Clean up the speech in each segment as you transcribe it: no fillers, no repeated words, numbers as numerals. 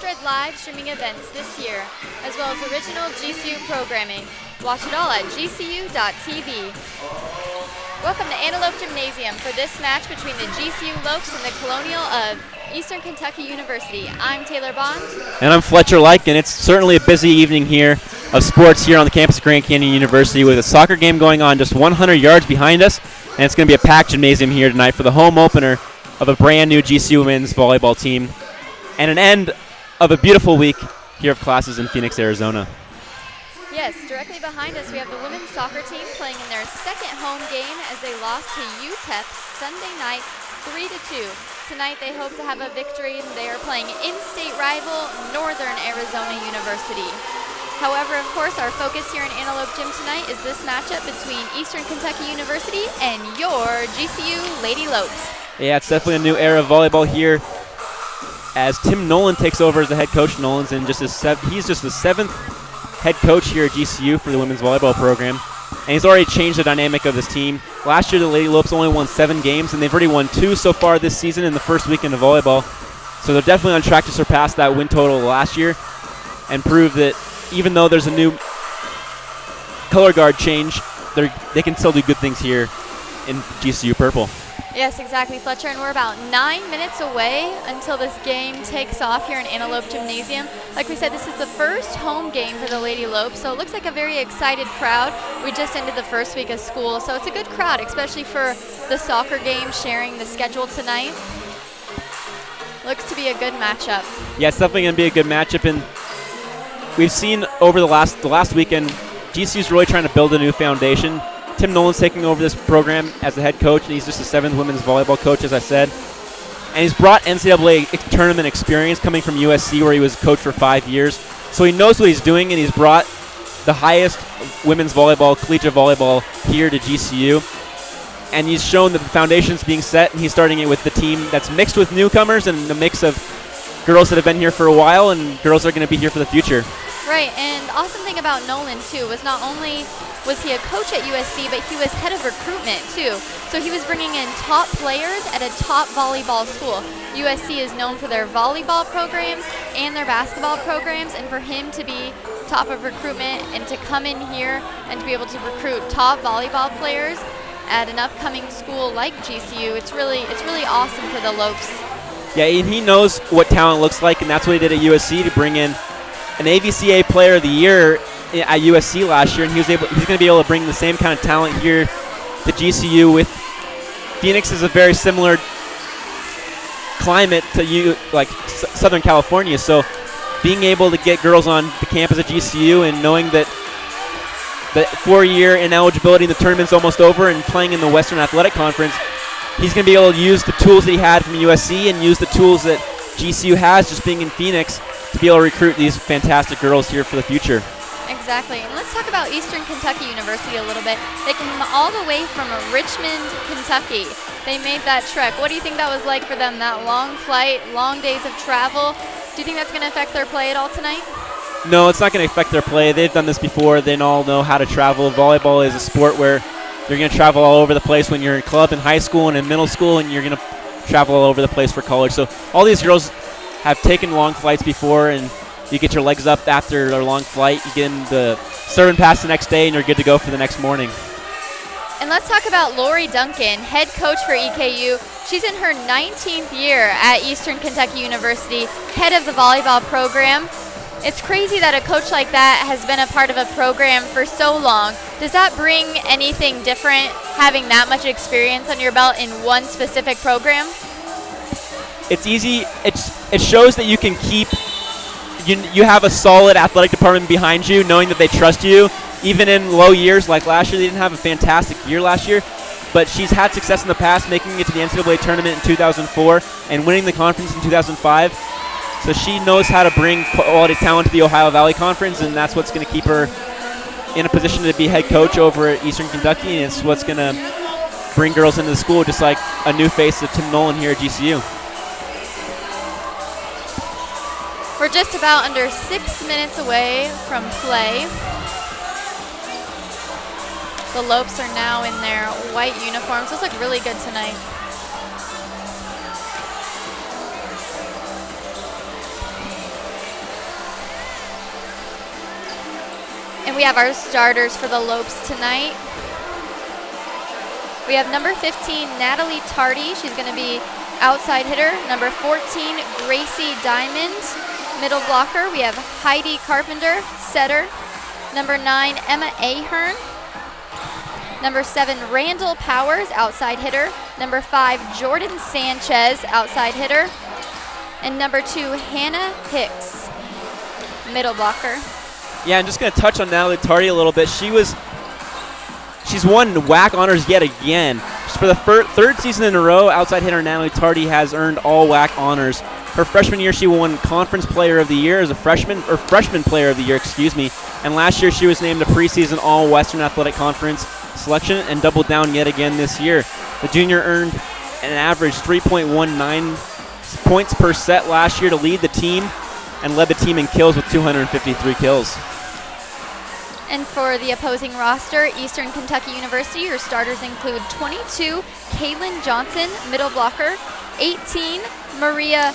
100 live streaming events this year, as well as original GCU programming. Watch it all at gcu.tv. Welcome to Antelope Gymnasium for this match between the GCU Lopes and the Colonial of Eastern Kentucky University. I'm Taylor Bond. And I'm Fletcher Like, and it's certainly a busy evening here of sports here on the campus of Grand Canyon University with a soccer game going on just 100 yards behind us, and it's going to be a packed gymnasium here tonight for the home opener of a brand new GCU women's volleyball team and an end of a beautiful week here of classes in Phoenix, Arizona. Yes, directly behind us we have the women's soccer team playing in their second home game as they lost to UTEP Sunday night 3-2. Tonight they hope to have a victory, and they are playing in-state rival Northern Arizona University. However, of course, our focus here in Antelope Gym tonight is this matchup between Eastern Kentucky University and your GCU Lady Lopes. Yeah, it's definitely a new era of volleyball here as Tim Nolan takes over as the head coach. Nolan's in he's just the seventh head coach here at GCU for the women's volleyball program, and he's already changed the dynamic of this team. Last year, the Lady Lopes only won 7 games, and they've already won 2 so far this season in the first weekend of volleyball. So they're definitely on track to surpass that win total last year and prove that even though there's a new color guard change, they can still do good things here in GCU purple. Yes, exactly, Fletcher, and we're about 9 minutes away until this game takes off here in Antelope Gymnasium. Like we said, this is the first home game for the Lady Lopes, so it looks like a very excited crowd. We just ended the first week of school, so it's a good crowd, especially for the soccer game, sharing the schedule tonight. Looks to be a good matchup. Yeah, it's definitely going to be a good matchup, and we've seen over the last weekend, GCU's really trying to build a new foundation. Tim Nolan's taking over this program as the head coach, and he's just the 7th women's volleyball coach, as I said. And he's brought NCAA tournament experience coming from USC, where he was coach for 5 years. So he knows what he's doing, and he's brought the highest women's volleyball, collegiate volleyball, here to GCU. And he's shown that the foundation's being set, and he's starting it with the team that's mixed with newcomers and a mix of girls that have been here for a while and girls that are going to be here for the future. Right, and awesome thing about Nolan, too, was not only was he a coach at USC, but he was head of recruitment, too. So he was bringing in top players at a top volleyball school. USC is known for their volleyball programs and their basketball programs, and for him to be top of recruitment and to come in here and to be able to recruit top volleyball players at an upcoming school like GCU, it's really awesome for the Lopes. Yeah, and he knows what talent looks like, and that's what he did at USC to bring in an AVCA Player of the Year at USC last year, and he's going to be able to bring the same kind of talent here to GCU. With Phoenix is a very similar climate to Southern California, so being able to get girls on the campus at GCU and knowing that the 4-year ineligibility in the tournament's almost over and playing in the Western Athletic Conference, he's going to be able to use the tools that he had from USC and use the tools that GCU has just being in Phoenix to be able to recruit these fantastic girls here for the future. Exactly. And let's talk about Eastern Kentucky University a little bit. They came all the way from Richmond, Kentucky. They made that trek. What do you think that was like for them, that long flight, long days of travel? Do you think that's going to affect their play at all tonight? No, it's not going to affect their play. They've done this before. They all know how to travel. Volleyball is a sport where you're going to travel all over the place when you're in club in high school and in middle school, and you're going to travel all over the place for college. So all these girls have taken long flights before, and you get your legs up after a long flight. You get in the serve and pass the next day, and you're good to go for the next morning. And let's talk about Lori Duncan, head coach for EKU. She's in her 19th year at Eastern Kentucky University, head of the volleyball program. It's crazy that a coach like that has been a part of a program for so long. Does that bring anything different, having that much experience on your belt in one specific program? It's easy. It shows that you can keep you have a solid athletic department behind you, knowing that they trust you, even in low years like last year. They didn't have a fantastic year last year, but she's had success in the past, making it to the NCAA tournament in 2004 and winning the conference in 2005. So she knows how to bring quality talent to the Ohio Valley Conference, and that's what's going to keep her in a position to be head coach over at Eastern Kentucky, and it's what's going to bring girls into the school, just like a new face of Tim Nolan here at GCU. We're just about under 6 minutes away from play. The Lopes are now in their white uniforms. Those look really good tonight. we have our starters for the Lopes tonight. We have number 15, Natalie Tardy. She's going to be outside hitter. Number 14, Gracie Diamond, middle blocker. We have Heidi Carpenter, setter. Number 9, Emma Ahern. Number 7, Randall Powers, outside hitter. Number 5, Jordan Sanchez, outside hitter. And number 2, Hannah Hicks, middle blocker. Yeah, I'm just going to touch on Natalie Tardy a little bit. She's won WAC honors yet again. For the third season in a row, outside hitter Natalie Tardy has earned all WAC honors. Her freshman year, she won Conference Player of the Year as a freshman Player of the Year, excuse me. And last year, she was named a preseason All-Western Athletic Conference selection and doubled down yet again this year. The junior earned an average 3.19 points per set last year to lead the team and led the team in kills with 253 kills. And for the opposing roster, Eastern Kentucky University, your starters include 22, Kaylin Johnson, middle blocker, 18, Maria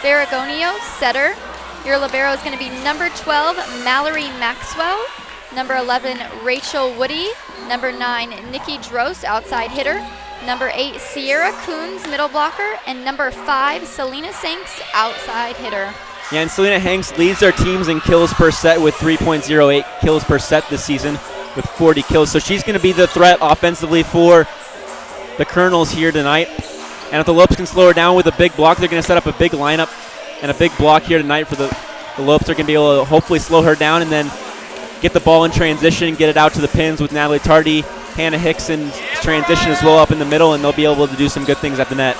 Ferragonio, setter. Your libero is going to be number 12, Mallory Maxwell, number 11, Rachel Woody, number 9, Nikki Drost, outside hitter, number 8, Sierra Coons, middle blocker, and number 5, Selena Sanks, outside hitter. Yeah, and Selena Hanks leads their teams in kills per set with 3.08 kills per set this season with 40 kills. So she's going to be the threat offensively for the Colonels here tonight. And if the Lopes can slow her down with a big block, they're going to set up a big lineup and a big block here tonight for the Lopes. They're going to be able to hopefully slow her down and then get the ball in transition, get it out to the pins with Natalie Tardy, Hannah Hicks in transition as well up in the middle, and they'll be able to do some good things at the net.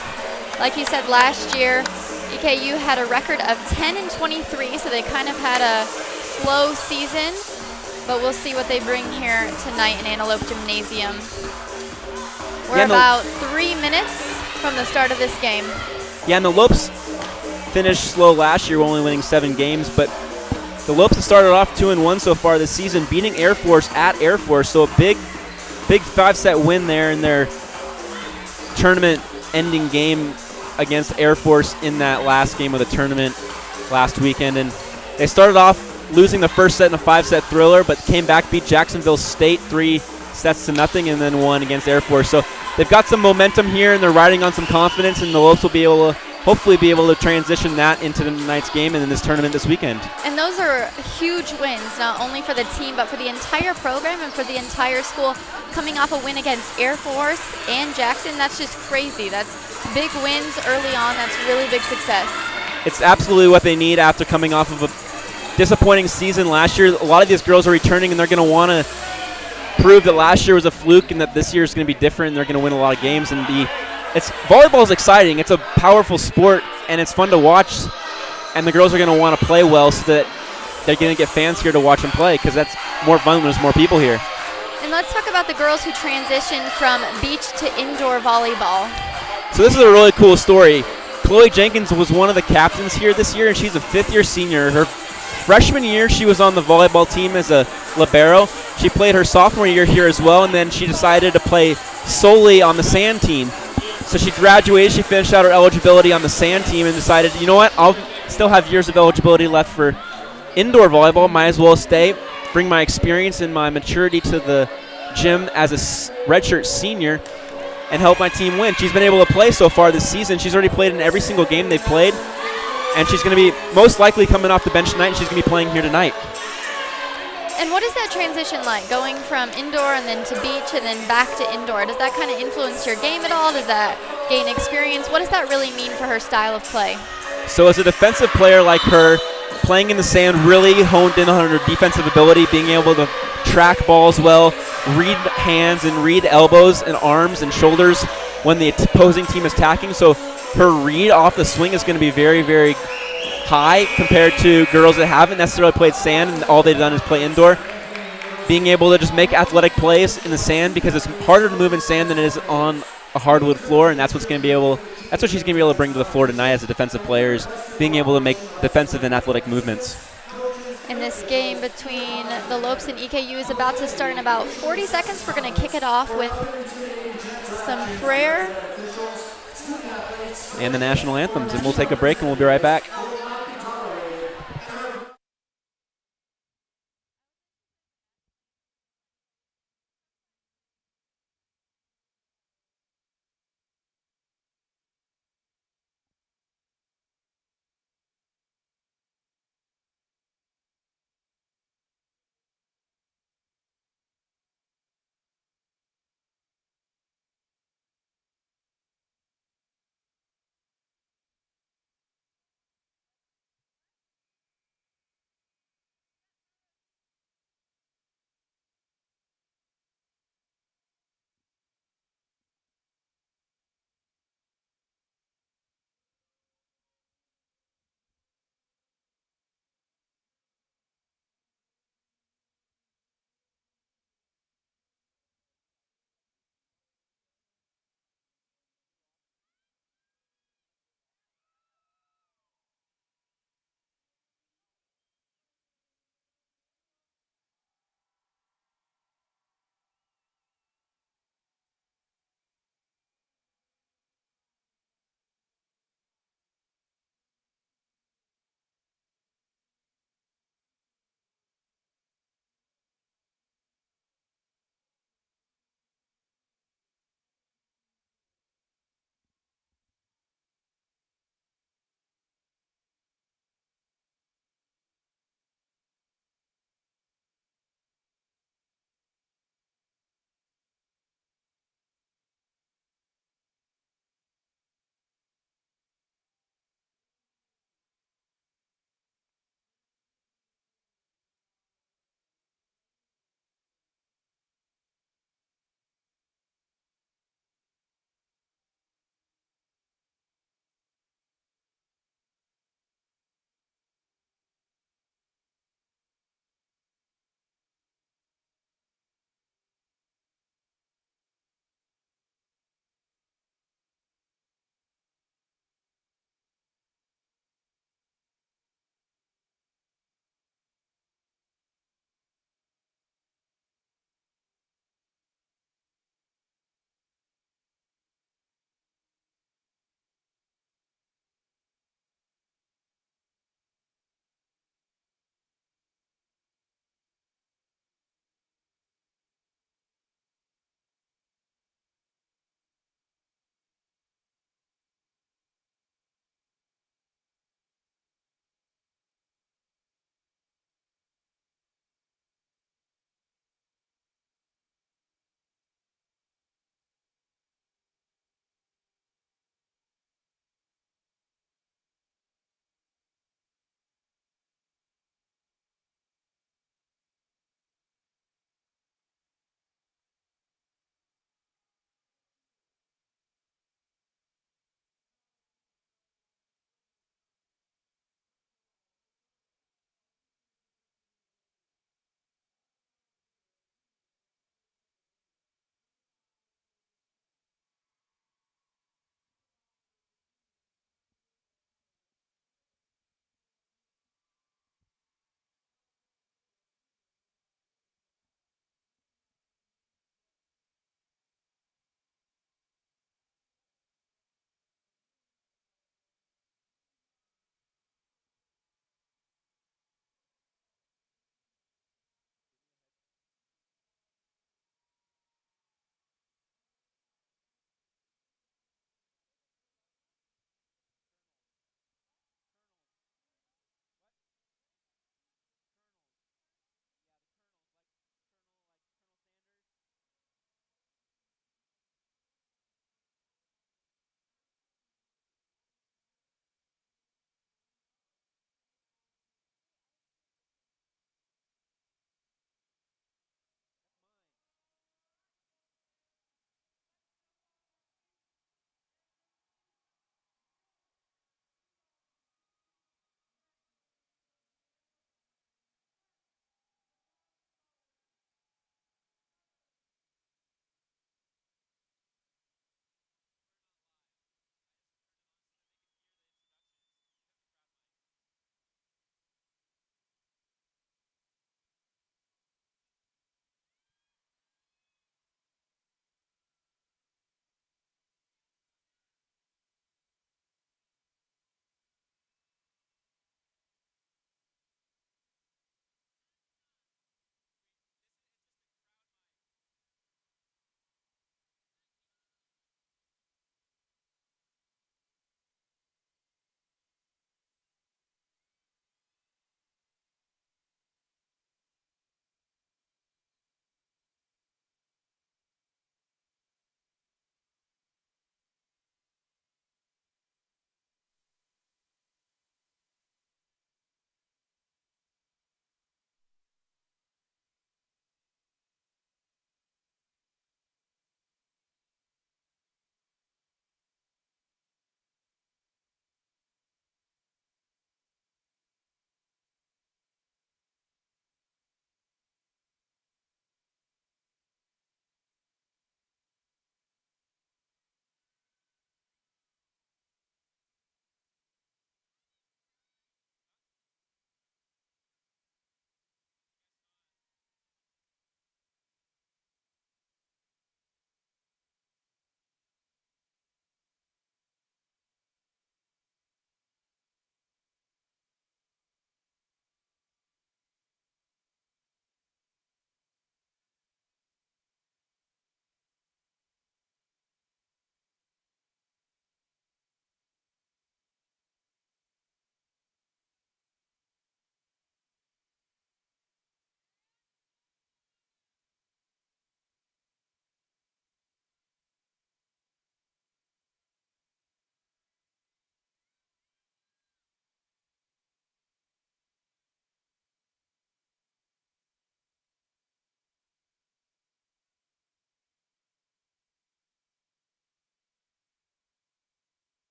Like you said, last year, EKU had a record of 10-23, so they kind of had a slow season, but we'll see what they bring here tonight in Antelope Gymnasium. We're about 3 minutes from the start of this game. Yeah, and the Lopes finished slow last year, only winning 7 games, but the Lopes have started off 2-1 so far this season, beating Air Force at Air Force, so a big 5-set win there in their tournament-ending game against Air Force in that last game of the tournament last weekend. And they started off losing the first set in a 5-set thriller, but came back, beat Jacksonville State 3-0, and then won against Air Force. So they've got some momentum here, and they're riding on some confidence, and the Lopes will be able to hopefully be able to transition that into tonight's game and in this tournament this weekend. And those are huge wins, not only for the team, but for the entire program and for the entire school. Coming off a win against Air Force and Jackson, that's just crazy. That's big wins early on. That's really big success. It's absolutely what they need after coming off of a disappointing season last year. A lot of these girls are returning, and they're going to want to prove that last year was a fluke and that this year is going to be different, and they're going to win a lot of games. And volleyball is exciting. It's a powerful sport, and it's fun to watch, and the girls are going to want to play well so that they're going to get fans here to watch them play, because that's more fun when there's more people here. And let's talk about the girls who transitioned from beach to indoor volleyball. So this is a really cool story. Chloe Jenkins was one of the captains here this year, and she's a 5th-year senior. Her freshman year, she was on the volleyball team as a libero. She played her sophomore year here as well, and then she decided to play solely on the sand team. So she graduated, she finished out her eligibility on the sand team and decided, you know what, I'll still have years of eligibility left for indoor volleyball, might as well stay, bring my experience and my maturity to the gym as a redshirt senior and help my team win. She's been able to play so far this season. She's already played in every single game they've played, and she's going to be most likely coming off the bench tonight, and she's going to be playing here tonight. And what is that transition like, going from indoor and then to beach and then back to indoor? Does that kind of influence your game at all? Does that gain experience? What does that really mean for her style of play? So as a defensive player like her, playing in the sand really honed in on her defensive ability, being able to track balls well, read hands and read elbows and arms and shoulders when the opposing team is attacking. So her read off the swing is going to be very, very high compared to girls that haven't necessarily played sand and all they've done is play indoor. Being able to just make athletic plays in the sand, because it's harder to move in sand than it is on a hardwood floor, and that's what she's going to be able to bring to the floor tonight as a defensive player, is being able to make defensive and athletic movements. And this game between the Lopes and EKU is about to start in about 40 seconds. We're going to kick it off with some prayer and the national anthems, and we'll take a break and we'll be right back.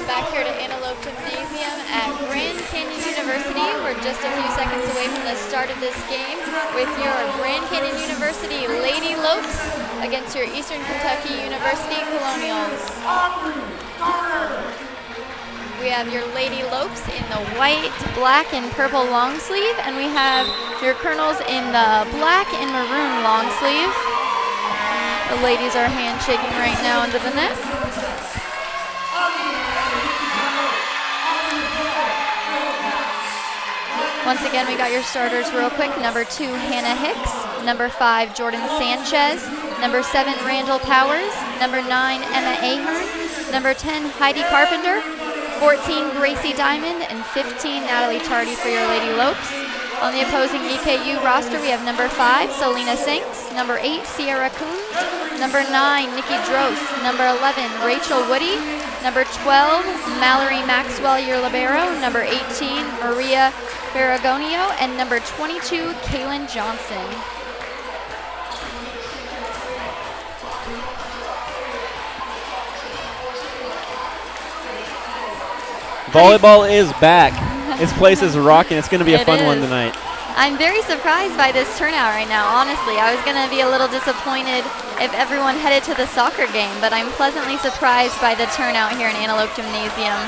Welcome back here to Antelope Gymnasium at Grand Canyon University. We're just a few seconds away from the start of this game with your Grand Canyon University Lady Lopes against your Eastern Kentucky University Colonials. We have your Lady Lopes in the white, black, and purple long sleeve, and we have your Colonels in the black and maroon long sleeve. The ladies are handshaking right now into the net. Once again, we got your starters real quick. Number 2, Hannah Hicks. Number 5, Jordan Sanchez. Number 7, Randall Powers. Number 9, Emma Ahern. Number 10, Heidi Carpenter. 14, Gracie Diamond. And 15, Natalie Tardy for your Lady Lopes. On the opposing EKU roster, we have number 5, Selena Sinks. Number 8, Sierra Coons. Number 9, Nikki Drost. Number 11, Rachel Woody. Number 12, Mallory Maxwell, your libero. Number 18, Maria Ferragonio. And number 22, Kaylin Johnson. Volleyball is back. This place is rocking. It's going to be a fun one tonight. I'm very surprised by this turnout right now, honestly. I was going to be a little disappointed if everyone headed to the soccer game, but I'm pleasantly surprised by the turnout here in Antelope Gymnasium.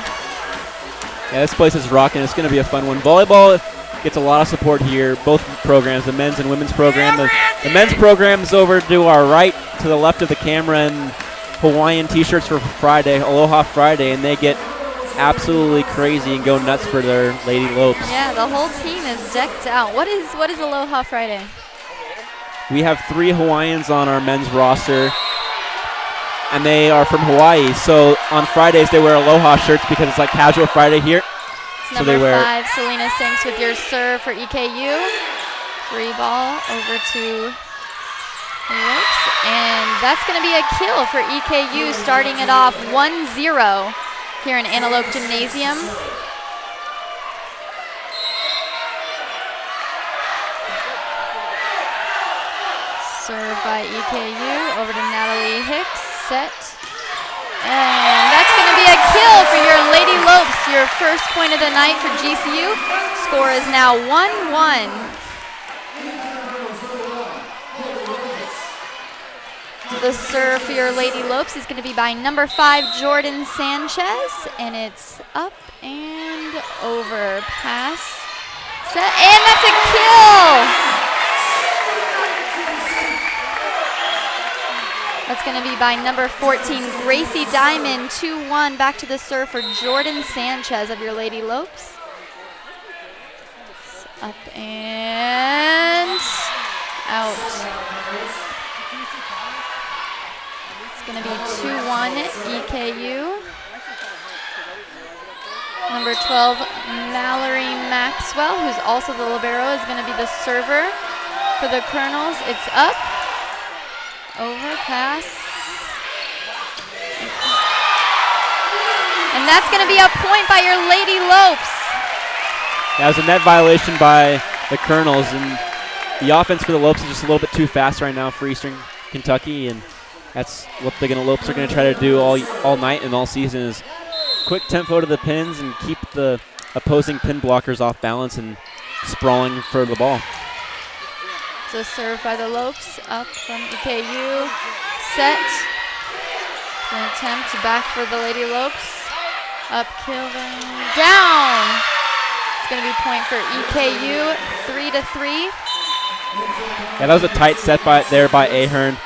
Yeah, this place is rocking. It's going to be a fun one. Volleyball gets a lot of support here, both programs, the men's and women's program. The men's program is over to our right, to the left of the camera, and Hawaiian t-shirts for Friday, Aloha Friday, and they get absolutely crazy and go nuts for their Lady Lopes. Yeah, the whole team is decked out. What is Aloha Friday? We have 3 Hawaiians on our men's roster, and they are from Hawaii. So on Fridays they wear Aloha shirts because it's like casual Friday here. It's so number 5, Selena Sinks with your serve for EKU. Free ball over to Lopes, and that's going to be a kill for EKU, starting it off 1-0. Here in Antelope Gymnasium. Served by EKU over to Natalie Hicks. Set. And that's going to be a kill for your Lady Lopes, your first point of the night for GCU. Score is now 1-1. The serve for your Lady Lopes is going to be by number 5, Jordan Sanchez, and it's up and over. Pass, set, and that's a kill! That's going to be by number 14, Gracie Diamond. 2-1, back to the serve for Jordan Sanchez of your Lady Lopes. It's up and out. Going to be 2-1 EKU. Number 12, Mallory Maxwell, who's also the libero, is going to be the server for the Colonels. It's up, over, pass. And that's going to be a point by your Lady Lopes. That was a net violation by the Colonels, and the offense for the Lopes is just a little bit too fast right now for Eastern Kentucky, and that's what the Lopes are going to try to do all night and all season, is quick tempo to the pins and keep the opposing pin blockers off balance and sprawling for the ball. So served by the Lopes, up from EKU. Set. An attempt back for the Lady Lopes. Up, kill, down. It's going to be point for EKU, 3-3. Yeah, that was a tight set by Ahern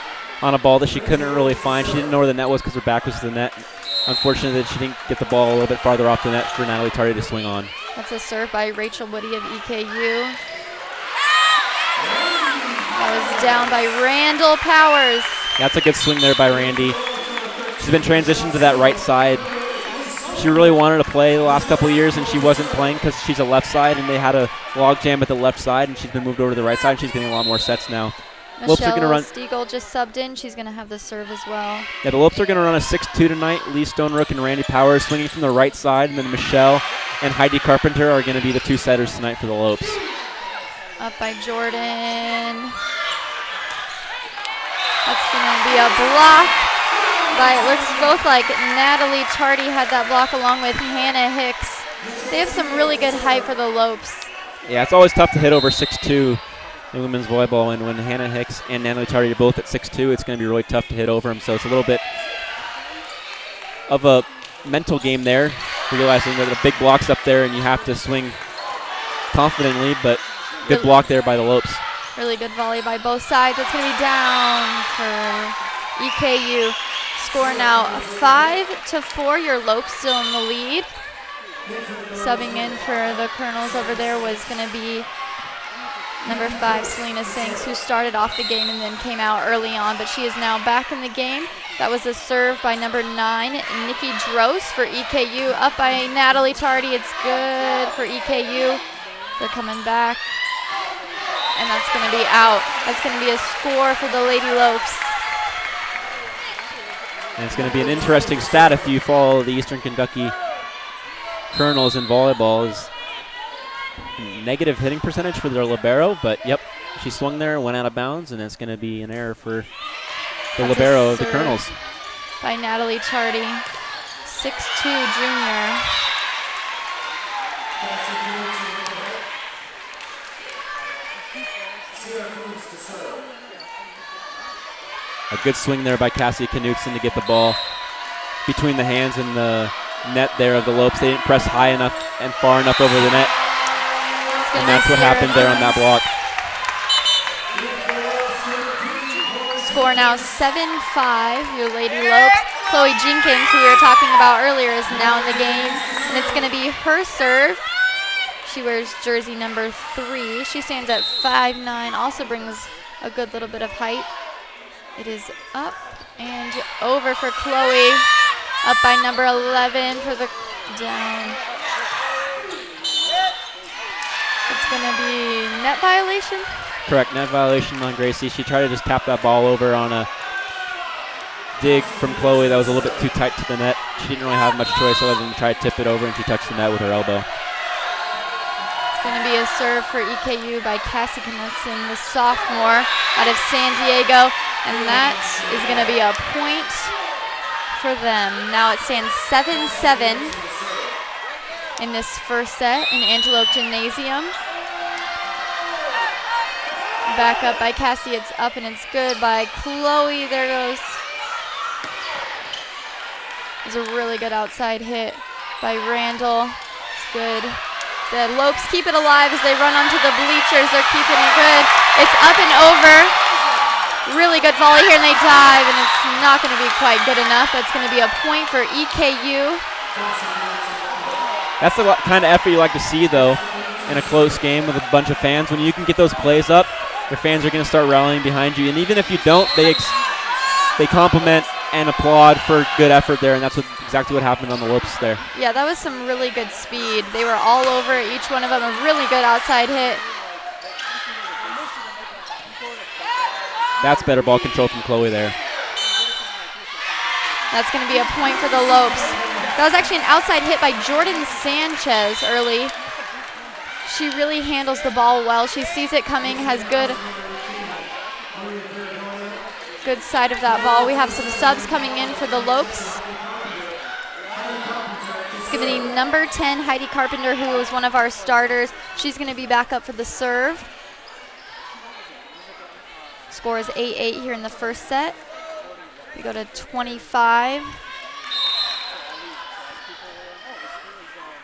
on a ball that she couldn't really find. She didn't know where the net was because her back was to the net. Unfortunately, that she didn't get the ball a little bit farther off the net for Natalie Tardy to swing on. That's a serve by Rachel Woody of EKU. That was down by Randall Powers. That's a good swing there by Randy. She's been transitioned to that right side. She really wanted to play the last couple of years, and she wasn't playing because she's a left side, and they had a log jam at the left side, and she's been moved over to the right side, and she's getting a lot more sets now. Michelle Stiegel just subbed in. She's going to have the serve as well. Yeah, the Lopes are going to run a 6-2 tonight. Lee Stonerook and Randy Powers swinging from the right side, and then Michelle and Heidi Carpenter are going to be the 2 setters tonight for the Lopes. Up by Jordan. That's going to be a block But it looks both like Natalie Tardy had that block along with Hannah Hicks. They have some really good height for the Lopes. Yeah, it's always tough to hit over 6'2" in women's volleyball, and when Hannah Hicks and Natalie Tardy are both at 6'2", it's going to be really tough to hit over them. So it's a little bit of a mental game there, realizing that the big block's up there and you have to swing confidently, but good block there by the Lopes. Really good volley by both sides. It's going to be down for EKU. Score now 5-4. Your Lopes still in the lead. Subbing in for the Colonels over there was going to be number 5, Selena Sinks, who started off the game and then came out early on, but she is now back in the game. That was a serve by number 9, Nikki Drost for EKU. Up by Natalie Tardy. It's good for EKU. They're coming back. And that's going to be out. That's going to be a score for the Lady Lopes. And it's going to be an interesting stat if you follow the Eastern Kentucky Colonels in volleyball, is negative hitting percentage for their libero, but yep, she swung there, went out of bounds, and it's going to be an error for the libero of the Colonels. By Natalie Tardy, 6'2" junior. A good swing there by Cassie Knutson to get the ball between the hands and the net there of the Lopes. They didn't press high enough and far enough over the net. And that's what happened there on that block. Score now 7-5. Your Lady Lopes. Chloe Jenkins, who we were talking about earlier, is now in the game. And it's going to be her serve. She wears jersey number 3. She stands at 5'9", also brings a good little bit of height. It is up and over for Chloe. Up by number 11 for the down. It's going to be net violation? Correct, net violation on Gracie. She tried to just tap that ball over on a dig from Chloe that was a little bit too tight to the net. She didn't really have much choice other than to try to tip it over, and she touched the net with her elbow. It's going to be a serve for EKU by Cassie Knudsen, the sophomore out of San Diego, and that is going to be a point for them. Now it stands 7-7 in this first set in Antelope Gymnasium. Back up by Cassie, it's up and it's good by Chloe. There goes. It's a really good outside hit by Randall. It's good. The Lopes keep it alive as they run onto the bleachers. They're keeping it good. It's up and over. Really good volley here, and they dive, and it's not going to be quite good enough. That's going to be a point for EKU. That's the kind of effort you like to see, though, in a close game with a bunch of fans. When you can get those plays up, your fans are going to start rallying behind you. And even if you don't, they compliment and applaud for good effort there, and that's exactly what happened on the Lopes there. Yeah, that was some really good speed. They were all over each one of them. A really good outside hit. That's better ball control from Chloe there. That's going to be a point for the Lopes. That was actually an outside hit by Jordan Sanchez early. She really handles the ball well. She sees it coming, has good side of that ball. We have some subs coming in for the Lopes. It's going to be number 10, Heidi Carpenter, who was one of our starters. She's going to be back up for the serve. Score is 8-8 here in the first set. We go to 25.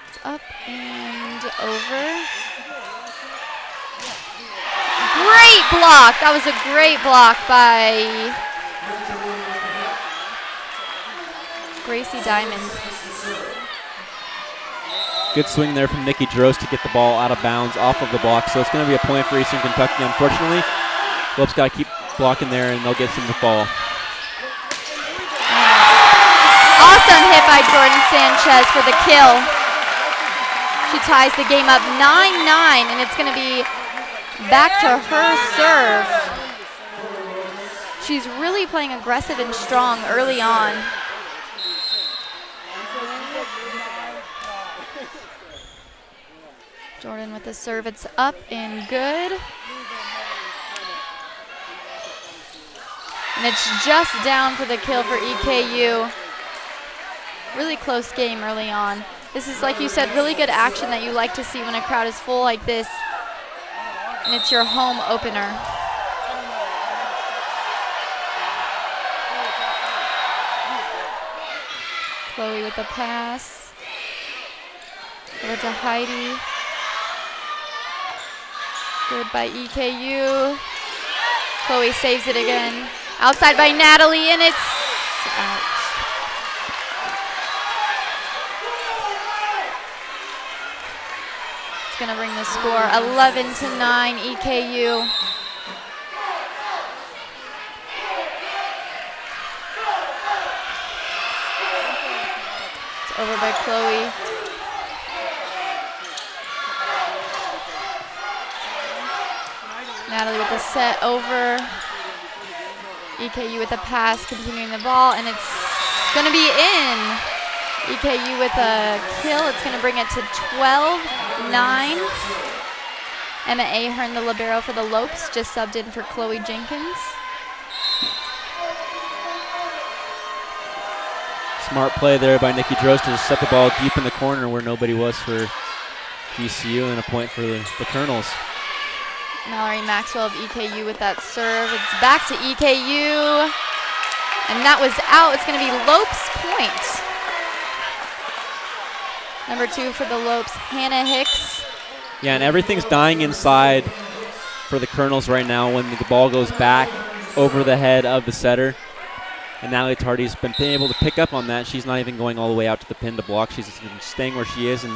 It's up and over. Great block. That was a great block by Gracie Diamond. Good swing there from Nikki Drost to get the ball out of bounds off of the block. So it's going to be a point for Eastern Kentucky, unfortunately. Lopes got to keep blocking there, and they'll get some to fall. Awesome hit by Jordan Sanchez for the kill. She ties the game up 9-9, and it's going to be back to her serve. She's really playing aggressive and strong early on. Jordan with the serve. It's up and good. And And it's just down for the kill for EKU. Really close game early on. This is, like you said, really good action that you like to see when a crowd is full like this. And it's your home opener. Chloe with the pass. Over to Heidi. Good by EKU. Chloe saves it again. Outside by Natalie, and it's out. It's gonna bring the score 11-9 EKU. It's over by Chloe. Natalie with the set over. EKU with the pass, continuing the ball, and it's gonna be in. EKU with a kill. It's gonna bring it to 12-9. Emma Ahern, the libero for the Lopes, just subbed in for Chloe Jenkins. Smart play there by Nikki Drost to set the ball deep in the corner where nobody was for GCU, and a point for the Colonels. Mallory Maxwell of EKU with that serve. It's back to EKU, and that was out. It's going to be Lopes' point. Number 2 for the Lopes, Hannah Hicks. Yeah, and everything's dying inside for the Colonels right now when the ball goes back over the head of the setter. And Natalie Tardy's been able to pick up on that. She's not even going all the way out to the pin to block. She's staying where she is and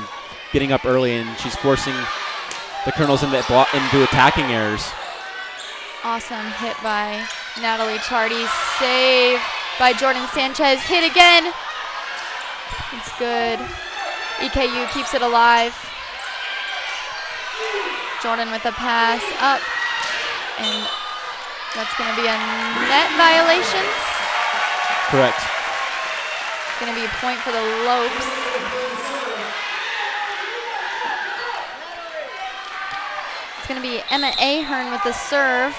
getting up early, and she's forcing the Colonels into attacking errors. Awesome hit by Natalie Tardy. Save by Jordan Sanchez. Hit again. It's good. EKU keeps it alive. Jordan with the pass up. And that's going to be a net violation. Correct. It's going to be a point for the Lopes. It's going to be Emma Ahern with the serve.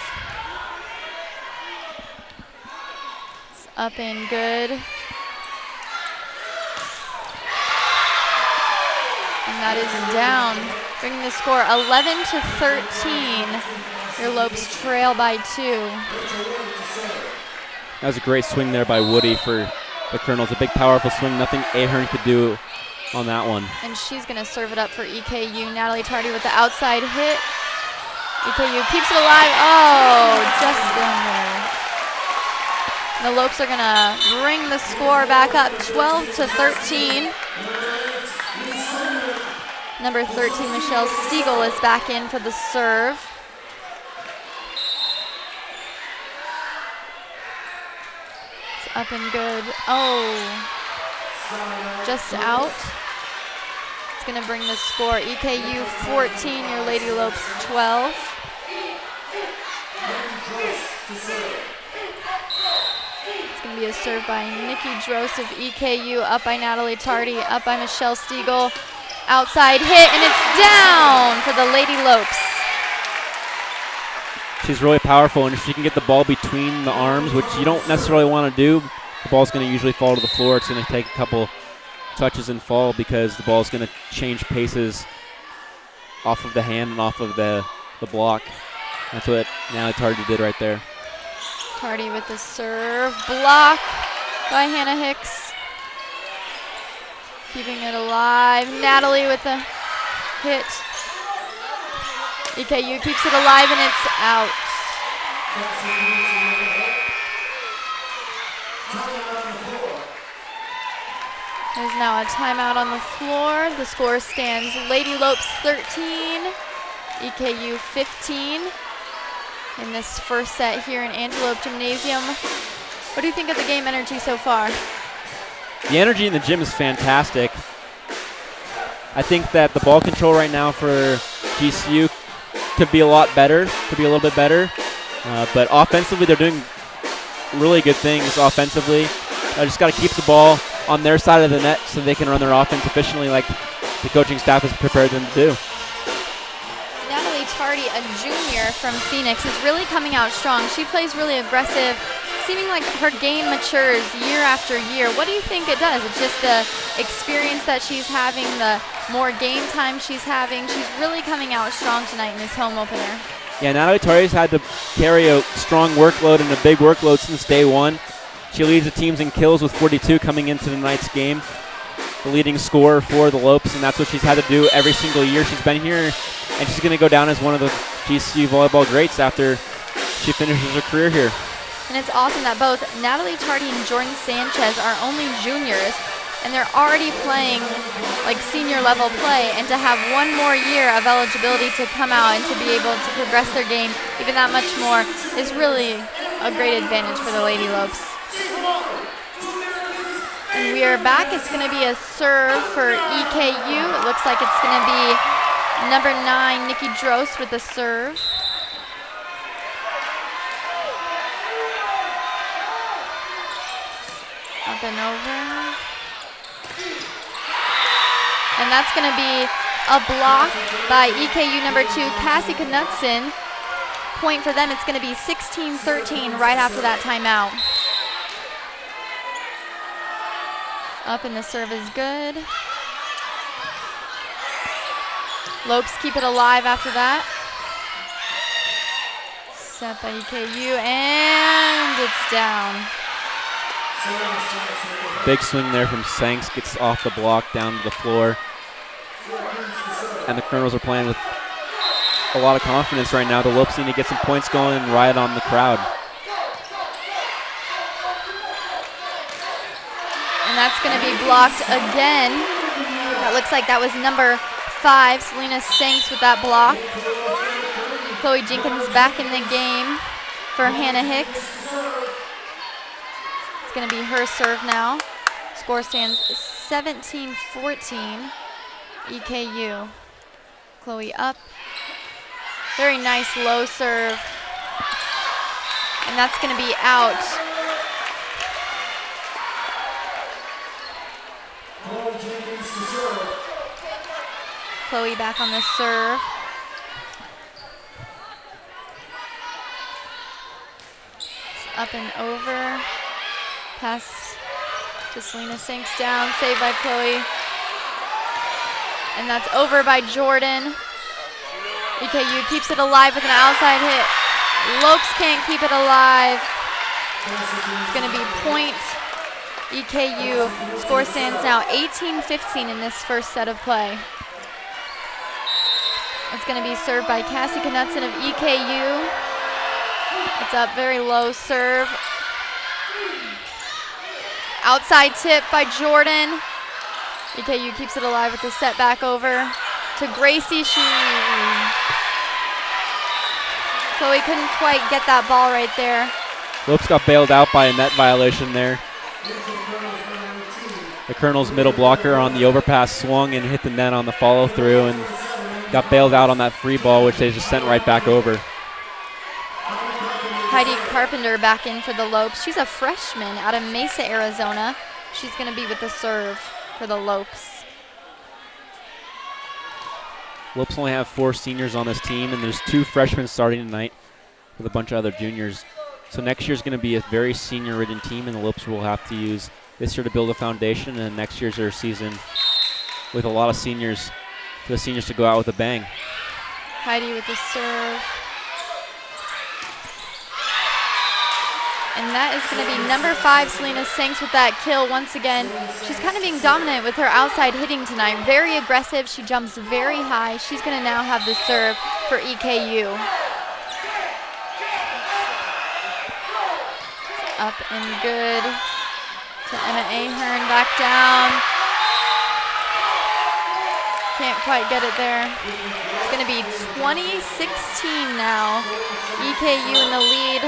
It's up and good. And that is down, bringing the score 11-13. Your Lopes trail by 2. That was a great swing there by Woody for the Colonels. A big, powerful swing. Nothing Ahern could do on that one. And she's going to serve it up for EKU. Natalie Tardy with the outside hit. EKU keeps it alive. Oh, just down there. And the Lopes are going to bring the score back up 12-13. Number 13, Michelle Stiegel, is back in for the serve. It's up and good. Oh, just out. It's going to bring the score EKU 14, your Lady Lopes 12. It's going to be a serve by Nikki Drost of EKU, up by Natalie Tardy, up by Michelle Stiegel. Outside hit, and it's down for the Lady Lopes. She's really powerful, and if she can get the ball between the arms, which you don't necessarily want to do, the ball's going to usually fall to the floor. It's going to take a couple touches and fall because the ball's going to change paces off of the hand and off of the block. That's what Natalie Tardy did right there. Tardy with the serve. Block by Hannah Hicks. Keeping it alive. Natalie with the hit. EKU keeps it alive, and it's out. There's now a timeout on the floor. The score stands Lady Lopes 13, EKU 15 in this first set here in Antelope Gymnasium. What do you think of the game energy so far? The energy in the gym is fantastic. I think that the ball control right now for GCU could be a lot better, could be a little bit better. But offensively, they're doing really good things offensively. I just got to keep the ball on their side of the net so they can run their offense efficiently like the coaching staff has prepared them to do. Natalie Tardy, a junior from Phoenix, is really coming out strong. She plays really aggressive, seeming like her game matures year after year. What do you think it does? It's just the experience that she's having, the more game time she's having. She's really coming out strong tonight in this home opener. Yeah, Natalie Tari's had to carry a strong workload and a big workload since day one. She leads the teams in kills with 42 coming into tonight's game. The leading scorer for the Lopes, and that's what she's had to do every single year she's been here. And she's going to go down as one of the GCU volleyball greats after she finishes her career here. And it's awesome that both Natalie Tardy and Jordan Sanchez are only juniors, and they're already playing like senior level play, and to have one more year of eligibility to come out and to be able to progress their game even that much more is really a great advantage for the Lady Lopes. And we are back. It's going to be a serve for EKU. It looks like it's going to be number 9, Nikki Drost with the serve. Up and over. And that's going to be a block by EKU number 2, Cassie Knutson. Point for them. It's going to be 16-13 right after that timeout. Up and the serve is good. Lopes keep it alive after that. Set by EKU, and it's down. Big swing there from Sanks, gets off the block down to the floor. And the Colonels are playing with a lot of confidence right now. The Lopes need to get some points going and ride on the crowd. And that's going to be blocked again. That looks like that was number 5, Selena Sanks with that block. Chloe Jenkins back in the game for Hannah Hicks. It's going to be her serve now. Score stands 17-14, EKU. Chloe up. Very nice low serve. And that's going to be out. Chloe back on the serve. It's up and over. Pass to Selena Sanks down. Saved by Chloe. And that's over by Jordan. EKU keeps it alive with an outside hit. Lopes can't keep it alive. It's going to be point EKU. Score stands now 18-15 in this first set of play. It's going to be served by Cassie Knutson of EKU. It's up, very low serve. Outside tip by Jordan. EKU keeps it alive with the set back over to Gracie. Chloe couldn't quite get that ball right there. Lopes got bailed out by a net violation there. The Colonel's middle blocker on the overpass swung and hit the net on the follow through and got bailed out on that free ball, which they just sent right back over. Heidi Carpenter back in for the Lopes. She's a freshman out of Mesa, Arizona. She's going to be with the serve for the Lopes. Lopes only have 4 seniors on this team, and there's 2 freshmen starting tonight with a bunch of other juniors. So next year's going to be a very senior-ridden team, and the Lopes will have to use this year to build a foundation, and next year's their season with a lot of seniors, for the seniors to go out with a bang. Heidi with the serve. And that is going to be number 5, Selena Sanks with that kill once again. She's kind of being dominant with her outside hitting tonight. Very aggressive. She jumps very high. She's going to now have the serve for EKU. Up and good to Emma Ahern, back down. Can't quite get it there. It's going to be 20-16 now. EKU in the lead.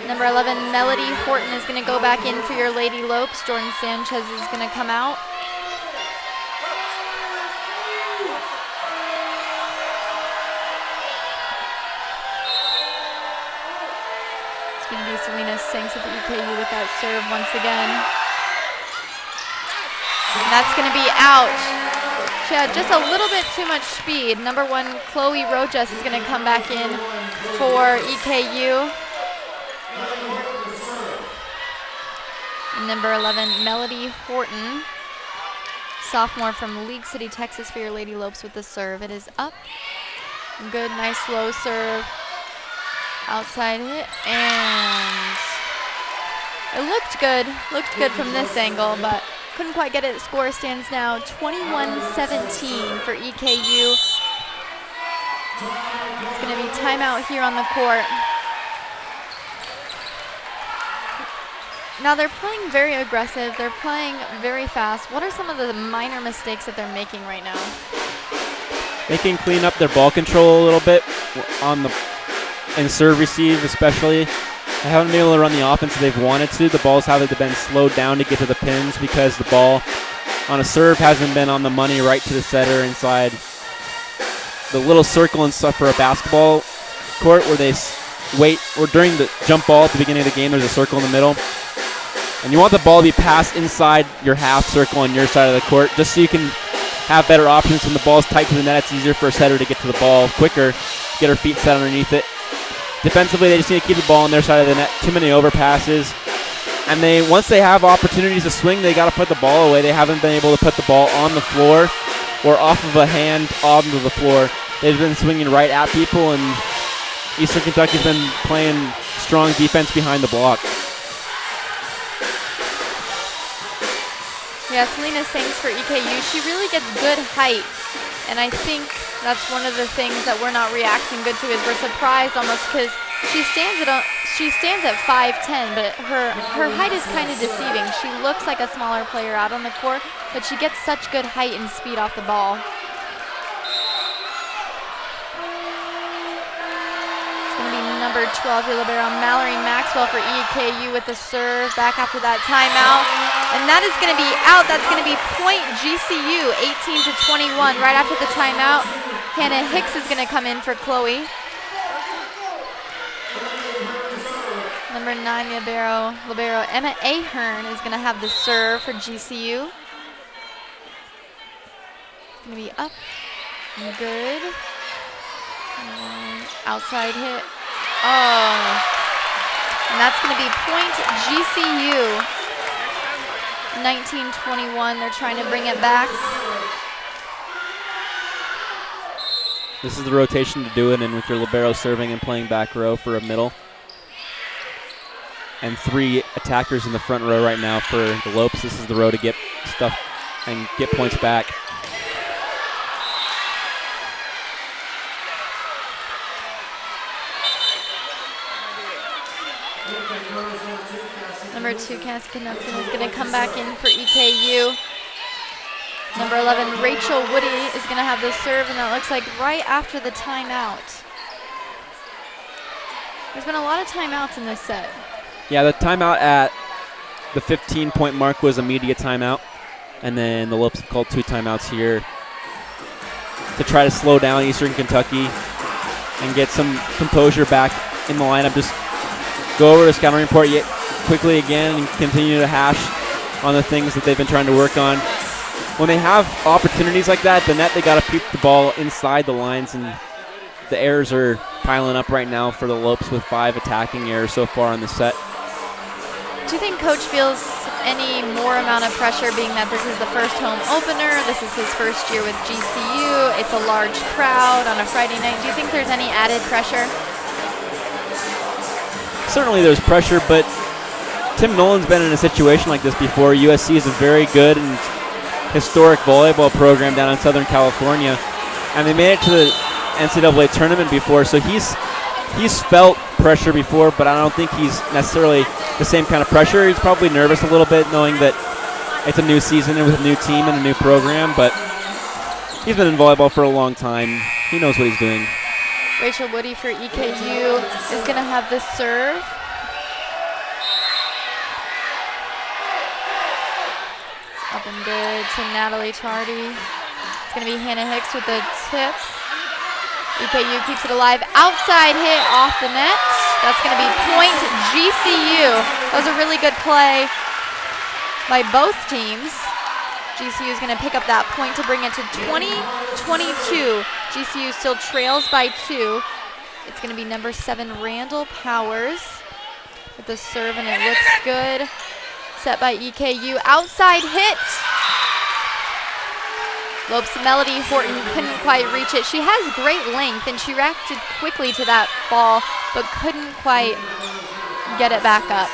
Number 11, Melody Horton is going to go back in for your Lady Lopes. Jordan Sanchez is going to come out. It's going to be Selena Sanks of EKU with that serve once again. And that's going to be out. She had just a little bit too much speed. Number 1, Chloe Rojas is going to come back in for EKU. And number 11, Melody Horton, sophomore from League City, Texas, for your Lady Lopes with the serve. It is up. Good, nice low serve. Outside hit, and it looked good from this angle, but couldn't quite get it. Score stands now 21-17 for EKU. It's going to be timeout here on the court. Now they're playing very aggressive. They're playing very fast. What are some of the minor mistakes that they're making right now? They can clean up their ball control a little bit on the and serve receive especially. They haven't been able to run the offense they've wanted to. The balls haven't been slowed down to get to the pins because the ball on a serve hasn't been on the money right to the setter inside the little circle and stuff for a basketball court where they wait, or during the jump ball at the beginning of the game, there's a circle in the middle. And you want the ball to be passed inside your half circle on your side of the court just so you can have better options. When the ball's tight to the net, it's easier for a setter to get to the ball quicker, get her feet set underneath it. Defensively, they just need to keep the ball on their side of the net. Too many overpasses. And once they have opportunities to swing, they got to put the ball away. They haven't been able to put the ball on the floor or off of a hand onto the floor. They've been swinging right at people, and Eastern Kentucky's been playing strong defense behind the block. Yeah, Selena Sings for EKU. She really gets good height, and I think that's one of the things that we're not reacting good to is we're surprised almost because she stands at 5'10", but her height is kind of deceiving. She looks like a smaller player out on the court, but she gets such good height and speed off the ball. It's going to be number 12, your libero, Mallory Maxwell for EKU with the serve back after that timeout. And that is going to be out. That's going to be point GCU, 18-21 right after the timeout. Hannah Hicks is going to come in for Chloe. Number 9, libero Emma Ahern is going to have the serve for GCU. It's going to be up and good. And outside hit. Oh. And that's going to be point GCU. 19-21. They're trying to bring it back. This is the rotation to do it in with your libero serving and playing back row for a middle. And 3 attackers in the front row right now for the Lopes. This is the row to get stuff and get points back. Number 2, Cass Knudsen is going to come back in for EKU. Number 11, Rachel Woody is going to have the serve, and that looks like right after the timeout. There's been a lot of timeouts in this set. Yeah, the timeout at the 15-point mark was a media timeout, and then the Lopes have called 2 timeouts here to try to slow down Eastern Kentucky and get some composure back in the lineup. Just go over the scouting report quickly again and continue to hash on the things that they've been trying to work on. When they have opportunities like that, the net, they got to keep the ball inside the lines, and the errors are piling up right now for the Lopes with 5 attacking errors so far in the set. Do you think Coach feels any more amount of pressure being that this is the first home opener, this is his first year with GCU, it's a large crowd on a Friday night? Do you think there's any added pressure? Certainly there's pressure, but Tim Nolan's been in a situation like this before. USC is a very good and historic volleyball program down in Southern California, and they made it to the NCAA tournament before, so he's felt pressure before, but I don't think he's necessarily the same kind of pressure. He's probably nervous a little bit knowing that it's a new season and with a new team and a new program, but he's been in volleyball for a long time. He knows what he's doing. Rachel Woody for EKU is going to have the serve. It's up and good to Natalie Tardy. It's going to be Hannah Hicks with the tip. EKU keeps it alive. Outside hit off the net. That's going to be point GCU. That was a really good play by both teams. GCU is going to pick up that point to bring it to 20-22. GCU still trails by 2. It's going to be number 7, Randall Powers with the serve, and it looks good. Set by EKU. Outside hit. Lopes Melody Horton couldn't quite reach it. She has great length, and she reacted quickly to that ball, but couldn't quite get it back up.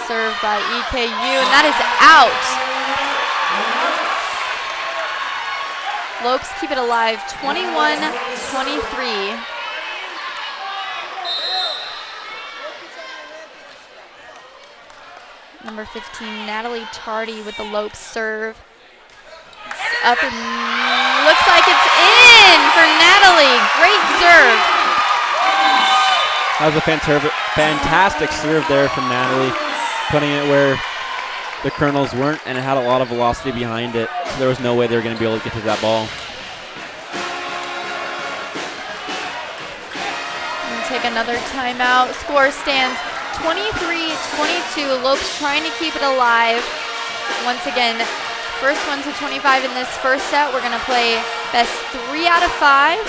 Served by EKU, and that is out. Lopes keep it alive, 21-23. Number 15, Natalie Tardy with the Lopes serve. It's up and looks like it's in for Natalie. Great serve. That was a fantastic serve there from Natalie, putting it where the Colonels weren't, and it had a lot of velocity behind it, so there was no way they were going to be able to get to that ball. And take another timeout. Score stands 23-22. Lopes trying to keep it alive. Once again, first 1 to 25 in this first set. We're going to play best 3 out of 5.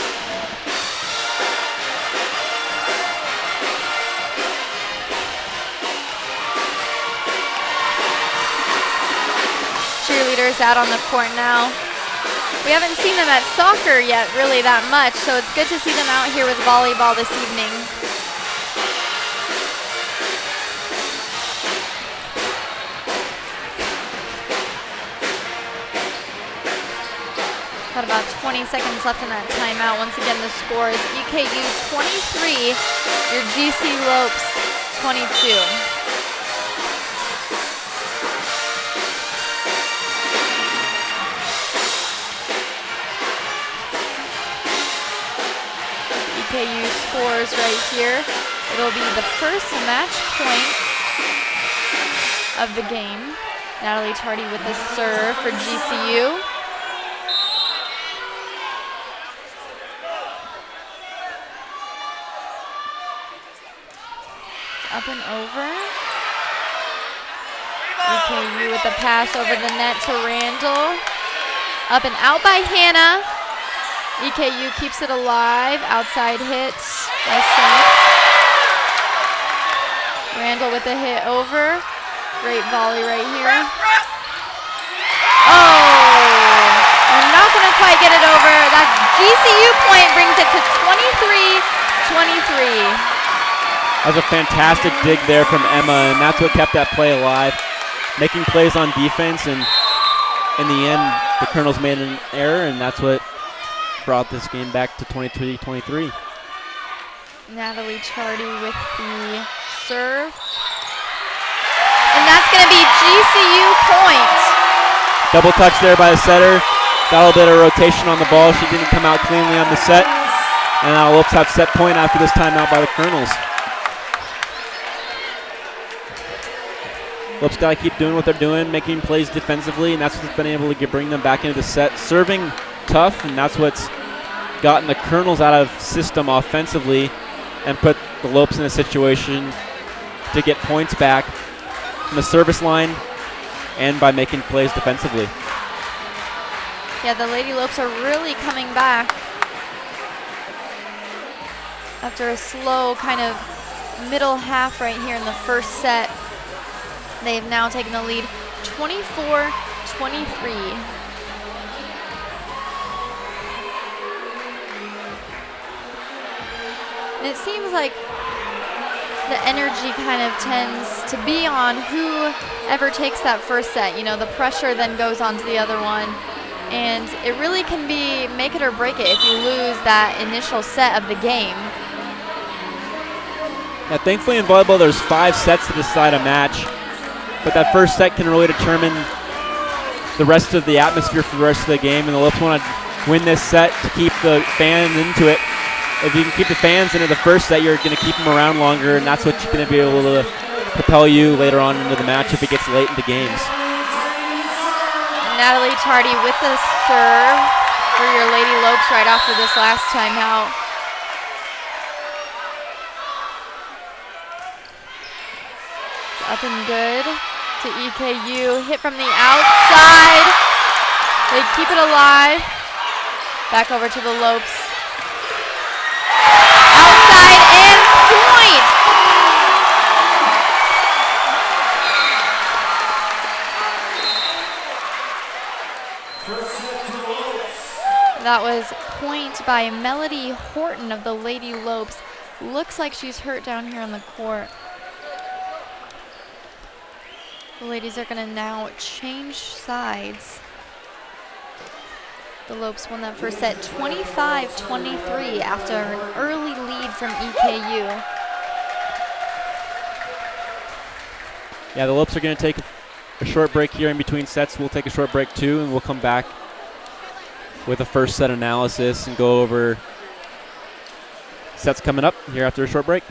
Cheerleaders out on the court now. We haven't seen them at soccer yet really that much, so it's good to see them out here with volleyball this evening. Got about 20 seconds left in that timeout. Once again, the score is EKU 23, your GC Lopes 22. EKU scores right here. It'll be the first match point of the game. Natalie Tardy with the serve for GCU. Up and over. EKU with the pass over the net to Randall. Up and out by Hannah. EKU keeps it alive. Outside hits by Sept. Randall with the hit over. Great volley right here. Oh! We're not going to quite get it over. That's GCU point, brings it to 23-23. That was a fantastic dig there from Emma, and that's what kept that play alive. Making plays on defense, and in the end, the Colonels made an error, and that's what brought this game back to 23-23. Natalie Tardy with the serve. And that's going to be GCU point. Double touch there by the setter. Got a little bit of rotation on the ball. She didn't come out cleanly on the set. And now Lopes have set point after this timeout by the Colonels. Lopes got to keep doing what they're doing, making plays defensively, and that's what's been able to bring them back into the set. Serving tough, and that's what's gotten the Colonels out of system offensively and put the Lopes in a situation to get points back from the service line and by making plays defensively. Yeah, the Lady Lopes are really coming back after a slow kind of middle half right here in the first set. They have now taken the lead 24-23. And it seems like the energy kind of tends to be on whoever takes that first set. You know, the pressure then goes on to the other one. And it really can be make it or break it if you lose that initial set of the game. Now, thankfully in volleyball, there's 5 sets to decide a match. But that first set can really determine the rest of the atmosphere for the rest of the game. And the Lopes want to win this set to keep the fans into it. If you can keep the fans into the first set, you're going to keep them around longer, and that's what's going to be able to propel you later on into the match if it gets late into games. Natalie Tardy with the serve for your Lady Lopes right after this last timeout. It's up and good to EKU. Hit from the outside. They keep it alive. Back over to the Lopes. That was point by Melody Horton of the Lady Lopes. Looks like she's hurt down here on the court. The ladies are going to now change sides. The Lopes won that first set 25-23 after an early lead from EKU. Yeah, the Lopes are going to take a short break here in between sets. We'll take a short break too, and we'll come back with a first set analysis and go over sets coming up here after a short break.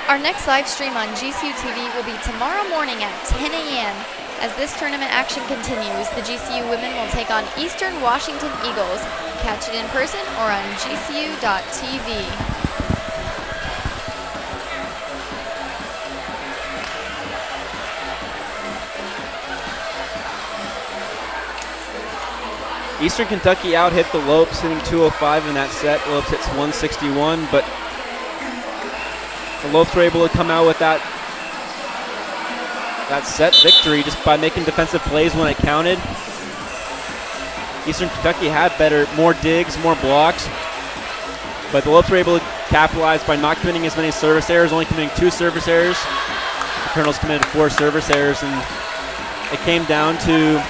Our next live stream on GCU TV will be tomorrow morning at 10 a.m. As this tournament action continues, the GCU women will take on Eastern Washington Eagles. Catch it in person or on gcu.tv. Eastern Kentucky out-hit the Lopes, hitting 205 in that set. The Lopes hits 161, but the Lopes were able to come out with that set victory just by making defensive plays when it counted. Eastern Kentucky had more digs, more blocks, but the Lopes were able to capitalize by not committing as many service errors, only committing 2 service errors. The Colonels committed 4 service errors, and it came down to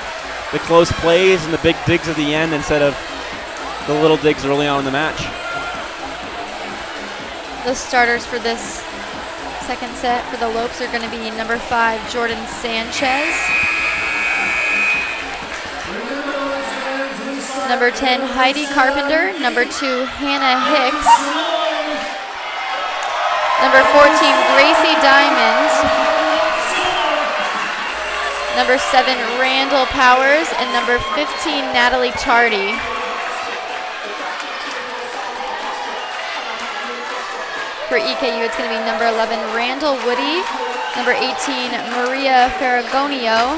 the close plays and the big digs at the end instead of the little digs early on in the match. The starters for this second set for the Lopes are going to be number 5, Jordan Sanchez. Number 10, Heidi Carpenter. Number 2, Hannah Hicks. Number 14, Gracie Diamond. Number 7, Randall Powers. And number 15, Natalie Tardy. For EKU, it's going to be number 11, Randall Woody. Number 18, Maria Ferragonio.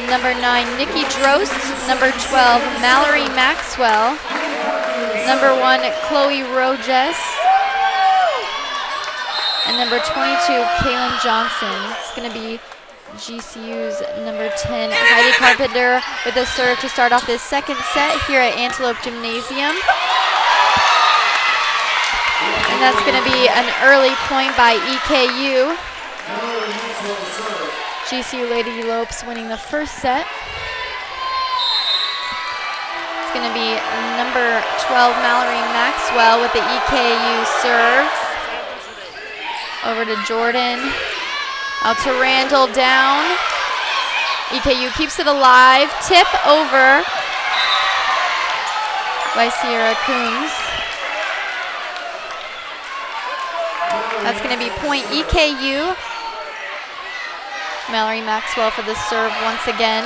Number 9, Nikki Drost. Number 12, Mallory Maxwell. Number 1, Chloe Rojes. And number 22, Kaylin Johnson. It's going to be GCU's number 10, Heidi Carpenter, with a serve to start off this second set here at Antelope Gymnasium. And that's going to be an early point by EKU. GCU Lady Lopes winning the first set. It's going to be number 12, Mallory Maxwell, with the EKU serve. Over to Jordan. Out to Randall, down. EKU keeps it alive. Tip over by Sierra Coombs. That's going to be point EKU. Mallory Maxwell for the serve once again.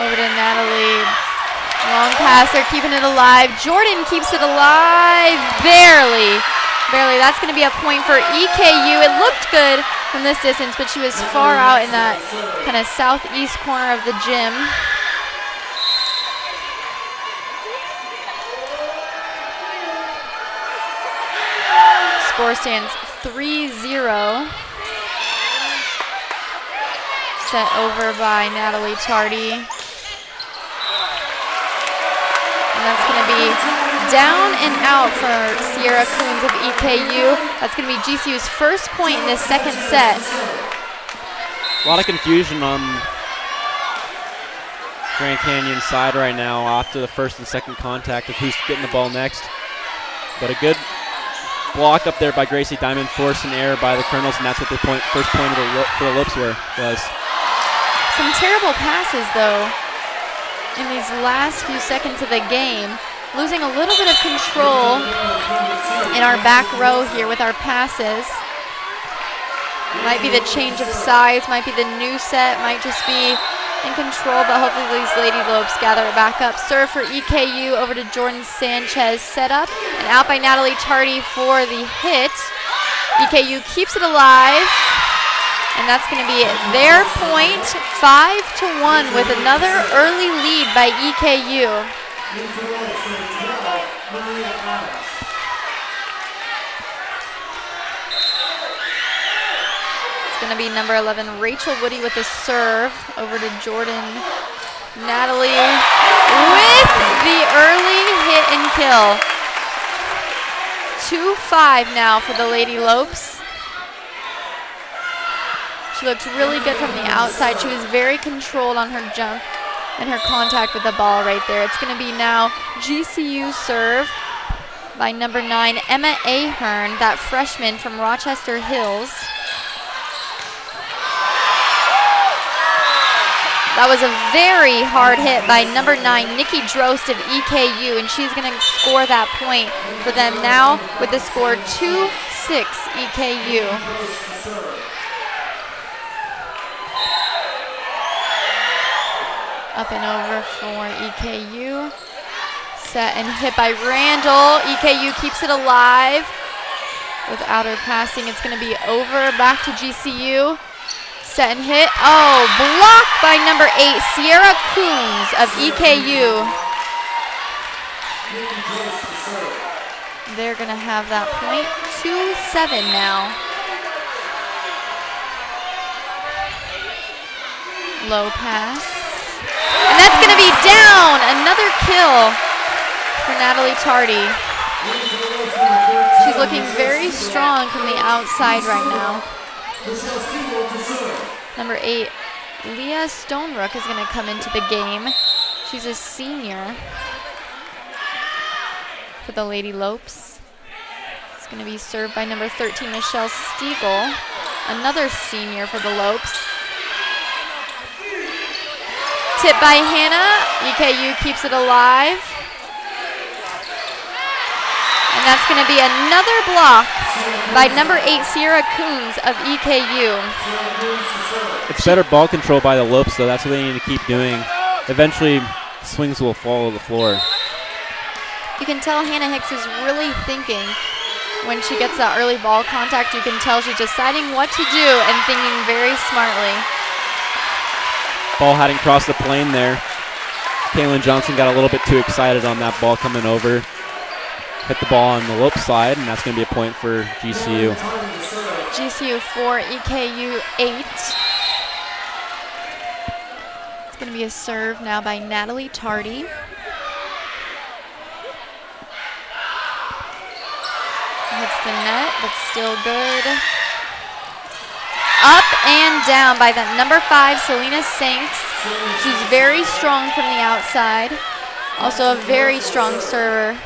Over to Natalie. Long pass, they're keeping it alive. Jordan keeps it alive, barely. Barely, that's going to be a point for EKU. It looked good from this distance, but she was far out in that kind of southeast corner of the gym. Score stands 3-0. Set over by Natalie Tardy. And that's going to be down and out for Sierra Coons of EKU. That's going to be GCU's first point in this second set. A lot of confusion on Grand Canyon's side right now after the first and second contact of who's getting the ball next. But a good block up there by Gracie Diamond, forced an error by the Colonels, and that's what the first point of for the Lopes was. Some terrible passes, though, in these last few seconds of the game. Losing a little bit of control in our back row here with our passes. Might be the change of sides, might be the new set, might just be in control, but hopefully these Lady Lopes gather it back up. Serve for EKU over to Jordan Sanchez, set up, and out by Natalie Tardy for the hit. EKU keeps it alive. And that's going to be their point, 5-1 with another early lead by EKU. It's going to be number 11, Rachel Woody with the serve over to Jordan. Natalie with the early hit and kill. 2-5 now for the Lady Lopes. She looked really good from the outside. She was very controlled on her jump and her contact with the ball right there. It's going to be now GCU serve by number 9, Emma Ahern, that freshman from Rochester Hills. That was a very hard hit by number 9, Nikki Drost of EKU, and she's going to score that point for them now with the score 2-6 EKU. Up and over for EKU. Set and hit by Randall. EKU keeps it alive. Without her passing, it's going to be over back to GCU. Set and hit. Oh, blocked by number 8, Sierra Coons of EKU. They're going to have that point. 2-7 now. Low pass. And that's going to be down. Another kill for Natalie Tardy. She's looking very strong from the outside right now. Number 8, Leah Stonebrook, is going to come into the game. She's a senior for the Lady Lopes. It's going to be served by number 13, Michelle Stiegel, another senior for the Lopes. Tip by Hannah. EKU keeps it alive. And that's going to be another block by number 8, Sierra Coons of EKU. It's better ball control by the Lopes, though. That's what they need to keep doing. Eventually, swings will follow the floor. You can tell Hannah Hicks is really thinking when she gets that early ball contact. You can tell she's deciding what to do and thinking very smartly. Ball hadn't crossed the plane there. Kaylin Johnson got a little bit too excited on that ball coming over. Hit the ball on the Lope side, and that's going to be a point for GCU. GCU 4, EKU 8. It's going to be a serve now by Natalie Tardy. Hits the net, but still good. Up and down by that number 5, Selena Sanks. She's very strong from the outside. Also a very strong server.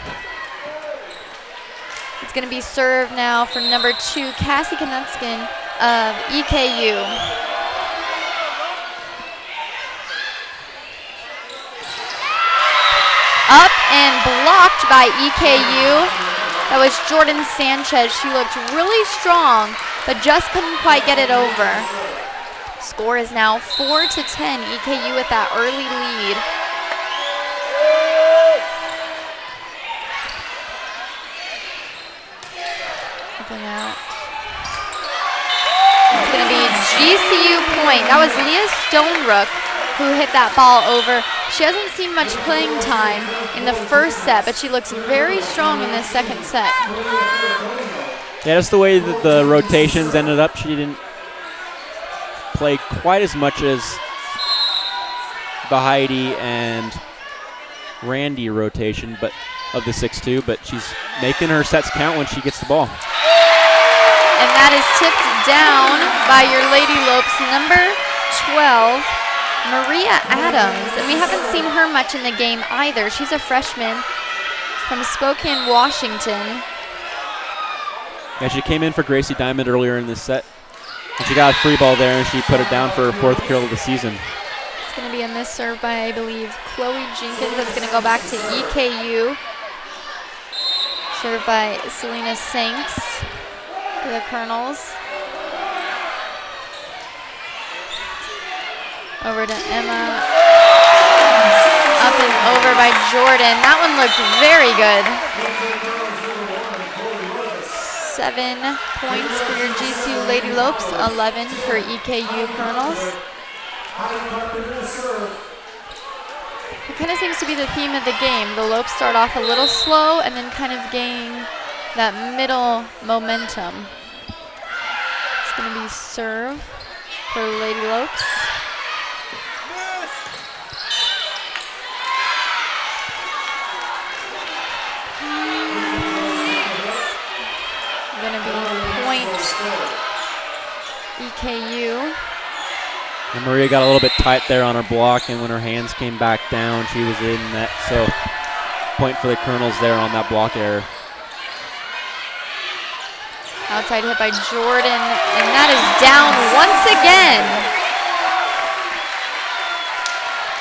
It's going to be served now for number 2, Cassie Konutskin of EKU. Up and blocked by EKU. That was Jordan Sanchez. She looked really strong, but just couldn't quite get it over. Score is now 4-10. EKU with that early lead. Up and out. It's going to be GCU point. That was Leah Stonebrook who hit that ball over. She hasn't seen much playing time in the first set, but she looks very strong in this second set. Yeah, that's the way that the rotations ended up. She didn't play quite as much as the Heidi and Randy rotation, but of the 6-2, but she's making her sets count when she gets the ball. And that is tipped down by your Lady Lopes, number 12, Maria Adams. And we haven't seen her much in the game either. She's a freshman from Spokane, Washington. Yeah, she came in for Gracie Diamond earlier in this set. And she got a free ball there, and she put it down for her 4th kill of the season. It's going to be a miss serve by, I believe, Chloe Jenkins. That's going to go back to EKU. Served by Selena Sanks for the Colonels. Over to Emma. Up and over by Jordan. That one looked very good. 7 points for your GCU Lady Lopes, 11 for EKU Colonels. It kind of seems to be the theme of the game. The Lopes start off a little slow and then kind of gain that middle momentum. It's going to be serve for Lady Lopes. Going to be point EKU. And Maria got a little bit tight there on her block, and when her hands came back down, she was in net. So point for the Colonels there on that block error. Outside hit by Jordan, and that is down once again.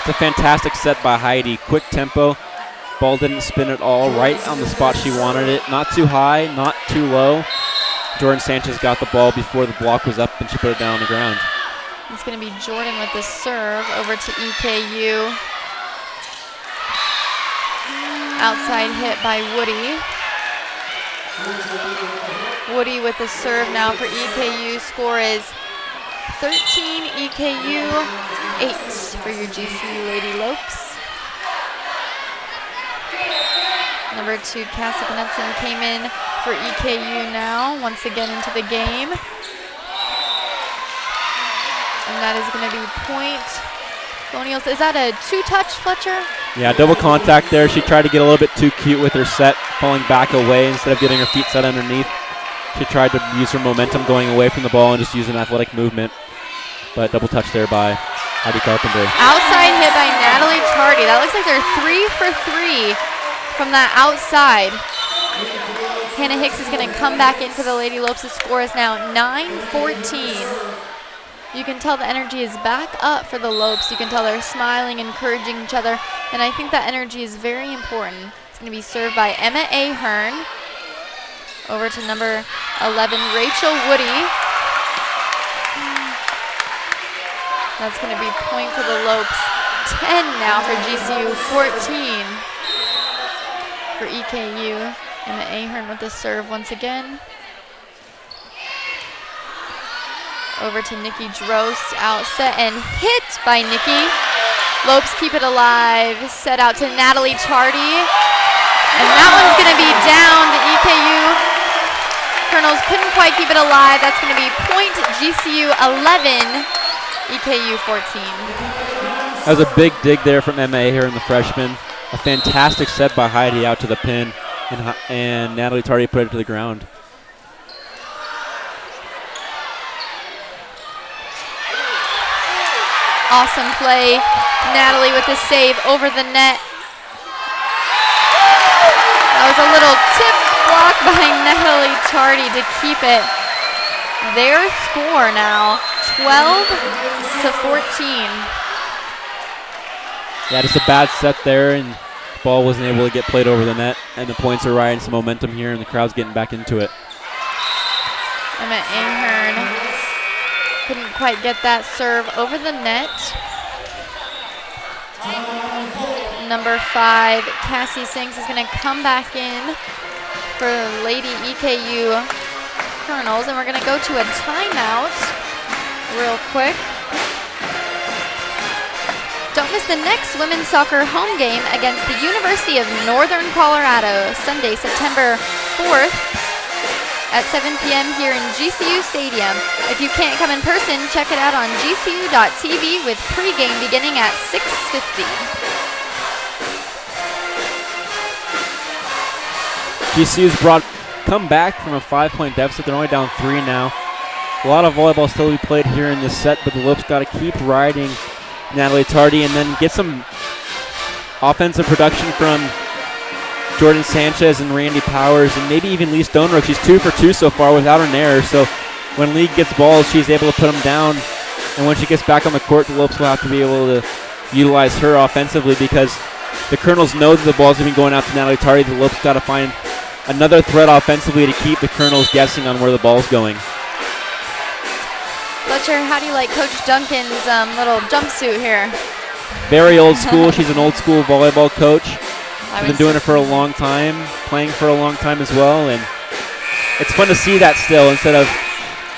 It's a fantastic set by Heidi. Quick tempo. Ball didn't spin at all, right on the spot she wanted it. Not too high, not too low. Jordan Sanchez got the ball before the block was up, and she put it down on the ground. It's going to be Jordan with the serve over to EKU. Outside hit by Woody. Woody with the serve now for EKU. Score is 13 EKU, 8 for your GCU Lady Lopes. Number 2, Cassie Knudsen came in for EKU now, once again into the game. And that is going to be point. Colonials, is that a 2-touch, Fletcher? Yeah, double contact there. She tried to get a little bit too cute with her set, falling back away instead of getting her feet set underneath. She tried to use her momentum going away from the ball and just use an athletic movement. But double touch there by Heidi Carpenter. Outside hit by Natalie Tardy. That looks like they're 3 for 3 from that outside. Hannah Hicks is going to come back in for the Lady Lopes. The score is now 9-14. You can tell the energy is back up for the Lopes. You can tell they're smiling, encouraging each other, and I think that energy is very important. It's going to be served by Emma Ahern. Over to number 11, Rachel Woody. That's going to be point for the Lopes. 10 now for GCU, 14 for EKU. Emma Ahern with the serve once again. Over to Nikki Drost, outset and hit by Nikki. Lopes keep it alive, set out to Natalie Tardy. And that one's gonna be down to EKU. Colonels couldn't quite keep it alive. That's gonna be point GCU 11, EKU 14. That was a big dig there from Emma Ahern, the freshman. A fantastic set by Heidi out to the pin, and Natalie Tardy put it to the ground. Awesome play. Natalie with the save over the net. That was a little tip block by Natalie Tardy to keep it. Their score now, 12-14. Yeah, just a bad set there, and the ball wasn't able to get played over the net, and the points are riding some momentum here, and the crowd's getting back into it. Emma Ahern couldn't quite get that serve over the net. Number 5, Cassie Sinks is going to come back in for Lady EKU Colonels, and we're going to go to a timeout real quick. Don't miss the next women's soccer home game against the University of Northern Colorado, Sunday, September 4th at 7 p.m. here in GCU Stadium. If you can't come in person, check it out on gcu.tv with pregame beginning at 6:50. GCU's come back from a 5-point deficit. They're only down 3 now. A lot of volleyball still to be played here in this set, but the Lopes got to keep riding Natalie Tardy and then get some offensive production from Jordan Sanchez and Randy Powers and maybe even Lee Stonerook. She's 2 for 2 so far without an error, so when Lee gets balls, she's able to put them down, and when she gets back on the court, the Lopes will have to be able to utilize her offensively because the Colonels know that the balls have been going out to Natalie Tardy. The Lopes got to find another threat offensively to keep the Colonels guessing on where the ball's going. Fletcher, how do you like Coach Duncan's little jumpsuit here? Very old school. She's an old school volleyball coach. She's been doing it for a long time, playing for a long time as well, and it's fun to see that still instead of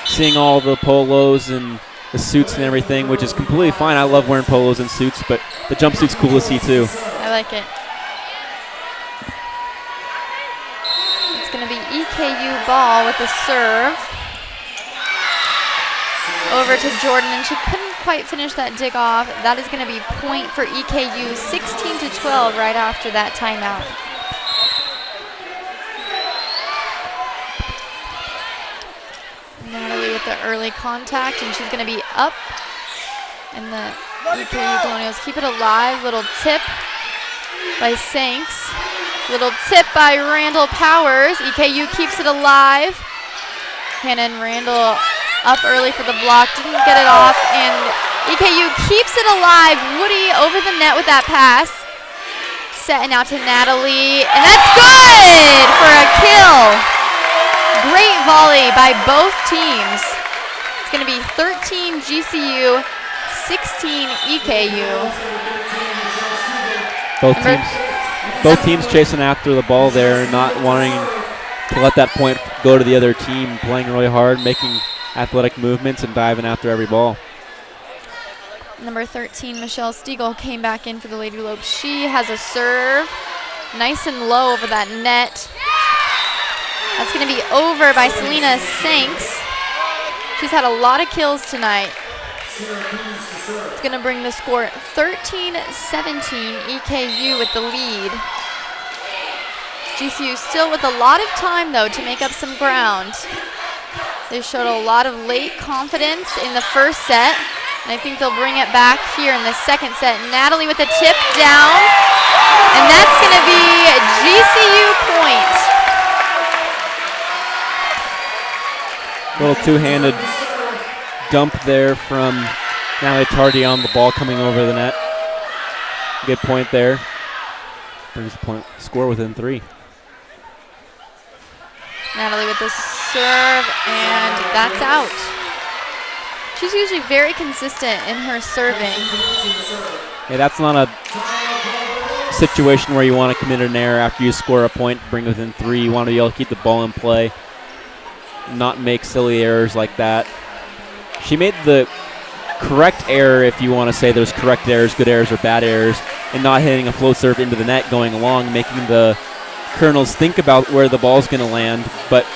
seeing all the polos and the suits and everything, which is completely fine. I love wearing polos and suits, but the jumpsuit's cool to see too. I like it. It's going to be EKU ball with the serve. Over to Jordan, and she couldn't quite finish that dig off. That is going to be point for EKU, 16-12 right after that timeout. Natalie with the early contact, and she's going to be up. And the EKU Colonials keep it alive. Little tip by Sanks. Little tip by Randall Powers. EKU keeps it alive. Hannah and Randall up early for the block, didn't get it off, and EKU keeps it alive. Woody over the net with that pass. Setting out to Natalie, and that's good for a kill. Great volley by both teams. It's going to be 13 GCU, 16 EKU. Both teams chasing after the ball there, not wanting to let that point go to the other team, playing really hard, making athletic movements and diving after every ball. Number 13, Michelle Stiegel, came back in for the Lady Lopes. She has a serve, nice and low over that net. That's going to be over by Selena Sanks. She's had a lot of kills tonight. It's going to bring the score 13-17, EKU with the lead. GCU still with a lot of time, though, to make up some ground. They showed a lot of late confidence in the first set, and I think they'll bring it back here in the second set. Natalie with a tip down, and that's going to be GCU point. Little two-handed dump there from Natalie Tardy on the ball coming over the net. Good point there. Brings the point score within 3. Natalie with the serve, and that's out. She's usually very consistent in her serving. Yeah, that's not a situation where you want to commit an error after you score a point, bring it within 3. You want to be able to keep the ball in play, not make silly errors like that. She made the correct error, if you want to say there's correct errors, good errors, or bad errors, and not hitting a float serve into the net going along, making the Colonels think about where the ball's going to land. But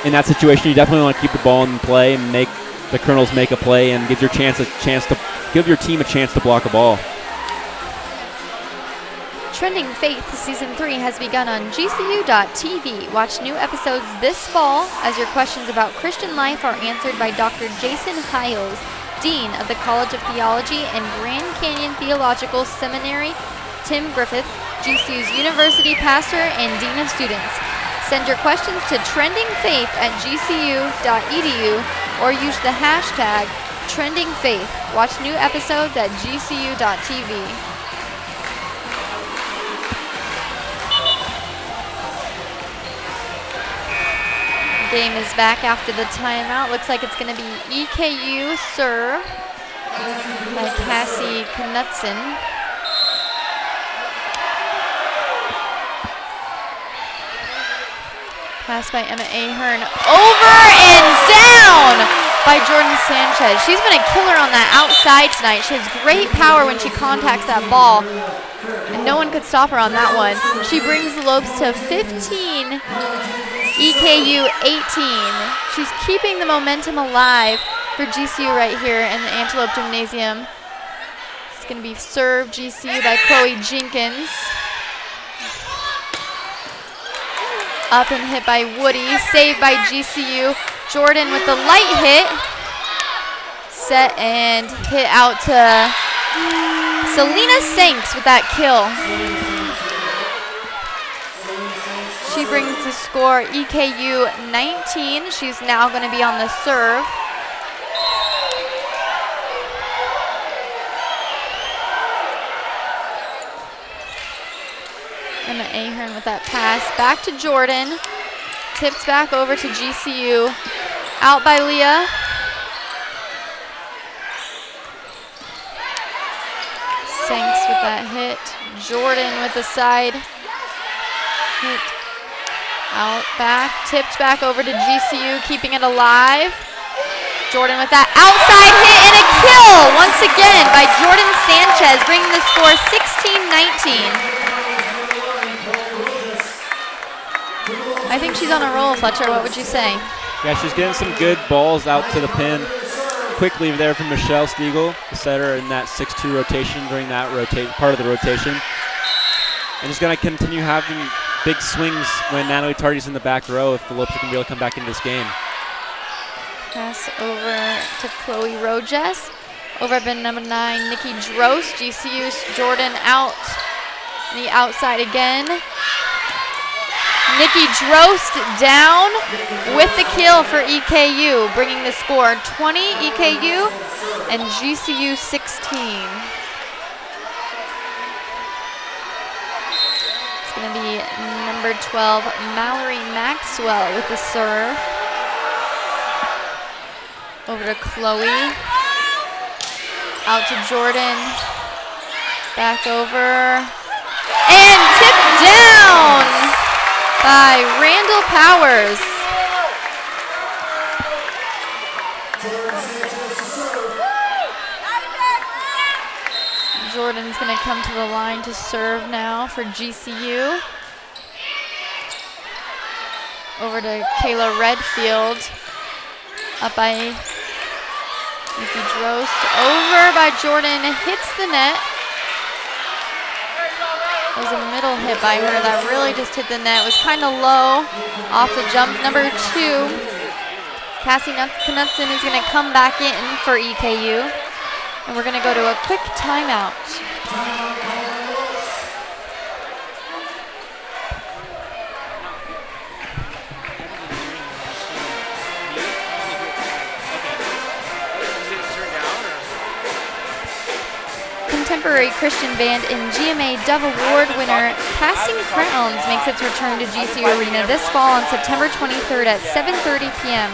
in that situation, you definitely want to keep the ball in play and make the Colonels make a play and give your team a chance to block a ball. Trending Faith Season 3 has begun on GCU.tv. Watch new episodes this fall as your questions about Christian life are answered by Dr. Jason Hiles, Dean of the College of Theology and Grand Canyon Theological Seminary, Tim Griffith, GCU's University Pastor and Dean of Students. Send your questions to trendingfaith@gcu.edu or use the hashtag trendingfaith. Watch new episodes at gcu.tv. Game is back after the timeout. Looks like it's going to be EKU serve by Cassie Knutson. Pass by Emma Ahern. Over and down by Jordan Sanchez. She's been a killer on that outside tonight. She has great power when she contacts that ball, and no one could stop her on that one. She brings the Lopes to 15, EKU 18. She's keeping the momentum alive for GCU right here in the Antelope Gymnasium. It's going to be served GCU by Chloe Jenkins. Up and hit by Woody, saved by GCU. Jordan with the light hit. Set and hit out to Selena Sanks with that kill. She brings the score EKU 19. She's now going to be on the serve. Emma Ahern with that pass. Back to Jordan. Tips back over to GCU. Out by Leah. Sanks with that hit. Jordan with the side hit. Out back. Tipped back over to GCU, keeping it alive. Jordan with that outside hit and a kill once again by Jordan Sanchez, bringing the score 16-19. I think she's on a roll, Fletcher. What would you say? Yeah, she's getting some good balls out to the pin. Quickly there from Michelle Stiegel, the setter in that 6-2 rotation during that part of the rotation. And just going to continue having big swings when Natalie Tardy's in the back row if the Lopes can really come back into this game. Pass over to Chloe Rojes. Over by number 9, Nikki Drost. GCU's Jordan out. The outside again. Nikki Drost down with the kill for EKU, bringing the score 20 EKU and GCU 16. It's going to be number 12, Mallory Maxwell with the serve. Over to Chloe. Out to Jordan. Back over. And tipped down by Randall Powers. Jordan's going to come to the line to serve now for GCU. Over to Kayla Redfield. Up by Nikki Drost. Over by Jordan. Hits the net. It was a middle hit by her that really just hit the net. It was kind of low off the jump. Number 2, Cassie Knutson is going to come back in for EKU. And we're going to go to a quick timeout. Contemporary Christian band and GMA Dove Award winner Casting Crowns makes its return to GCU Arena this fall on September 23rd at 7:30 p.m.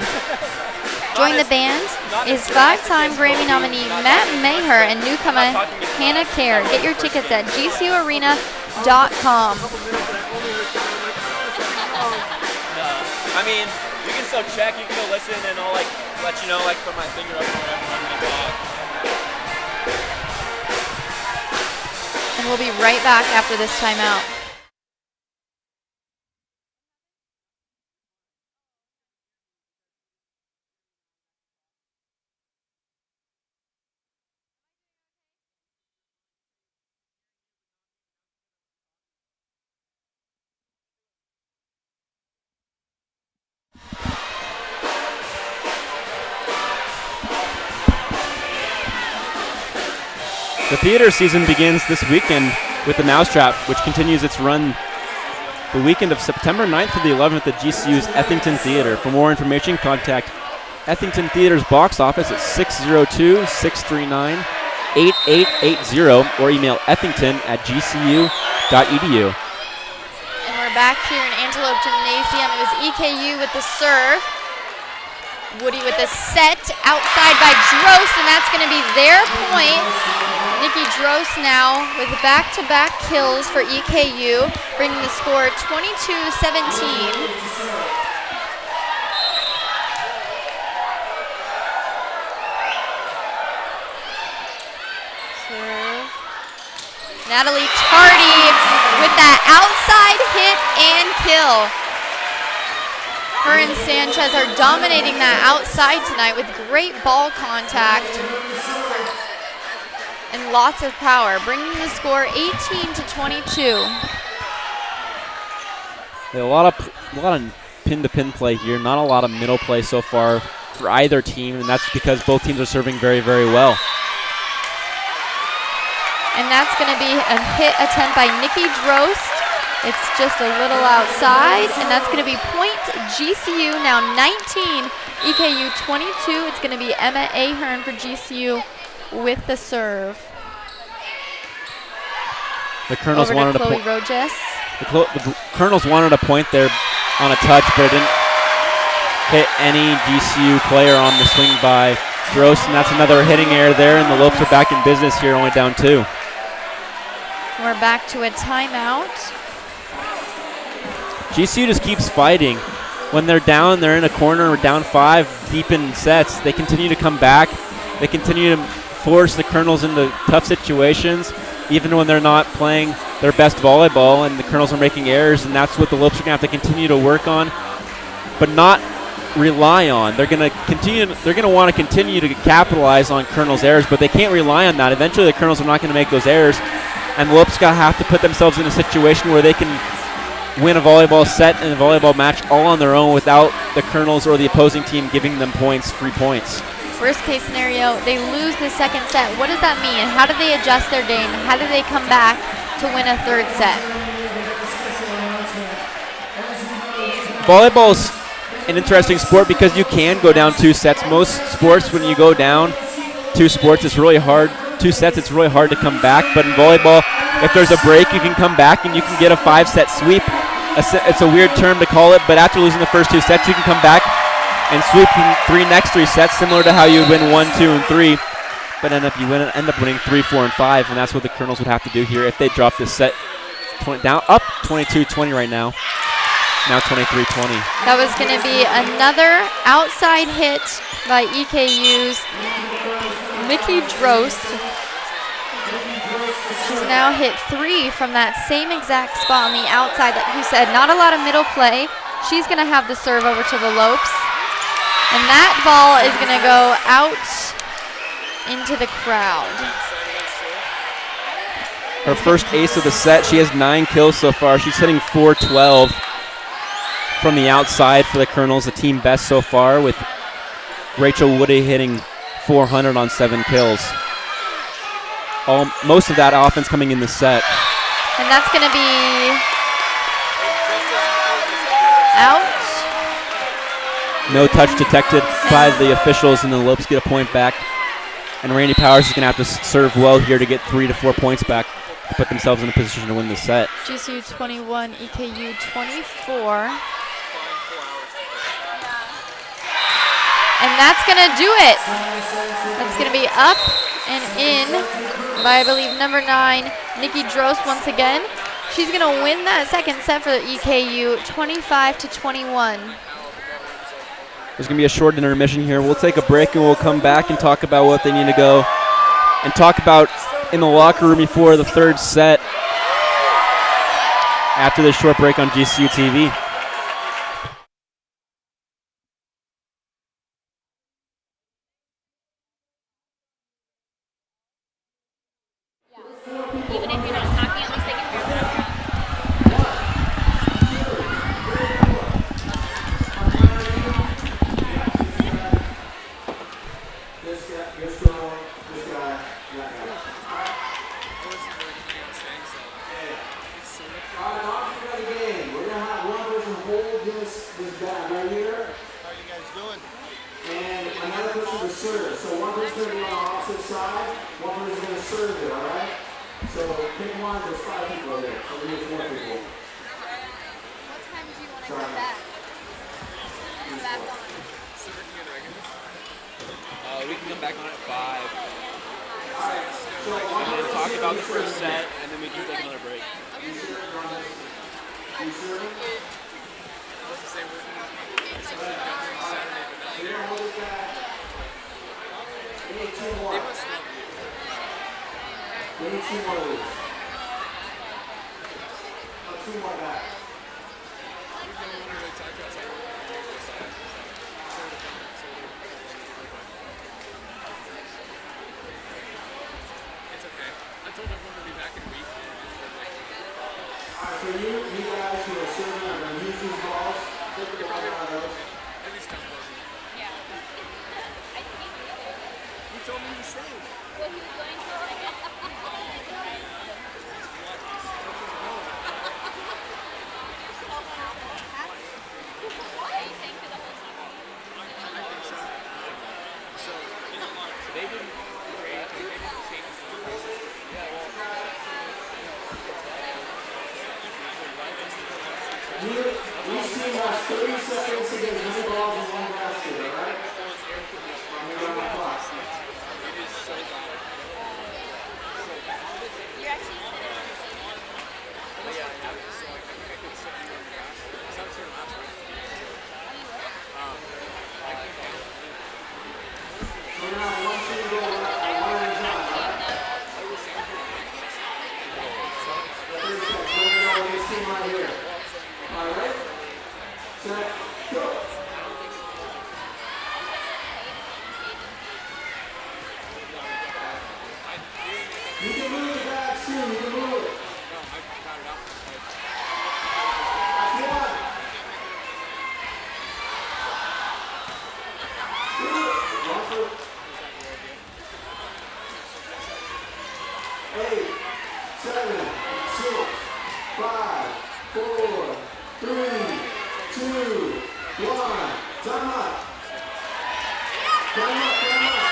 Join the band is 5-time Grammy nominee Matt Maher and newcomer Hannah Kerr. Get your tickets at gcuarena.com. I mean, you can still check, you can go listen, and I'll let you know, put my finger up or whatever. And we'll be right back after this timeout. The theater season begins this weekend with the Mousetrap, which continues its run the weekend of September 9th to the 11th at GCU's Ethington Theater. For more information, contact Ethington Theater's box office at 602-639-8880 or email ethington@gcu.edu. And we're back here in Antelope Gymnasium. It was EKU with the serve. Woody with the set outside by Drost, and that's going to be their point. Nikki Drost now with back-to-back kills for EKU, bringing the score 22-17. Natalie Tardy with that outside hit and kill. Her and Sanchez are dominating that outside tonight with great ball contact and lots of power, bringing the score 18-22. A lot of pin-to-pin play here. Not a lot of middle play so far for either team, and that's because both teams are serving very, very well. And that's going to be a hit attempt by Nikki Drost. It's just a little outside, and that's going to be point GCU, now 19, EKU 22. It's going to be Emma Ahern for GCU with the serve. The Colonels Over wanted to Chloe a Rojas. the Colonels wanted a point there on a touch, but it didn't hit any GCU player on the swing by Drost, and that's another hitting error there, and the Lopes are back in business here, only down 2. We're back to a timeout. GCU just keeps fighting. When they're down, they're in a corner or down 5 deep in sets. They continue to come back. They continue to force the Colonels into tough situations, even when they're not playing their best volleyball, and the Colonels are making errors, and that's what the Lopes are going to have to continue to work on, but not rely on. They're going to want to continue to capitalize on Colonels' errors, but they can't rely on that. Eventually the Colonels are not going to make those errors, and the Lopes going to have to put themselves in a situation where they can win a volleyball set and a volleyball match all on their own without the Colonels or the opposing team giving them points, free points. Worst case scenario, they lose the second set. What does that mean? How do they adjust their game? How do they come back to win a third set? Volleyball's an interesting sport because you can go down 2 sets. Most sports, when you go down 2 sports, it's really hard. 2 sets, it's really hard to come back. But in volleyball, if there's a break, you can come back and you can get a 5-set sweep. It's a weird term to call it, but after losing the first 2 sets, you can come back and sweep the next 3 sets, similar to how you would win 1, 2, and 3. But end up winning 3, 4, and 5, and that's what the Colonels would have to do here if they drop this set down up 22-20 right now. Now 23-20. That was going to be another outside hit by EKU's Nikki Drost. She's now hit 3 from that same exact spot on the outside. Like you said, not a lot of middle play. She's going to have the serve over to the Lopes. And that ball is going to go out into the crowd. Her first ace of the set. She has 9 kills so far. She's hitting .412 from the outside for the Colonels, the team best so far, with Rachel Woody hitting .400 on 7 kills. Most of that offense coming in the set. And that's going to be out. No touch detected by the officials, and the Lopes get a point back. And Randy Powers is going to have to serve well here to get 3 to 4 points back to put themselves in a position to win the set. GCU 21, EKU 24. And that's going to do it. That's going to be up and in by, I believe, number 9, Nikki Drost once again. She's going to win that second set for the EKU 25-21. There's going to be a short intermission here. We'll take a break and we'll come back and talk about what they need to go and talk about in the locker room before the third set after this short break on GCU TV. Even if you're not talking, at least they can hear what We can come back on at 5. And then talk about the first set, and then we can take another break. two more back. It's okay. I told everyone to be back in a week. Alright, so you guys who are serving are going to use these balls. Take the ball out of those. At least come close. Yeah. You told me to stay. Well, he was going to, I guess. They didn't change the process. Yeah, well. Each team has 30 seconds to get as many balls in one basket, alright? I'm going to run the clock. You're actually sitting on the seat. Yeah, I have it, so I could sit here on the grass. Because I was here last week. We're going to have one team go one at a time, alright? 30 seconds. We're going to go with this team right here. Alright, ready? Set, go! You can move the bag soon, you can move it. No, I got it out. That's one. Two. One for 8, 7, 6, 5, 4, 3, 2, 1. Time up. Time up, time up.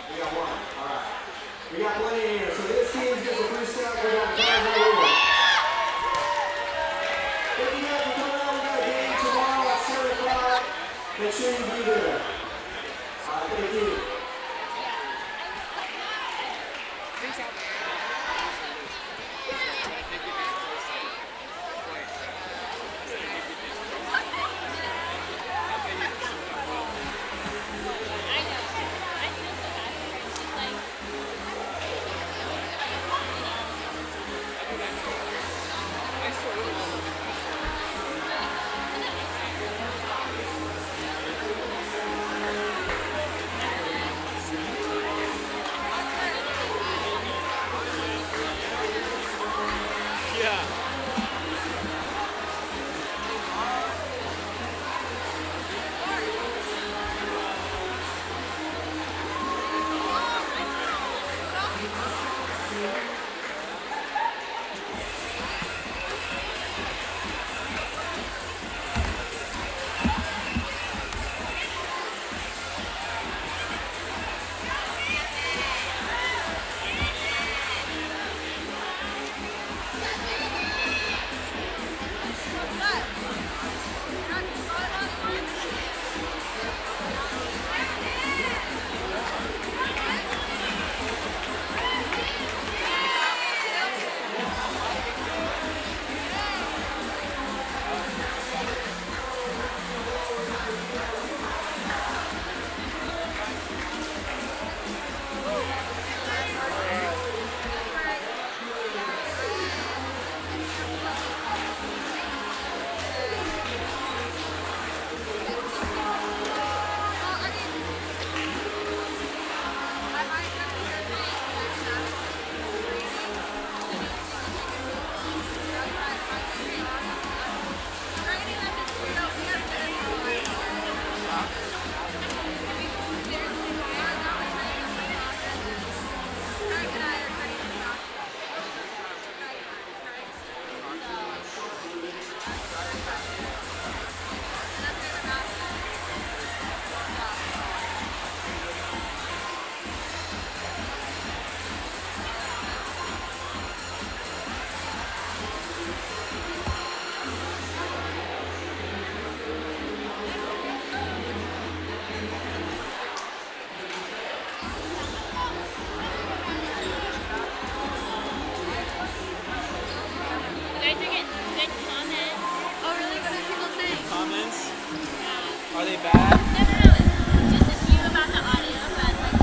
We got one. All right. We got plenty in here. So this team gets a free step. We got time right over. If you guys are coming out, we got a game tomorrow at 7 o'clock. Make sure you be there. All right, thank you. Are they bad? Just a few about the audio, but like,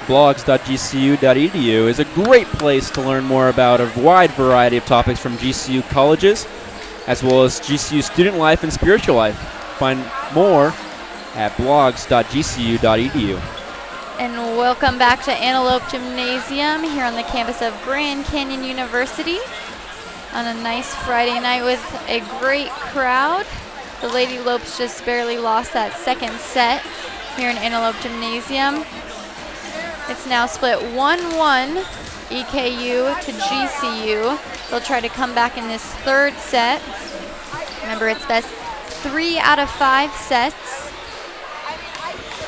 blogs.gcu.edu is a great place to learn more about a wide variety of topics from GCU colleges, as well as GCU student life and spiritual life. Find more at blogs.gcu.edu. And welcome back to Antelope Gymnasium here on the campus of Grand Canyon University on a nice Friday night with a great crowd. The Lady Lopes just barely lost that second set here in Antelope Gymnasium. It's now split 1-1, EKU to GCU. They'll try to come back in this third set. Remember, it's best 3 out of 5 sets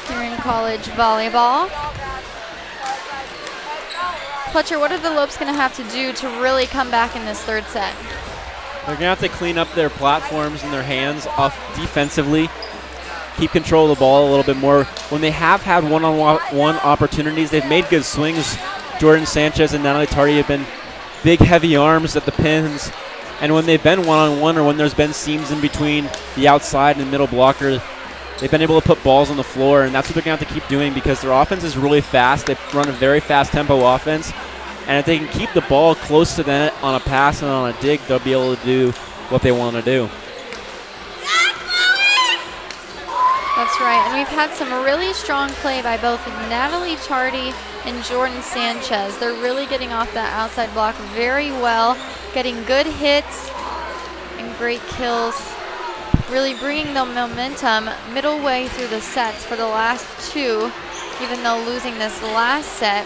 here in college volleyball. Fletcher, what are the Lopes going to have to do to really come back in this third set? They're going to have to clean up their platforms and their hands off defensively, keep control of the ball a little bit more. When they have had one-on-one opportunities, they've made good swings. Jordan Sanchez and Natalie Tardy have been big, heavy arms at the pins. And when they've been one-on-one or when there's been seams in between the outside and the middle blocker, they've been able to put balls on the floor, and that's what they're going to have to keep doing because their offense is really fast. They run a very fast tempo offense, and if they can keep the ball close to the net on a pass and on a dig, they'll be able to do what they want to do. That's right, and we've had some really strong play by both Natalie Tardy and Jordan Sanchez. They're really getting off that outside block very well, getting good hits and great kills, really bringing the momentum middle way through the sets for the last two, even though losing this last set.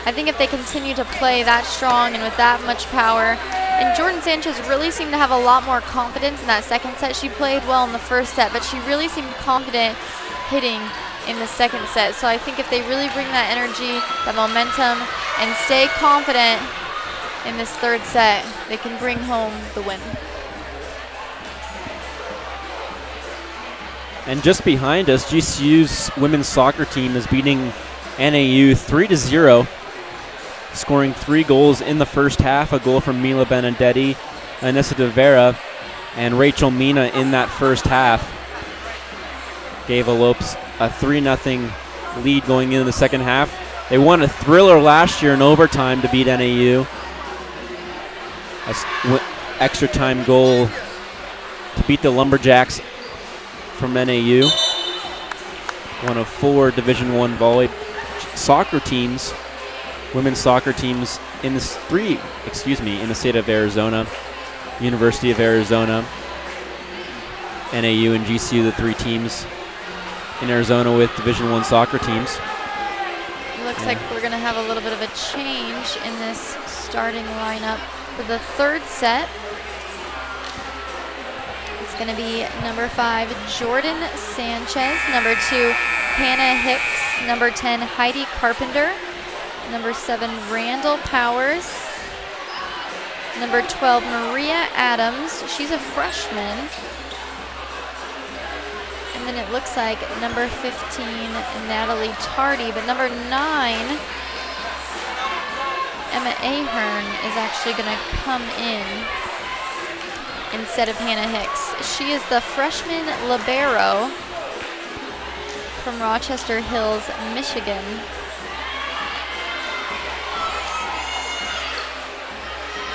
I think if they continue to play that strong and with that much power, and Jordan Sanchez really seemed to have a lot more confidence in that second set. She played well in the first set, but she really seemed confident hitting in the second set. So I think if they really bring that energy, that momentum, and stay confident in this third set, they can bring home the win. And just behind us, GCU's women's soccer team is beating NAU 3-0. Scoring 3 goals in the first half, a goal from Mila Benedetti, Anissa De Vera, and Rachel Mina in that first half. Gave the Lopes a 3-0 lead going into the second half. They won a thriller last year in overtime to beat NAU. Extra time goal to beat the Lumberjacks from NAU. One of 4 Division I soccer teams. Women's soccer teams in the state of Arizona, University of Arizona, NAU and GCU, the 3 teams in Arizona with Division I soccer teams. It looks like we're going to have a little bit of a change in this starting lineup for the third set. It's going to be number 5, Jordan Sanchez, number 2, Hannah Hicks, number 10, Heidi Carpenter, number 7, Randall Powers. Number 12, Maria Adams. She's a freshman. And then it looks like number 15, Natalie Tardy. But number 9, Emma Ahern, is actually going to come in instead of Hannah Hicks. She is the freshman libero from Rochester Hills, Michigan.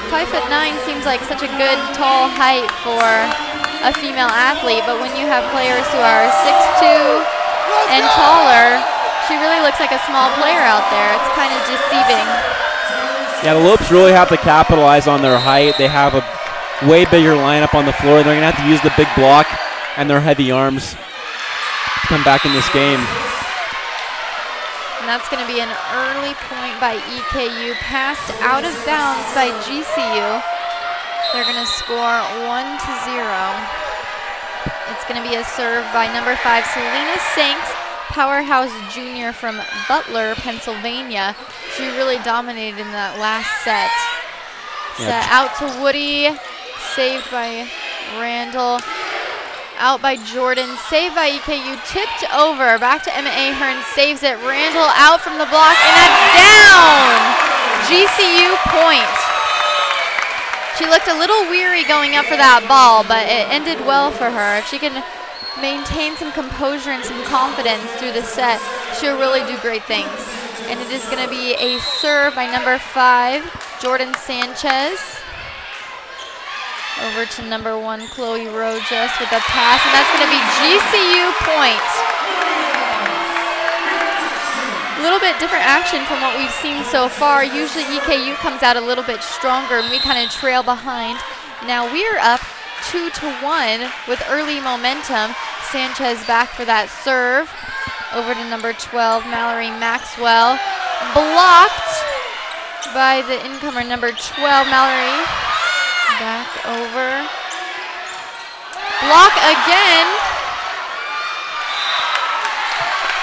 5'9" seems like such a good tall height for a female athlete, but when you have players who are 6'2" and taller, she really looks like a small player out there. It's kind of deceiving. Yeah, the Lopes really have to capitalize on their height. They have a way bigger lineup on the floor. They're going to have to use the big block and their heavy arms to come back in this game. And that's going to be an early point by EKU, passed out of bounds by GCU. They're going to score 1-0. It's going to be a serve by number 5, Selena Sanks, powerhouse junior from Butler, Pennsylvania. She really dominated in that last set. Set out to Woody, saved by Randall. Out by Jordan, saved by EKU, tipped over, back to Emma Ahern, saves it, Randall out from the block, and that's down! GCU point. She looked a little weary going up for that ball, but it ended well for her. If she can maintain some composure and some confidence through the set, she'll really do great things. And it is going to be a serve by number 5, Jordan Sanchez. Over to number 1, Chloe Rojas with a pass, and that's going to be GCU point. A little bit different action from what we've seen so far. Usually EKU comes out a little bit stronger and we kind of trail behind. Now we're up 2-1 with early momentum. Sanchez back for that serve. Over to number 12, Mallory Maxwell. Blocked by the incomer, number 12, Mallory. Back over. Block again.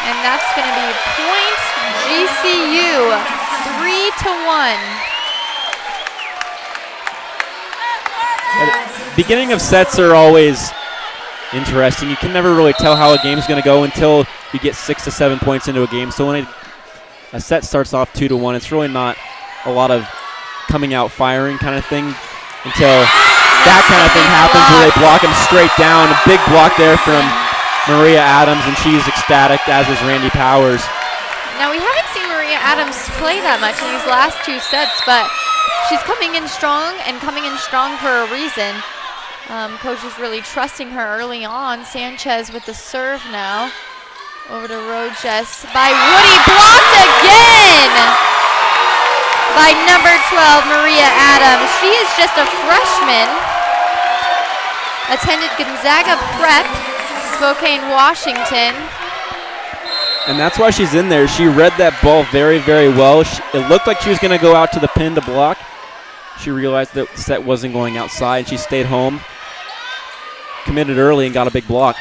And that's going to be point GCU, 3-1. Beginning of sets are always interesting. You can never really tell how a game's going to go until you get 6 to 7 points into a game. So when a set starts off 2-1, it's really not a lot of coming out firing kind of thing until that kind of thing happens where they block him straight down. A big block there from Maria Adams, and she's ecstatic, as is Randy Powers. Now we haven't seen Maria Adams play that much in these last 2 sets, but she's coming in strong and coming in strong for a reason. Coach is really trusting her early on. Sanchez with the serve now. Over to Rojas by Woody, blocked again by number 12, Maria Adams. She is just a freshman. Attended Gonzaga Prep, Spokane, Washington. And that's why she's in there. She read that ball very, very well. It looked like she was going to go out to the pin to block. She realized that the set wasn't going outside. She stayed home, committed early, and got a big block.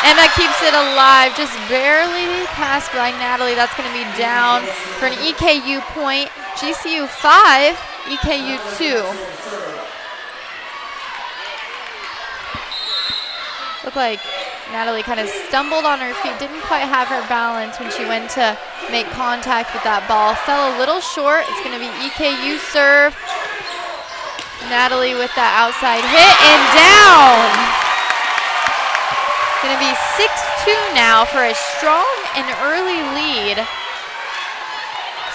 And that keeps it alive, just barely passed by Natalie. That's going to be down for an EKU point. GCU 5, EKU 2. Looked like Natalie kind of stumbled on her feet, didn't quite have her balance when she went to make contact with that ball. Fell a little short. It's going to be EKU serve. Natalie with that outside hit and down. Going to be 6-2 now for a strong and early lead.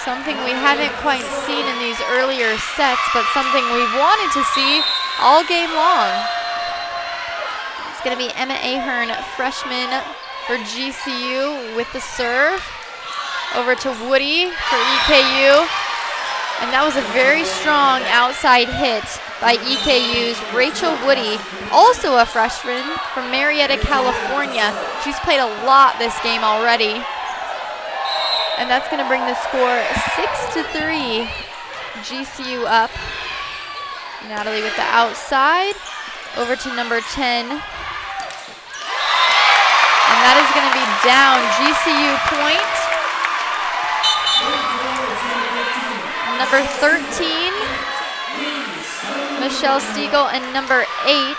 Something we haven't quite seen in these earlier sets, but something we've wanted to see all game long. It's going to be Emma Ahern, freshman for GCU with the serve. Over to Woody for EKU. And that was a very strong outside hit by EKU's Rachel Woody, also a freshman from Marietta, California. She's played a lot this game already. And that's going to bring the score 6-3. GCU up. Natalie with the outside. Over to number 10. And that is going to be down. GCU point. Number 13, Michelle Stiegel, and number 8,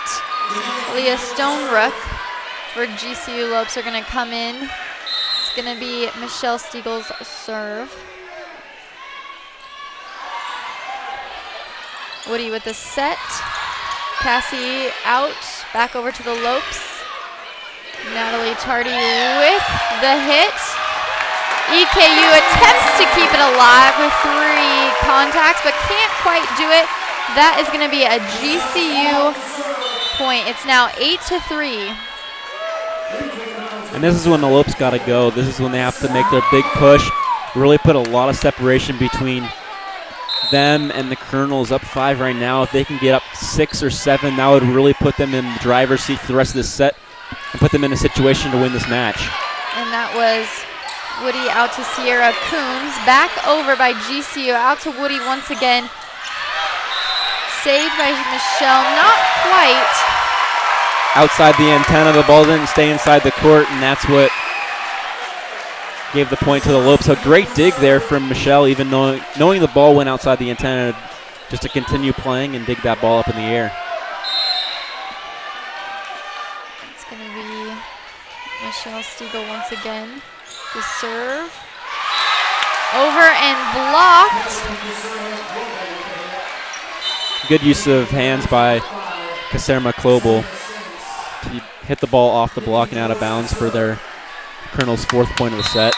Leah Stonebrook for GCU Lopes are going to come in. It's going to be Michelle Stiegel's serve. Woody with the set. Cassie out, back over to the Lopes. Natalie Tardy with the hit. EKU attempts to keep it alive with 3 contacts, but can't quite do it. That is going to be a GCU point. It's now 8-3. And this is when the Lopes got to go. This is when they have to make their big push, really put a lot of separation between them and the Colonels. Up 5 right now. If they can get up 6 or 7, that would really put them in the driver's seat for the rest of this set and put them in a situation to win this match. And that was Woody out to Sierra Coons. Back over by GCU. Out to Woody once again. Saved by Michelle. Not quite. Outside the antenna. The ball didn't stay inside the court, and that's what gave the point to the Lopes. A great dig there from Michelle, even knowing the ball went outside the antenna, just to continue playing and dig that ball up in the air. It's going to be Michelle Stiegel once again. The serve. Over and blocked. Good use of hands by Caserma Klobel to hit the ball off the block and out of bounds for their Colonel's 4th point of the set.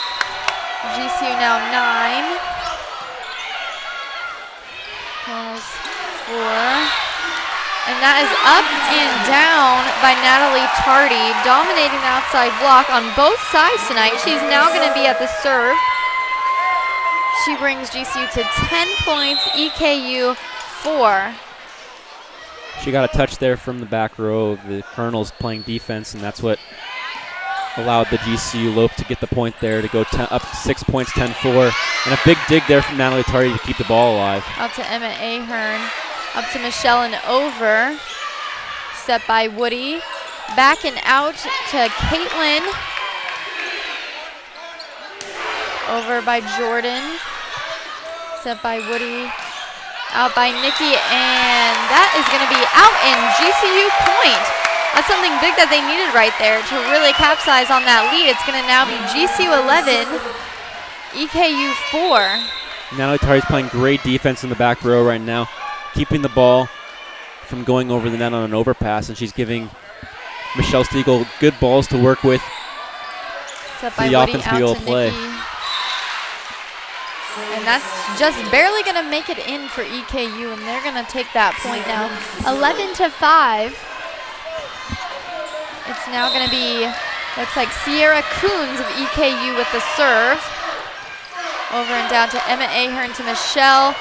GCU now 9. Colonel's 4. And that is up and down by Natalie Tardy, dominating the outside block on both sides tonight. She's now going to be at the serve. She brings GCU to 10 points, EKU 4. She got a touch there from the back row. The Colonels playing defense, and that's what allowed the GCU Lope to get the point there to go up 6 points, 10-4. And a big dig there from Natalie Tardy to keep the ball alive. Out to Emma Ahern, up to Michelle and over. Set by Woody. Back and out to Caitlin. Over by Jordan. Set by Woody. Out by Nikki, and that is going to be out in GCU point. That's something big that they needed right there to really capsize on that lead. It's going to now be GCU 11, EKU 4. Natalie Tardy's playing great defense in the back row right now, keeping the ball from going over the net on an overpass, and she's giving Michelle Stiegel good balls to work with for the offense to be able to play. Nikki. And that's just barely going to make it in for EKU, and they're going to take that point now. 11-5. It's now going to be, looks like Sierra Coons of EKU with the serve. Over and down to Emma Ahern to Michelle.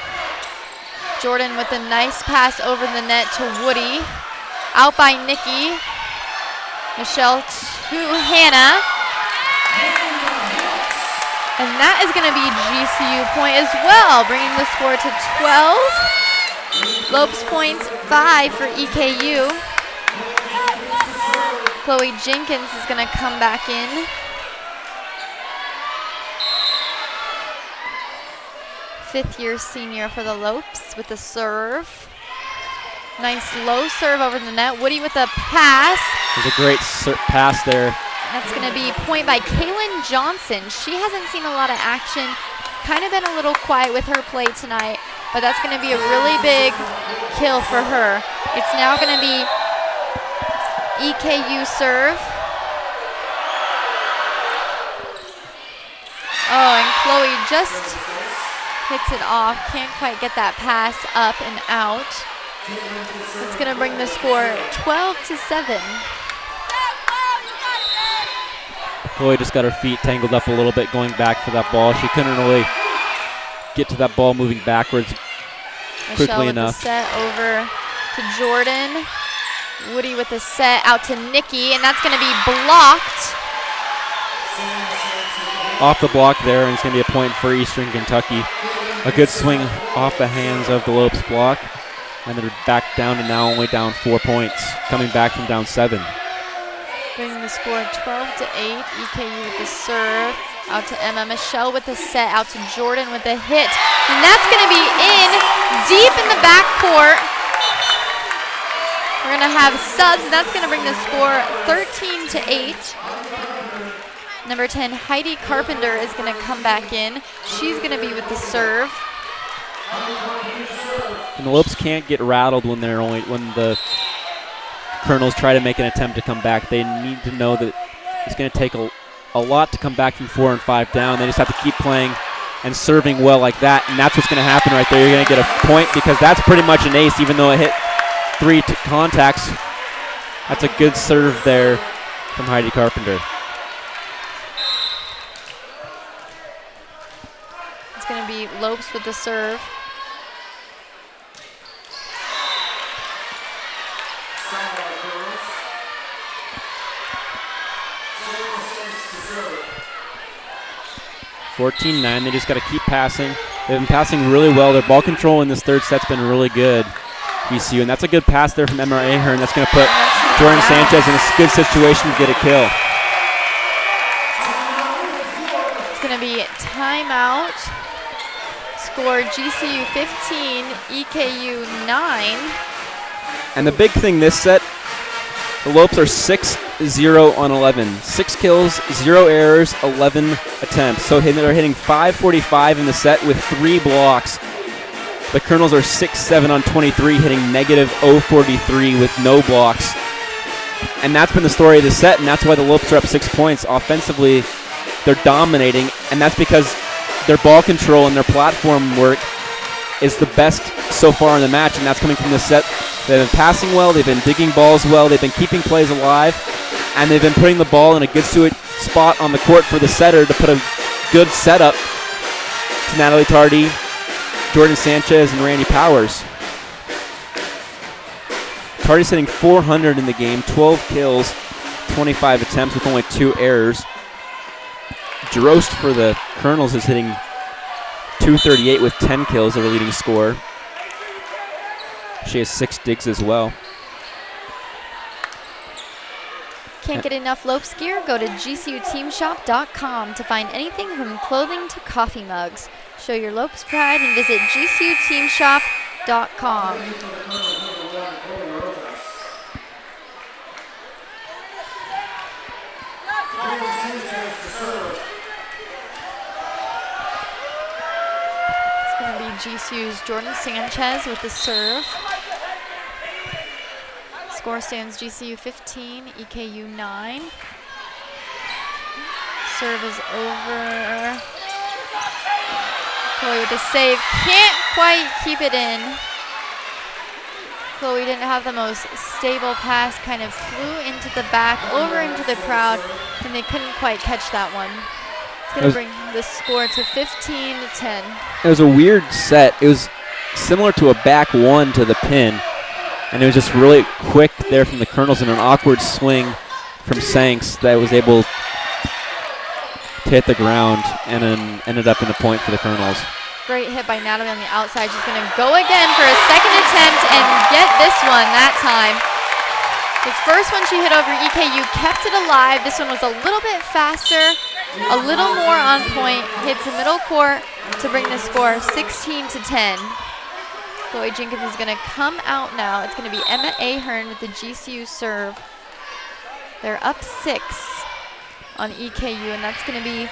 Jordan with a nice pass over the net to Woody. Out by Nikki. Michelle to Hannah. And that is going to be GCU point as well, bringing the score to 12. Lopes points 5 for EKU. Chloe Jenkins is going to come back in. Fifth-year senior for the Lopes with the serve. Nice low serve over the net. Woody with a pass. There's a great pass there. That's going to be point by Kaylin Johnson. She hasn't seen a lot of action, kind of been a little quiet with her play tonight, but that's going to be a really big kill for her. It's now going to be EKU serve. Oh, and Chloe just hits it off. Can't quite get that pass up and out. It's going to bring the score 12-7. Chloe just got her feet tangled up a little bit going back for that ball. She couldn't really get to that ball moving backwards quickly enough. Michelle with the set over to Jordan. Woody with the set out to Nikki, and that's going to be blocked. Off the block there, and it's going to be a point for Eastern Kentucky. A good swing off the hands of the Lopes block, and they're back down to now only down 4 points, coming back from down 7. Bringing the score 12-8. EKU with the serve. Out to Emma. Michelle with the set. Out to Jordan with the hit. And that's going to be in deep in the backcourt. We're going to have subs. That's going to bring the score 13-8. Number 10, Heidi Carpenter is going to come back in. She's going to be with the serve. And the Lopes can't get rattled when the Colonels try to make an attempt to come back. They need to know that it's going to take a lot to come back from 4 and 5 down. They just have to keep playing and serving well like that, and that's what's going to happen right there. You're going to get a point because that's pretty much an ace, even though it hit 3 contacts. That's a good serve there from Heidi Carpenter. It's going to be Lopes with the serve. (14-9). They just got to keep passing. They've been passing really well. Their ball control in this third set's been really good, GCU, and that's a good pass there from Emma Ahern. That's going to put Jordan Sanchez in a good situation to get a kill. It's going to be timeout. Score GCU 15, EKU 9. And the big thing this set, the Lopes are 6-0 on 11. 6 kills, 0 errors, 11 attempts. So they're hitting .545 in the set with 3 blocks. The Colonels are 6-7 on 23, hitting -043 with no blocks. And that's been the story of the set, and that's why the Lopes are up 6 points. Offensively, they're dominating, and that's because their ball control and their platform work is the best so far in the match, and that's coming from the set. They've been passing well, they've been digging balls well, they've been keeping plays alive, and they've been putting the ball in a good spot on the court for the setter to put a good setup to Natalie Tardy, Jordan Sanchez, and Randy Powers. Tardy's hitting 400 in the game, 12 kills, 25 attempts with only 2 errors. Drost for the Colonels is hitting 238 with 10 kills, their leading scorer. She has 6 digs as well. Can't get enough Lopes gear? Go to gcuteamshop.com to find anything from clothing to coffee mugs. Show your Lopes pride and visit gcuteamshop.com. It's going to be GCU's Jordan Sanchez with the serve. Score stands GCU 15, EKU 9. Serve is over. Chloe with the save. Can't quite keep it in. Chloe didn't have the most stable pass. Kind of flew into the back, over into the crowd, and they couldn't quite catch that one. It's going to bring the score to 15-10. It was a weird set. It was similar to a back one to the pin. And it was just really quick there from the Colonels and an awkward swing from Sanks that was able to hit the ground and then ended up in a point for the Colonels. Great hit by Natalie on the outside. She's going to go again for a second attempt and get this one that time. The first one she hit over EKU kept it alive. This one was a little bit faster, a little more on point. Hits the middle court to bring the score 16-10. Chloe Jenkins is going to come out now. It's going to be Emma Ahern with the GCU serve. They're up 6 on EKU, and that's going to be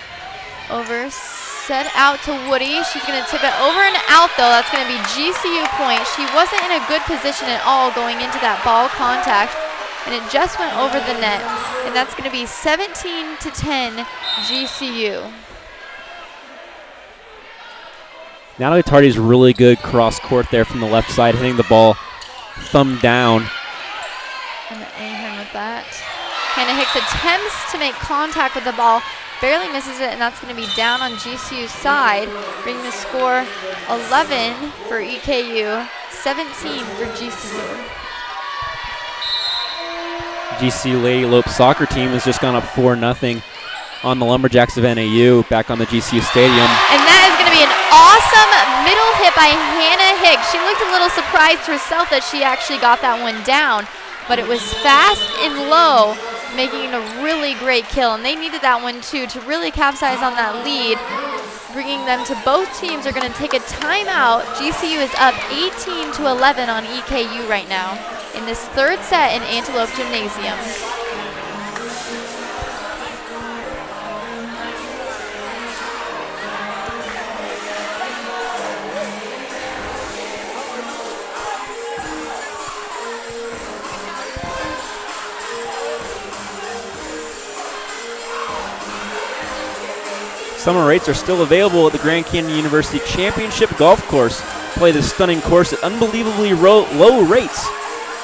over, set out to Woody. She's going to tip it over and out, though. That's going to be GCU point. She wasn't in a good position at all going into that ball contact, and it just went over the net. And that's going to be 17-10 GCU. Natalie Tardy's really good cross court there from the left side, hitting the ball thumb down. And Ahern with that. Hannah Hicks attempts to make contact with the ball, barely misses it, and that's going to be down on GCU's side, bringing the score 11 for EKU, 17 for GCU. GCU Lady Lopes soccer team has just gone up 4-0 on the Lumberjacks of NAU back on the GCU Stadium. And that is going to be an awesome middle hit by Hannah Hicks. She looked a little surprised herself that she actually got that one down, but it was fast and low, making it a really great kill. And they needed that one too to really capsize on that lead, bringing them to both teams are going to take a timeout. GCU is up 18-11 on EKU right now in this third set in Antelope Gymnasium. Summer rates are still available at the Grand Canyon University Championship Golf Course. Play this stunning course at unbelievably low rates.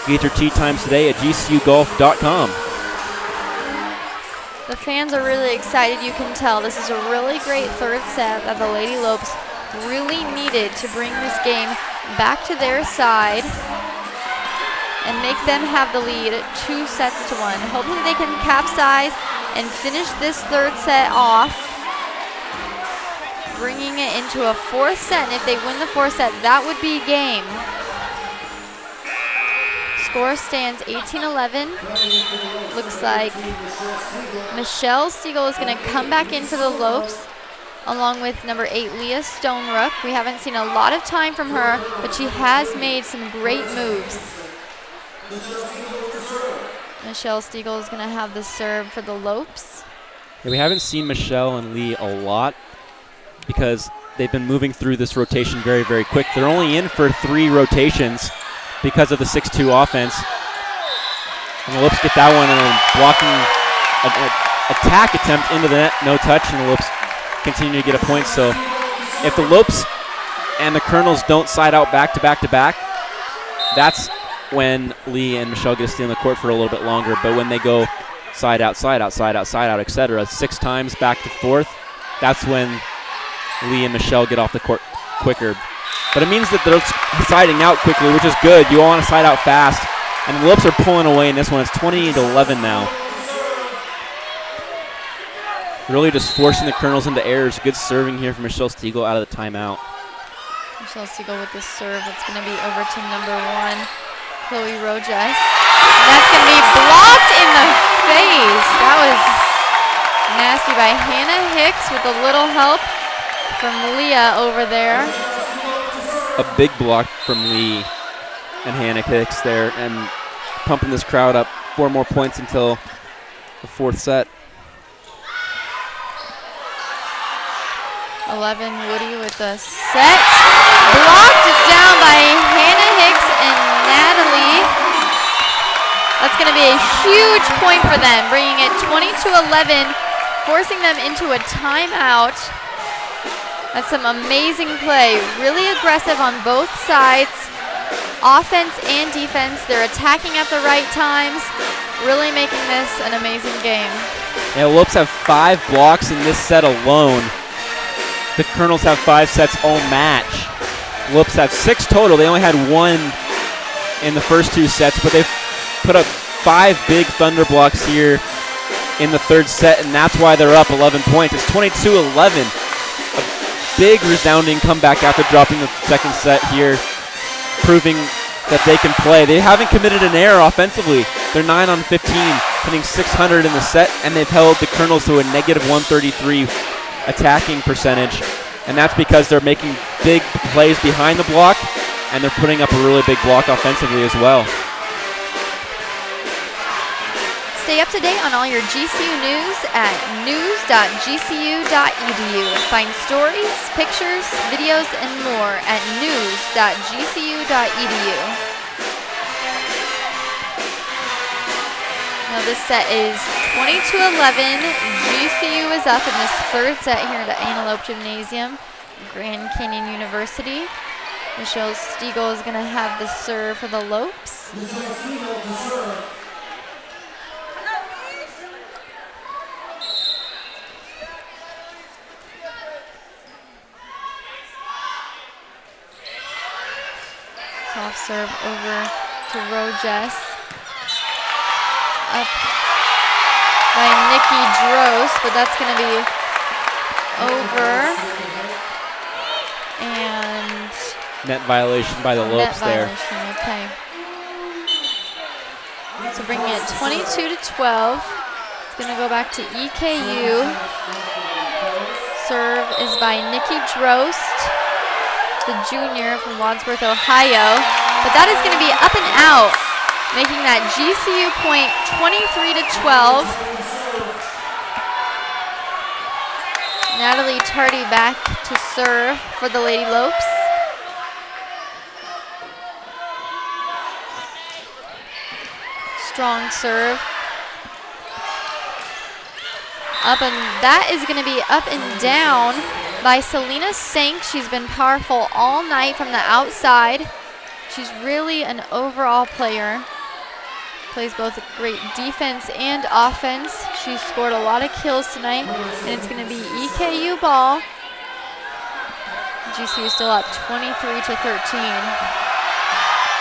Get your tee times today at gcugolf.com. The fans are really excited, you can tell. This is a really great third set that the Lady Lopes really needed to bring this game back to their side and make them have the lead 2-1. Hopefully they can capsize and finish this third set off, bringing it into a fourth set. And if they win the fourth set, that would be game. Score stands 18-11. Looks like Michelle Stiegel is going to come back in for the Lopes, along with number 8, Leah Stonerook. We haven't seen a lot of time from her, but she has made some great moves. Michelle Stiegel is going to have the serve for the Lopes. Yeah, we haven't seen Michelle and Lee a lot because they've been moving through this rotation very, very quick. They're only in for 3 rotations because of the 6-2 offense. And the Lopes get that one, and then blocking an attack attempt into the net, no touch, and the Lopes continue to get a point. So if the Lopes and the Colonels don't side out back to back to back, that's when Lee and Michelle get to stay on the court for a little bit longer. But when they go side out, side out, side out, side out, etc., 6 times back to fourth, that's when Lee and Michelle get off the court quicker. But it means that they're siding out quickly, which is good. You want to side out fast. And the Lopes are pulling away in this one. It's 20-11 now. Really just forcing the Colonels into errors. Good serving here from Michelle Stiegel out of the timeout. Michelle Stiegel with the serve. It's going to be over to number 1, Chloe Rojas. And that's going to be blocked in the face. That was nasty by Hannah Hicks with a little help from Leah over there. A big block from Lee and Hannah Hicks there, and pumping this crowd up. 4 more points until the 4th set. 11, Woody with the set. Blocked down by Hannah Hicks and Natalie. That's going to be a huge point for them, bringing it 20-11, forcing them into a timeout. That's some amazing play. Really aggressive on both sides. Offense and defense. They're attacking at the right times. Really making this an amazing game. Yeah, Lopes have 5 blocks in this set alone. The Colonels have 5 sets all match. Lopes have 6 total. They only had 1 in the first 2 sets, but they've put up 5 big thunder blocks here in the 3rd set, and that's why they're up 11 points. It's 22-11. A big resounding comeback after dropping the 2nd set here, proving that they can play. They haven't committed an error offensively. They're 9 on 15, hitting 600 in the set, and they've held the Colonels to a -133 attacking percentage, and that's because they're making big plays behind the block, and they're putting up a really big block offensively as well. Stay up to date on all your GCU news at news.gcu.edu. Find stories, pictures, videos, and more at news.gcu.edu. Now this set is 20-11. GCU is up in this 3rd set here at the Antelope Gymnasium, Grand Canyon University. Michelle Stiegel is going to have the serve for the Lopes. Soft serve over to Rojas. Up by Nikki Drost, but that's going to be over. And net violation by the Lopes there. Okay. So bringing it 22-12. It's going to go back to EKU. Serve is by Nikki Drost, the junior from Wadsworth, Ohio. But that is going to be up and out, making that GCU point 23-12. Natalie Tardy back to serve for the Lady Lopes. Strong serve. Up, and that is going to be up and down by Selena Sank. She's been powerful all night from the outside. She's really an overall player. Plays both great defense and offense. She's scored a lot of kills tonight, and it's going to be EKU ball. GCU still up 23-13.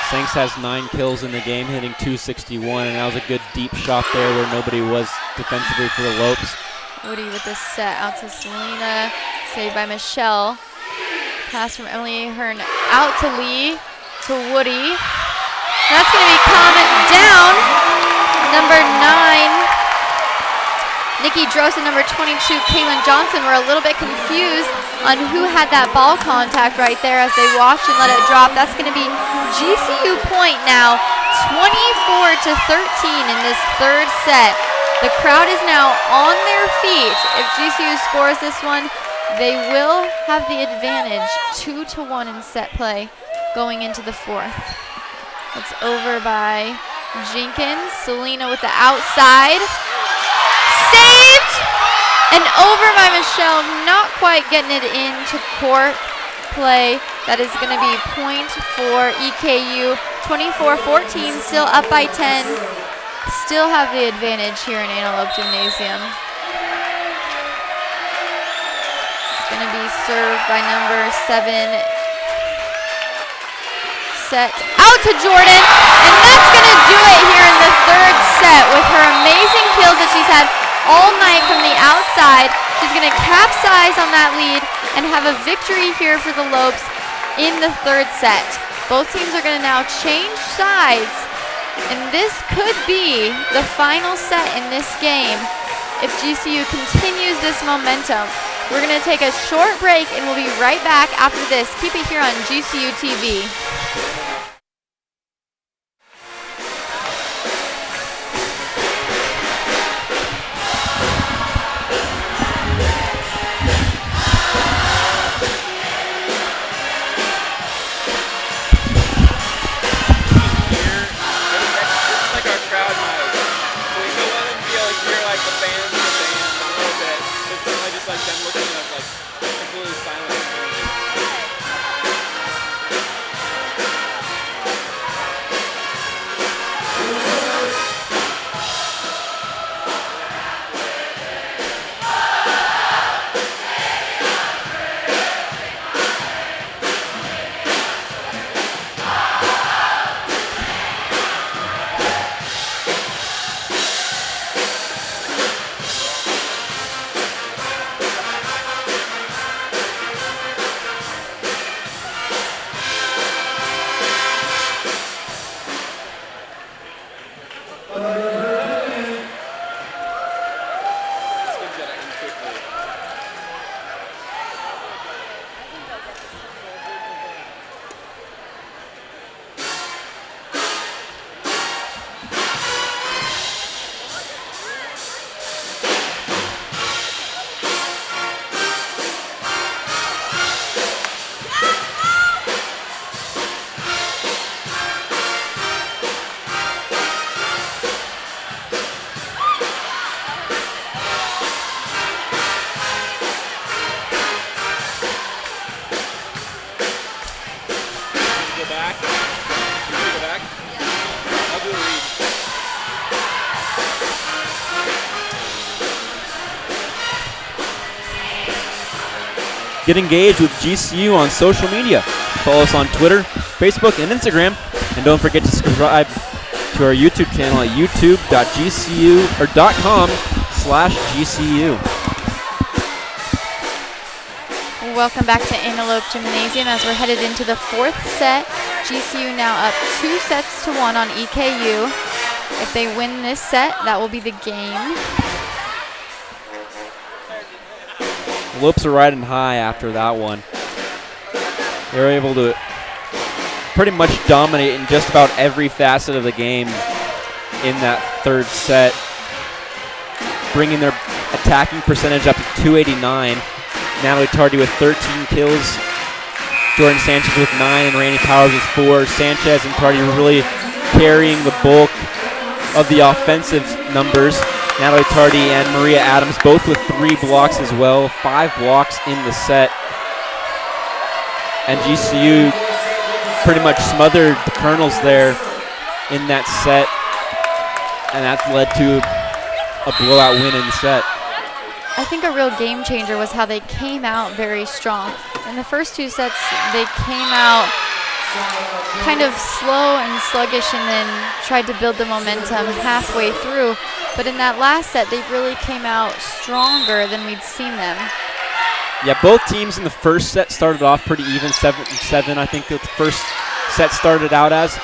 Sanks has 9 kills in the game, hitting .261, and that was a good deep shot there where nobody was defensively for the Lopes. Woody with the set out to Selena, saved by Michelle. Pass from Emily Ahern out to Lee, to Woody. That's going to be coming down. Number 9, Nikki Drost, and number 22, Kaylin Johnson, were a little bit confused on who had that ball contact right there as they watched and let it drop. That's going to be GCU point now, 24-13 in this 3rd set. The crowd is now on their feet. If GCU scores this one, they will have the advantage, 2-1 in set play going into the 4th. It's over by Jenkins, Selena with the outside. Saved! And over by Michelle, not quite getting it into court play. That is going to be point for EKU. 24-14, still up by 10. Still have the advantage here in Antelope Gymnasium. It's going to be served by number 7, Sept. Out to Jordan, and that's going to do it here in the third set with her amazing kills that she's had all night from the outside. She's going to capsize on that lead and have a victory here for the Lopes in the third set. Both teams are going to now change sides, and this could be the final set in this game if GCU continues this momentum. We're going to take a short break, and we'll be right back after this. Keep it here on GCU TV. Get engaged with GCU on social media. Follow us on Twitter, Facebook, and Instagram. And don't forget to subscribe to our YouTube channel at youtube.com/GCU. Welcome back to Antelope Gymnasium as we're headed into the fourth set. GCU now up 2-1 on EKU. If they win this set, that will be the game. The Lopes are riding high after that one. They were able to pretty much dominate in just about every facet of the game in that third set, bringing their attacking percentage up to .289. Natalie Tardy with 13 kills, Jordan Sanchez with 9, and Randy Powers with 4. Sanchez and Tardy really carrying the bulk of the offensive numbers. Natalie Tardy and Maria Adams both with 3 blocks as well, 5 blocks in the set. And GCU pretty much smothered the Colonels there in that set, and that's led to a blowout win in the set. I think a real game changer was how they came out very strong. In the first 2 sets, they came out kind of slow and sluggish and then tried to build the momentum halfway through. But in that last set, they really came out stronger than we'd seen them. Yeah, both teams in the first set started off pretty even, 7-7, I think the first set started out as.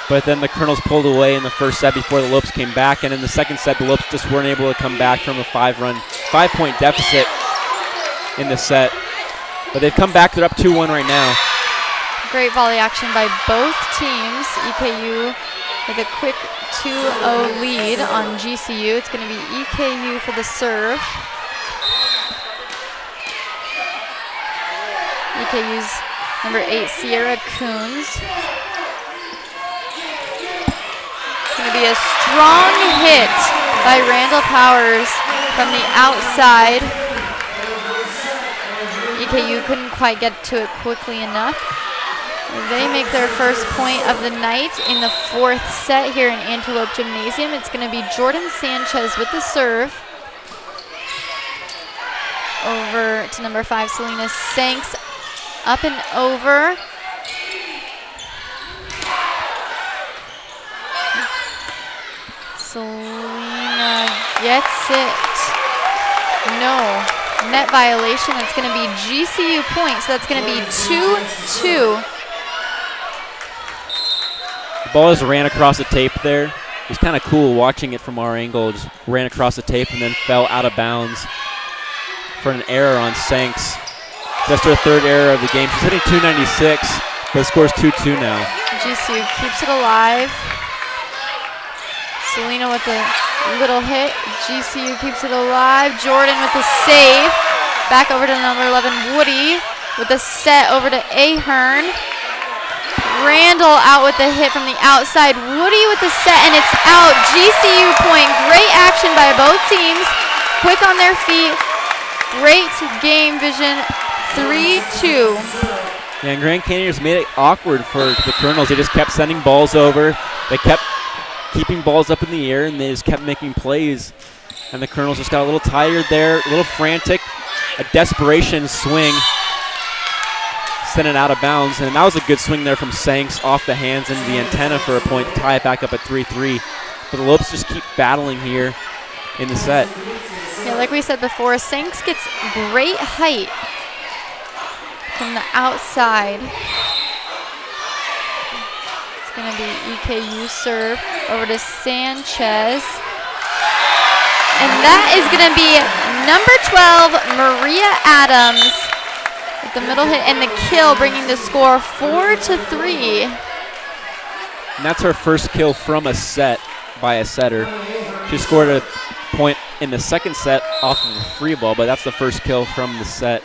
But then the Colonels pulled away in the first set before the Lopes came back. And in the second set, the Lopes just weren't able to come back from a 5-point deficit in the set. But they've come back. They're up 2-1 right now. Great volley action by both teams. EKU with a quick 2-0 lead on GCU. It's going to be EKU for the serve. EKU's number 8, Sierra Coons. going to be a strong hit by Randall Powers from the outside. EKU couldn't quite get to it quickly enough. They make their first point of the night in the 4th set here in Antelope Gymnasium. It's going to be Jordan Sanchez with the serve. Over to number 5, Selena Sanks, up and over. Selena gets it. No. Net violation. It's going to be GCU point, so that's going to be 2-2. The ball just ran across the tape there. It was kind of cool watching it from our angle. Just ran across the tape and then fell out of bounds for an error on Sanks. Just her 3rd error of the game. She's hitting 296, but the score's 2-2 now. GCU keeps it alive. Selena with a little hit. GCU keeps it alive. Jordan with the save. Back over to number 11, Woody with the set over to Ahern. Randall out with the hit from the outside. Woody with the set, and it's out. GCU point. Great action by both teams. Quick on their feet. Great game vision. 3-2. Yeah, and Grand Canyon just made it awkward for the Colonels. They just kept sending balls over. They kept keeping balls up in the air, and they just kept making plays. And the Colonels just got a little tired there, a little frantic, a desperation swing. Sent it out of bounds, and that was a good swing there from Sanks off the hands into the antenna for a point to tie it back up at 3-3. But the Lopes just keep battling here in the set. Yeah, like we said before, Sanks gets great height from the outside. It's going to be EKU serve over to Sanchez. And that is going to be number 12, Maria Adams, with the middle hit and the kill, bringing the score 4-3. And that's her first kill from a set by a setter. She scored a point in the 2nd set off of a free ball, but that's the first kill from the set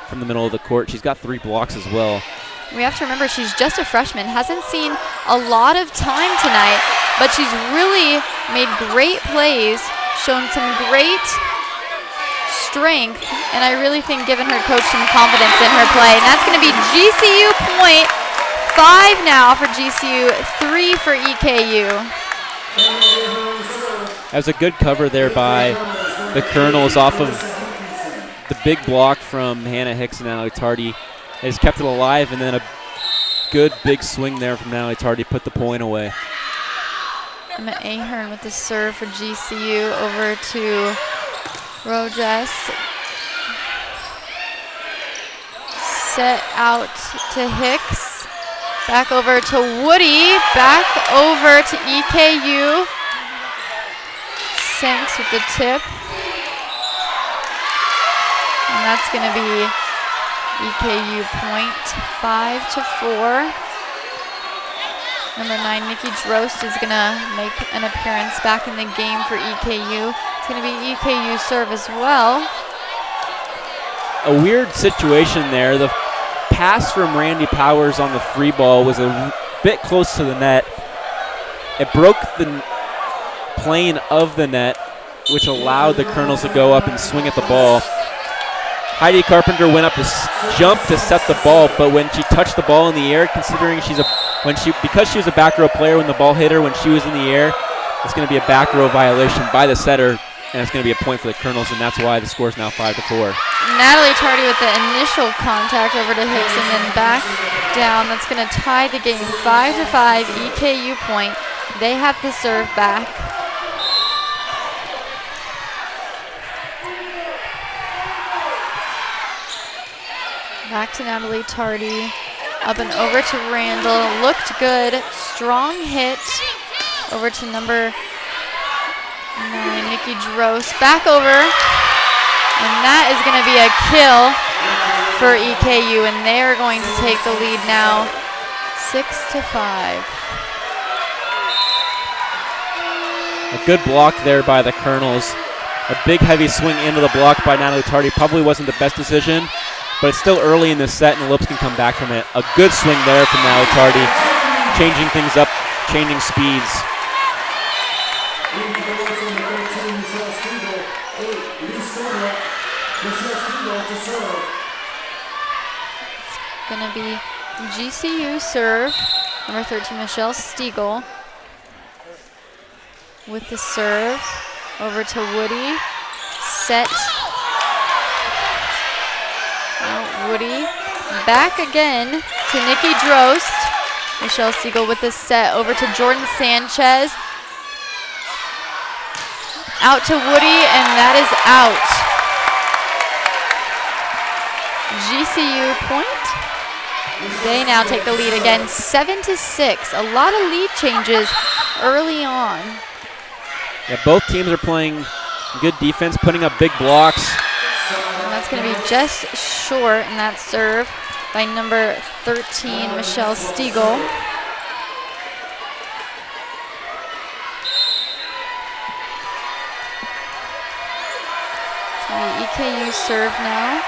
from the middle of the court. She's got 3 blocks as well. We have to remember she's just a freshman, hasn't seen a lot of time tonight, but she's really made great plays, shown some great strength, and I really think given her coach some confidence in her play. And that's going to be GCU point. 5 now for GCU, 3 for EKU. That was a good cover there by the Colonels off of the big block from Hannah Hicks and Natalie Tardy. They just kept it alive, and then a good big swing there from Natalie Tardy put the point away. Emma Ahern with the serve for GCU over to Rojas. Set out to Hicks. Back over to Woody. Back over to EKU. Sanks with the tip. And that's going to be EKU point, 5-4. Number 9, Nikki Drost is going to make an appearance back in the game for EKU. It's going to be EKU serve as well. A weird situation there. The pass from Randy Powers on the free ball was a bit close to the net. It broke the plane of the net, which allowed the Colonels to go up and swing at the ball. Heidi Carpenter went up to jump to set the ball, but when she touched the ball in the air, considering because she was a back row player when the ball hit her when she was in the air, it's going to be a back row violation by the setter, and it's going to be a point for the Colonels, and that's why the score is now 5-4. Natalie Tardy with the initial contact over to Hicks and then back down. That's going to tie the game 5-5, EKU point. They have the serve back. Back to Natalie Tardy. Up and over to Randall. Looked good. Strong hit. Over to number 9, Nikki Drost. Back over. And that is going to be a kill for EKU. And they are going to take the lead now 6-5. A good block there by the Colonels. A big heavy swing into the block by Natalie Tardy probably wasn't the best decision, but it's still early in this set, and the Lopes can come back from it. A good swing there from Natalie Tardy, changing things up, changing speeds. Gonna be GCU serve. Number 13, Michelle Stiegel with the serve. Over to Woody. Set. Out Woody. Back again to Nikki Drost. Michelle Stiegel with the set. Over to Jordan Sanchez. Out to Woody, and that is out. GCU point. They now take the lead again, 7-6. A lot of lead changes early on. Yeah, both teams are playing good defense, putting up big blocks. And that's going to be just short, and that serve by number 13, Michelle Stiegel. It's going to be EKU serve now.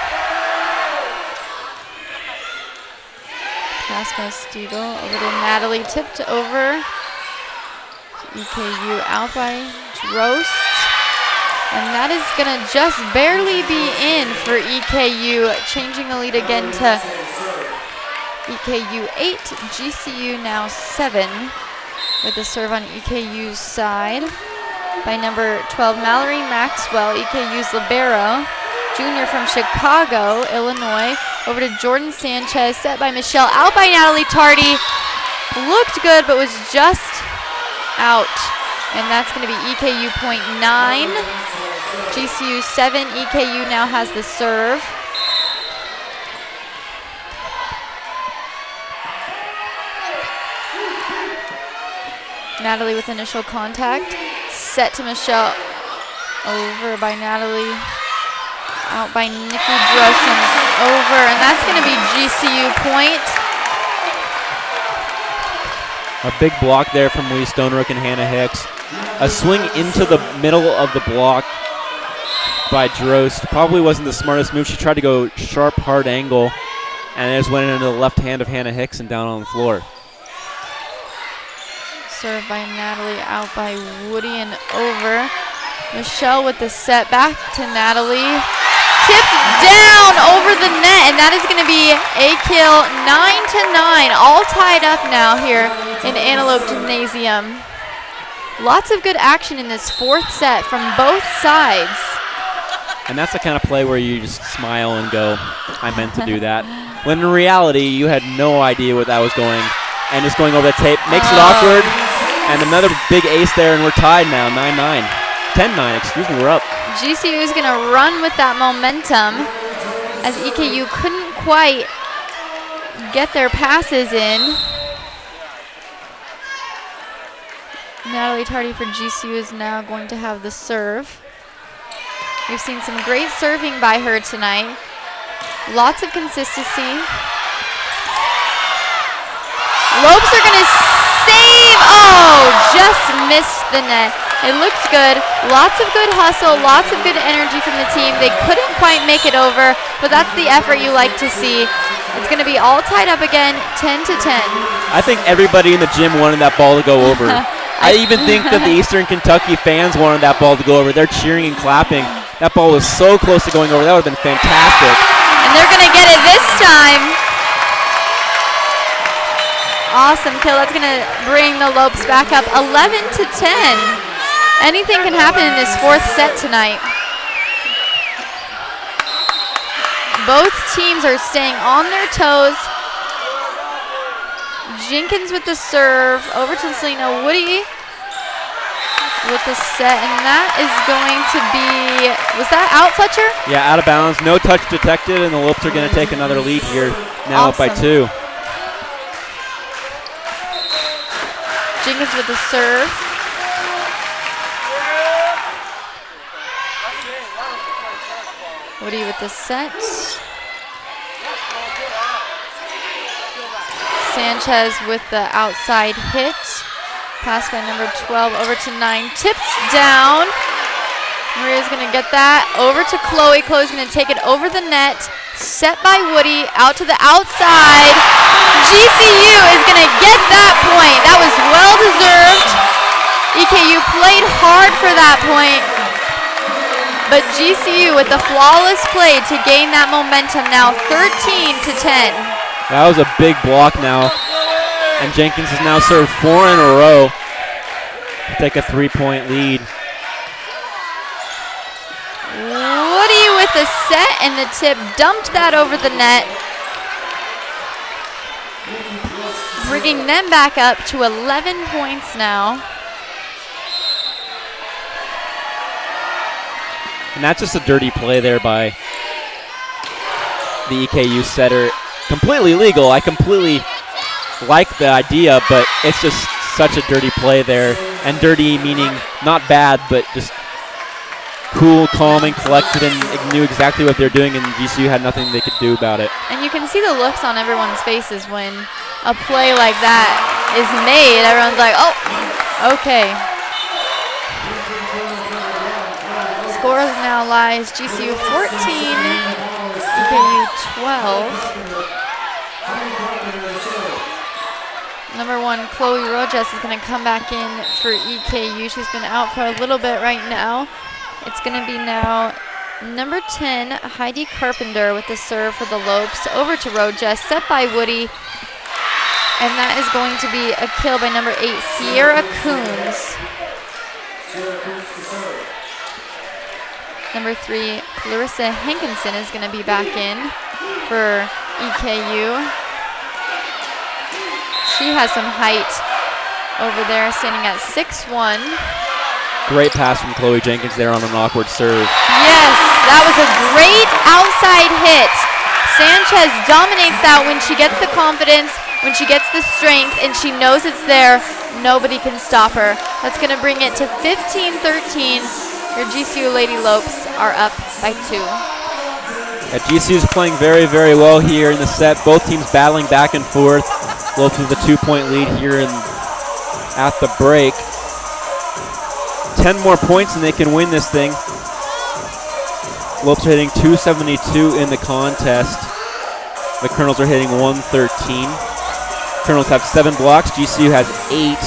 Pass by Stiegel over to Natalie, tipped over. EKU out by Drost. And that is going to just barely be in for EKU, changing the lead again to EKU 8, GCU now 7, with the serve on EKU's side by number 12, Mallory Maxwell, EKU's libero, junior from Chicago, Illinois. Over to Jordan Sanchez, set by Michelle, out by Natalie Tardy. Looked good, but was just out. And that's going to be EKU point 9. GCU 7, EKU now has the serve. Natalie with initial contact. Set to Michelle. Over by Natalie. Out by Nikki Drossen, over, and that's going to be GCU point. A big block there from Lee Stonerook and Hannah Hicks. A swing into the middle of the block by Drost. Probably wasn't the smartest move. She tried to go sharp, hard angle, and it just went into the left hand of Hannah Hicks and down on the floor. Serve by Natalie, out by Woody and over. Michelle with the set, back to Natalie. Tipped down over the net, and that is going to be a kill, 9-9, all tied up now here in Antelope Gymnasium. Lots of good action in this fourth set from both sides. And that's the kind of play where you just smile and go, I meant to do that. When in reality, you had no idea what that was going, and just going over the tape makes it awkward. And another big ace there, and we're tied now, 9-9. 10-9, excuse me, we're up. GCU is going to run with that momentum as EKU couldn't quite get their passes in. Natalie Tardy for GCU is now going to have the serve. We've seen some great serving by her tonight. Lots of consistency. Lopes are going to save. Oh, just missed the net. It looked good. Lots of good hustle, lots of good energy from the team. They couldn't quite make it over, but that's the effort you like to see. It's going to be all tied up again, 10-10. I think everybody in the gym wanted that ball to go over. I even think that the Eastern Kentucky fans wanted that ball to go over. They're cheering and clapping. That ball was so close to going over. That would have been fantastic. And they're going to get it this time. Awesome kill. That's going to bring the Lopes back up 11-10. Anything can happen in this fourth set tonight. Both teams are staying on their toes. Jenkins with the serve, over to Selena Woody with the set, and that is going to be, was that out, Fletcher? Yeah, out of bounds, no touch detected, and the Lopes are going to take another lead here, now up by 2. Jenkins with the serve. Woody with the set. Sanchez with the outside hit. Pass by number 12 over to 9. Tipped down. Maria's going to get that over to Chloe. Chloe's going to take it over the net. Set by Woody out to the outside. GCU is going to get that point. That was well deserved. EKU played hard for that point. But GCU with the flawless play to gain that momentum now 13-10. That was a big block now. And Jenkins has now served 4 in a row to take a 3-point lead. Woody with the set and the tip, dumped that over the net. Bringing them back up to 11 points now. And that's just a dirty play there by the EKU setter. Completely legal. I completely like the idea, but it's just such a dirty play there. And dirty meaning not bad, but just cool, calm, and collected, and knew exactly what they're doing, and GCU had nothing they could do about it. And you can see the looks on everyone's faces when a play like that is made. Everyone's like, oh, okay. Score now lies GCU 14, EKU 12. Number 1, Chloe Rojas is going to come back in for EKU. She's been out for a little bit right now. It's going to be now number 10, Heidi Carpenter with the serve for the Lopes. Over to Rojas, set by Woody. And that is going to be a kill by number 8, Sierra Coons. Number 3, Clarissa Hankinson is going to be back in for EKU. She has some height over there, standing at 6'1". Great pass from Chloe Jenkins there on an awkward serve. Yes, that was a great outside hit. Sanchez dominates that when she gets the confidence, when she gets the strength, and she knows it's there. Nobody can stop her. That's going to bring it to 15-13. Your GCU Lady Lopes are up by 2. GCU is playing very, very well here in the set. Both teams battling back and forth. Lopes with a 2-point lead here at the break. 10 more points and they can win this thing. Lopes are hitting 272 in the contest. The Colonels are hitting 113. Colonels have 7 blocks. GCU has 8.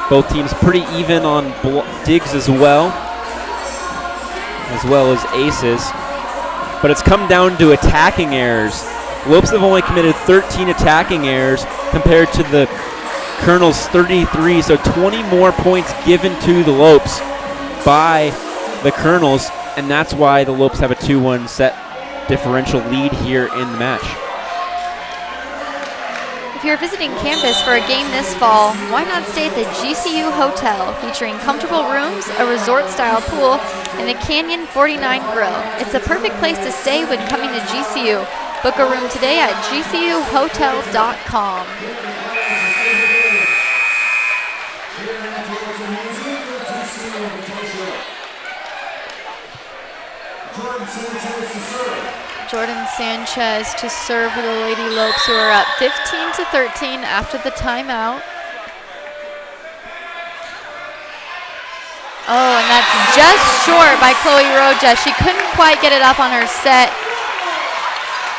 Both teams pretty even on digs as well as aces. But it's come down to attacking errors. Lopes have only committed 13 attacking errors compared to the Colonels 33, so 20 more points given to the Lopes by the Colonels, and that's why the Lopes have a 2-1 set differential lead here in the match. If you're visiting campus for a game this fall, why not stay at the GCU Hotel, featuring comfortable rooms, a resort-style pool, and a Canyon 49 grill. It's the perfect place to stay when coming to GCU. Book a room today at gcuhotel.com. Jordan Sanchez to serve for the Lady Lopes, who are up 15-13 after the timeout. Oh, and that's just short by Chloe Rojas. She couldn't quite get it up on her set.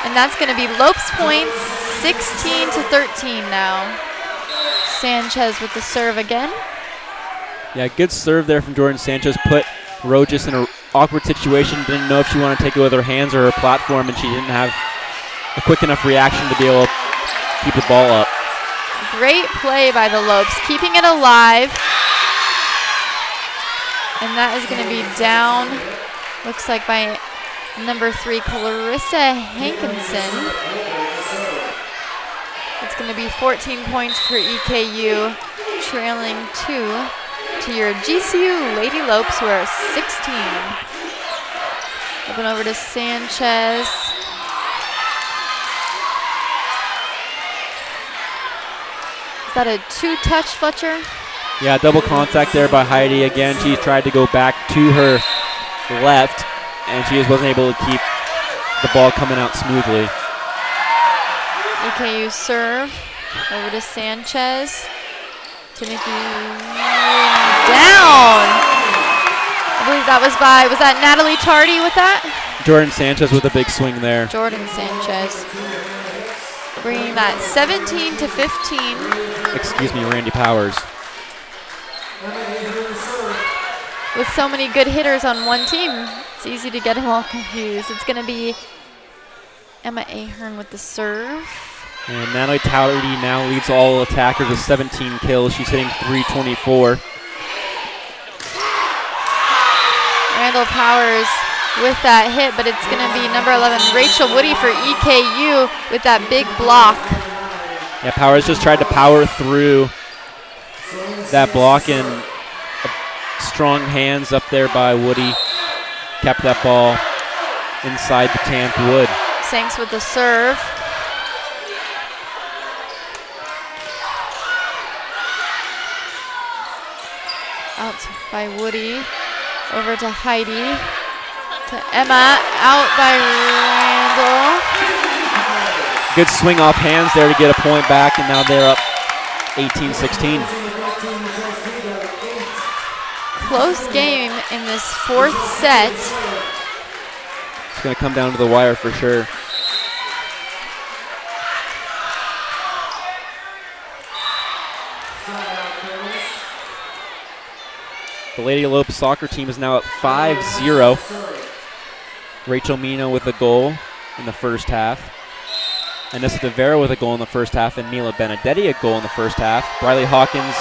And that's going to be Lopes points, 16-13 now. Sanchez with the serve again. Yeah, good serve there from Jordan Sanchez. Put Rojas in an awkward situation. Didn't know if she wanted to take it with her hands or her platform, and she didn't have a quick enough reaction to be able to keep the ball up. Great play by the Lopes, keeping it alive. And that is going to be down, looks like by number 3, Clarissa Hankinson. It's going to be 14 points for EKU, trailing 2 to your GCU Lady Lopes, who are 16. Open over to Sanchez. Is that a 2-touch, Fletcher? Yeah, double contact there by Heidi. Again, she tried to go back to her left, and she just wasn't able to keep the ball coming out smoothly. EKU serve over to Sanchez. Timothy down. I believe that was that Natalie Tardy with that? Jordan Sanchez with a big swing there. Jordan Sanchez. Bringing that 17-15. Excuse me, Randy Powers. with so many good hitters on one team, it's easy to get them all confused. It's going to be Emma Ahern with the serve. And Natalie Towdy now leads all attackers with 17 kills. She's hitting .324. Randall Powers with that hit, but it's going to be number 11, Rachel Woody for EKU with that big block. Yeah, Powers just tried to power through that block, and strong hands up there by Woody kept that ball inside the 10th wood. Sanks with the serve. Out by Woody. Over to Heidi. To Emma. Out by Randall. Good swing off hands there to get a point back, and now they're up 18-16. Close game in this fourth set. It's going to come down to the wire for sure. The Lady Antelope soccer team is now at 5-0. Rachel Mino with a goal in the first half. Anissa DeVera with a goal in the first half, and Mila Benedetti a goal in the first half. Briley Hawkins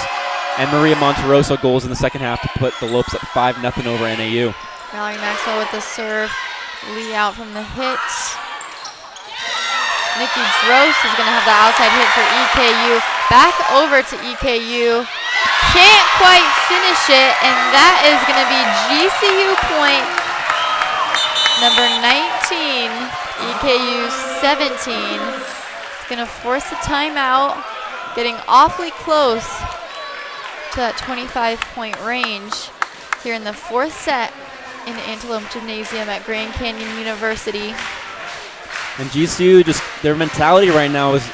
and Maria Monteroso goals in the second half to put the Lopes at 5-0 over NAU. Mallory Maxwell with the serve. Lee out from the hit. Nikki Drost is going to have the outside hit for EKU. Back over to EKU. Can't quite finish it, and that is going to be GCU point number 19, EKU 17. It's going to force a timeout, getting awfully close to that 25-point range here in the fourth set in the Antelope Gymnasium at Grand Canyon University. And GCU, just their mentality right now is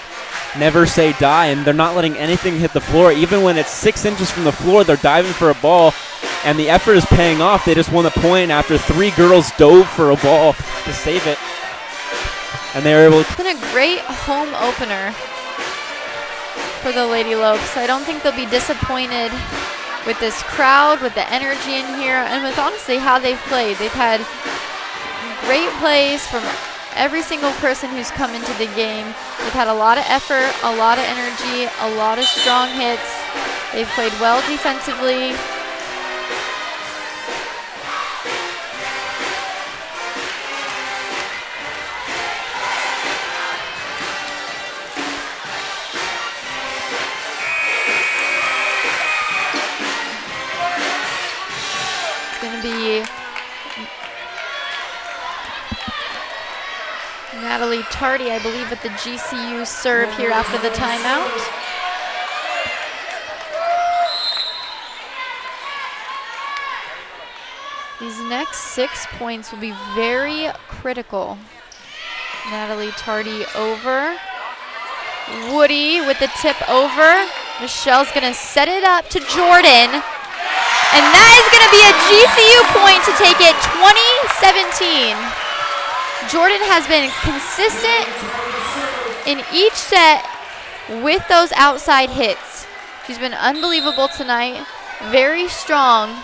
never say die, and they're not letting anything hit the floor. Even when it's 6 inches from the floor, they're diving for a ball, and the effort is paying off. They just won the point after 3 girls dove for a ball to save it. And they were able to. It's been a great home opener for the Lady Lopes. I don't think they'll be disappointed with this crowd, with the energy in here, and with honestly how they've played. They've had great plays from every single person who's come into the game. They've had a lot of effort, a lot of energy, a lot of strong hits. They've played well defensively. It's going to be Natalie Tardy, I believe, with the GCU serve here after the timeout. These next 6 points will be very critical. Natalie Tardy over. Woody with the tip over. Michelle's going to set it up to Jordan. And that is going to be a GCU point to take it 20-17. Jordan has been consistent in each set with those outside hits. She's been unbelievable tonight, very strong.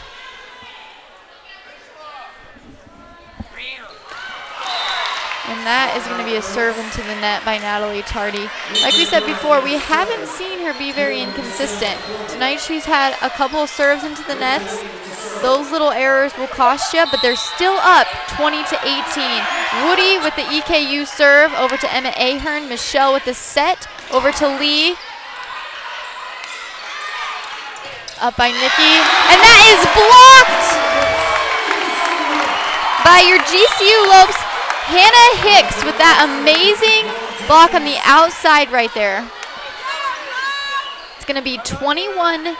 And that is going to be a serve into the net by Natalie Tardy. Like we said before, we haven't seen her be very inconsistent. Tonight she's had a couple of serves into the nets. Those little errors will cost you, but they're still up 20-18. Woody with the EKU serve over to Emma Ahern. Michelle with the set over to Lee. Up by Nikki. And that is blocked by your GCU Lopes, Hannah Hicks, with that amazing block on the outside right there. It's going to be 21-18.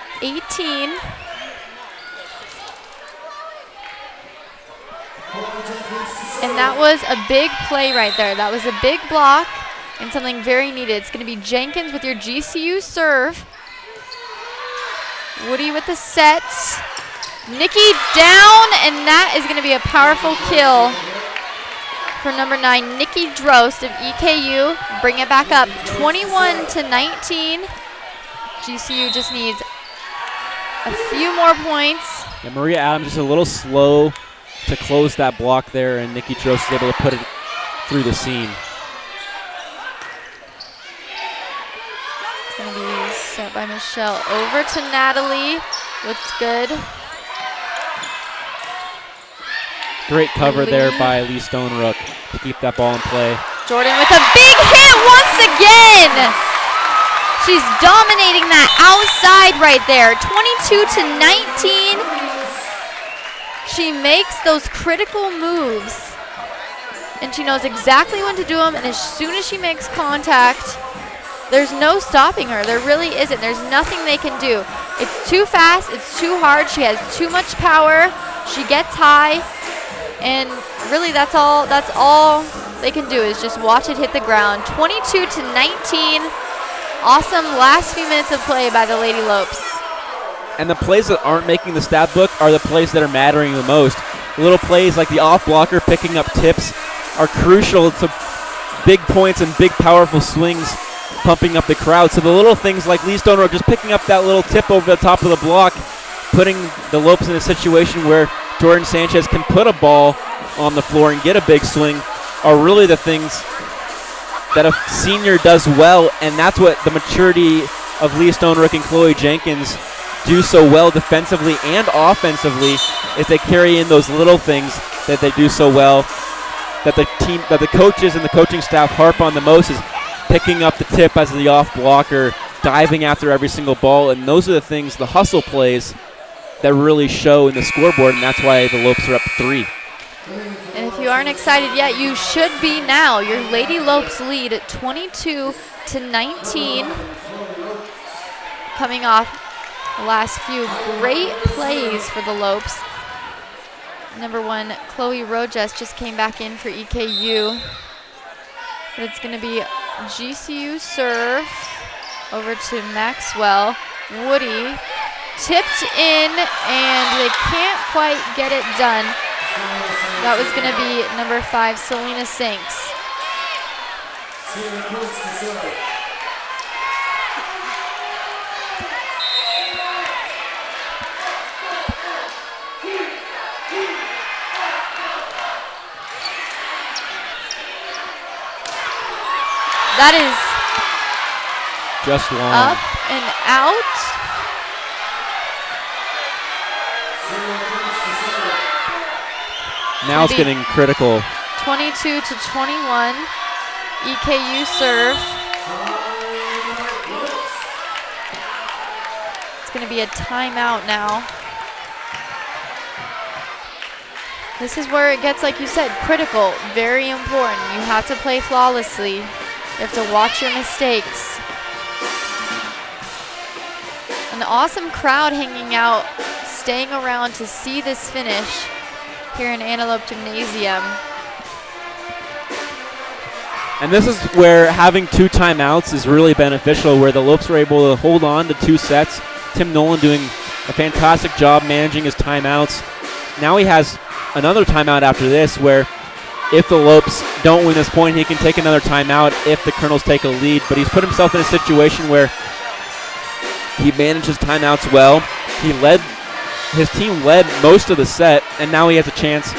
And that was a big play right there. That was a big block and something very needed. It's going to be Jenkins with your GCU serve. Woody with the sets. Nikki down, and that is going to be a powerful kill for number 9, Nikki Drost of EKU. Bring it back up 21-19. GCU just needs a few more points. And Maria Adams just a little slow to close that block there, and Nikki Trost is able to put it through the seam. It's going to be set by Michelle. Over to Natalie. Looks good. Great cover there by Lee Stonerook to keep that ball in play. Jordan with a big hit once again. She's dominating that outside right there. 22-19. She makes those critical moves, and she knows exactly when to do them, and as soon as she makes contact, there's no stopping her. There really isn't. There's nothing they can do. It's too fast. It's too hard. She has too much power. She gets high, and really that's all they can do is just watch it hit the ground. 22-19. Awesome last few minutes of play by the Lady Lopes. And the plays that aren't making the stat book are the plays that are mattering the most. Little plays like the off blocker picking up tips are crucial to big points and big powerful swings, pumping up the crowd. So the little things like Lee Stonerook just picking up that little tip over the top of the block, putting the Lopes in a situation where Jordan Sanchez can put a ball on the floor and get a big swing are really the things that a senior does well, and that's what the maturity of Lee Stonerook and Chloe Jenkins do so well defensively and offensively, is they carry in those little things that they do so well, that the coaches and the coaching staff harp on the most, is picking up the tip as the off blocker, diving after every single ball, and those are the things, the hustle plays, that really show in the scoreboard, and that's why the Lopes are up 3. And if you aren't excited yet, you should be now. Your Lady Lopes lead at 22-19. Coming off the last few great plays for the Lopes. Number 1, Chloe Rojas just came back in for EKU. But it's going to be GCU serve over to Maxwell. Woody tipped in, and they can't quite get it done. That was going to be number 5, Selena Sinks. That is just long. Up and out. Now it's getting critical. 22-21. EKU serve. It's going to be a timeout now. This is where it gets, like you said, critical, very important. You have to play flawlessly. You have to watch your mistakes. An awesome crowd hanging out, staying around to see this finish here in Antelope Gymnasium. And this is where having 2 timeouts is really beneficial, where the Lopes were able to hold on to 2 sets. Tim Nolan doing a fantastic job managing his timeouts. Now he has another timeout after this, where if the Lopes don't win this point, he can take another timeout if the Colonels take a lead. But he's put himself in a situation where he manages timeouts well. His team led most of the set, and now he has a chance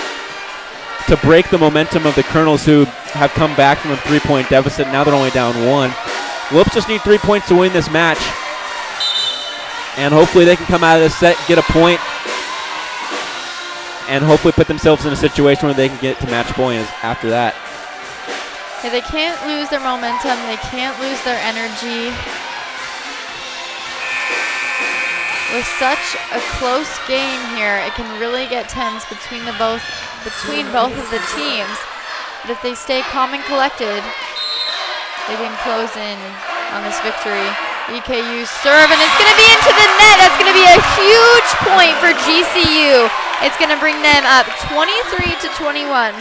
to break the momentum of the Colonels, who have come back from a 3-point deficit. Now they're only down 1. Lopes just need 3 points to win this match, and hopefully they can come out of this set, get a point, and hopefully put themselves in a situation where they can get to match point after that. Yeah, they can't lose their momentum. They can't lose their energy. With such a close game here, it can really get tense between both of the teams. But if they stay calm and collected, they can close in on this victory. EKU serve, and it's going to be into the net. That's going to be a huge point for GCU. It's going to bring them up 23-21.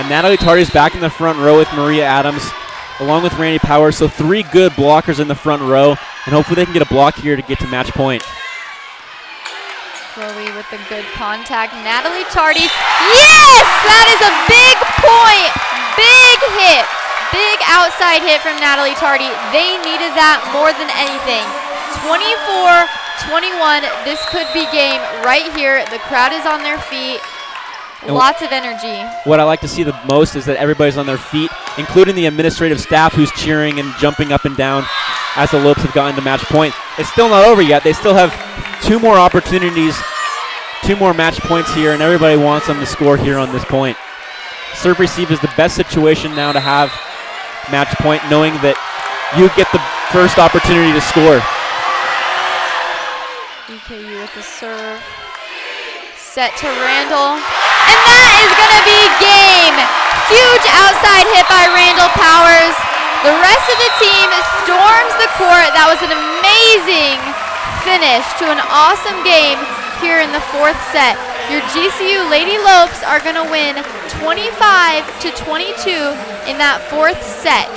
And Natalie Tardy's back in the front row with Maria Adams, along with Randy Powers. So 3 good blockers in the front row, and hopefully they can get a block here to get to match point. Chloe with the good contact. Natalie Tardy. Yes! That is a big point. Big hit. Big outside hit from Natalie Tardy. They needed that more than anything. 24-21. This could be game right here. The crowd is on their feet. Lots of energy. What I like to see the most is that everybody's on their feet, including the administrative staff who's cheering and jumping up and down as the Lopes have gotten to match point. It's still not over yet. They still have 2 more opportunities, 2 more match points here, and everybody wants them to score here on this point. Serve receive is the best situation now to have match point, knowing that you get the first opportunity to score. EKU with the serve. Set to Randall. And that is going to be game. Huge outside hit by Randall Powers. The rest of the team storms the court. That was an amazing finish to an awesome game here in the 4th set. Your GCU Lady Lopes are going to win 25-22 in that 4th set.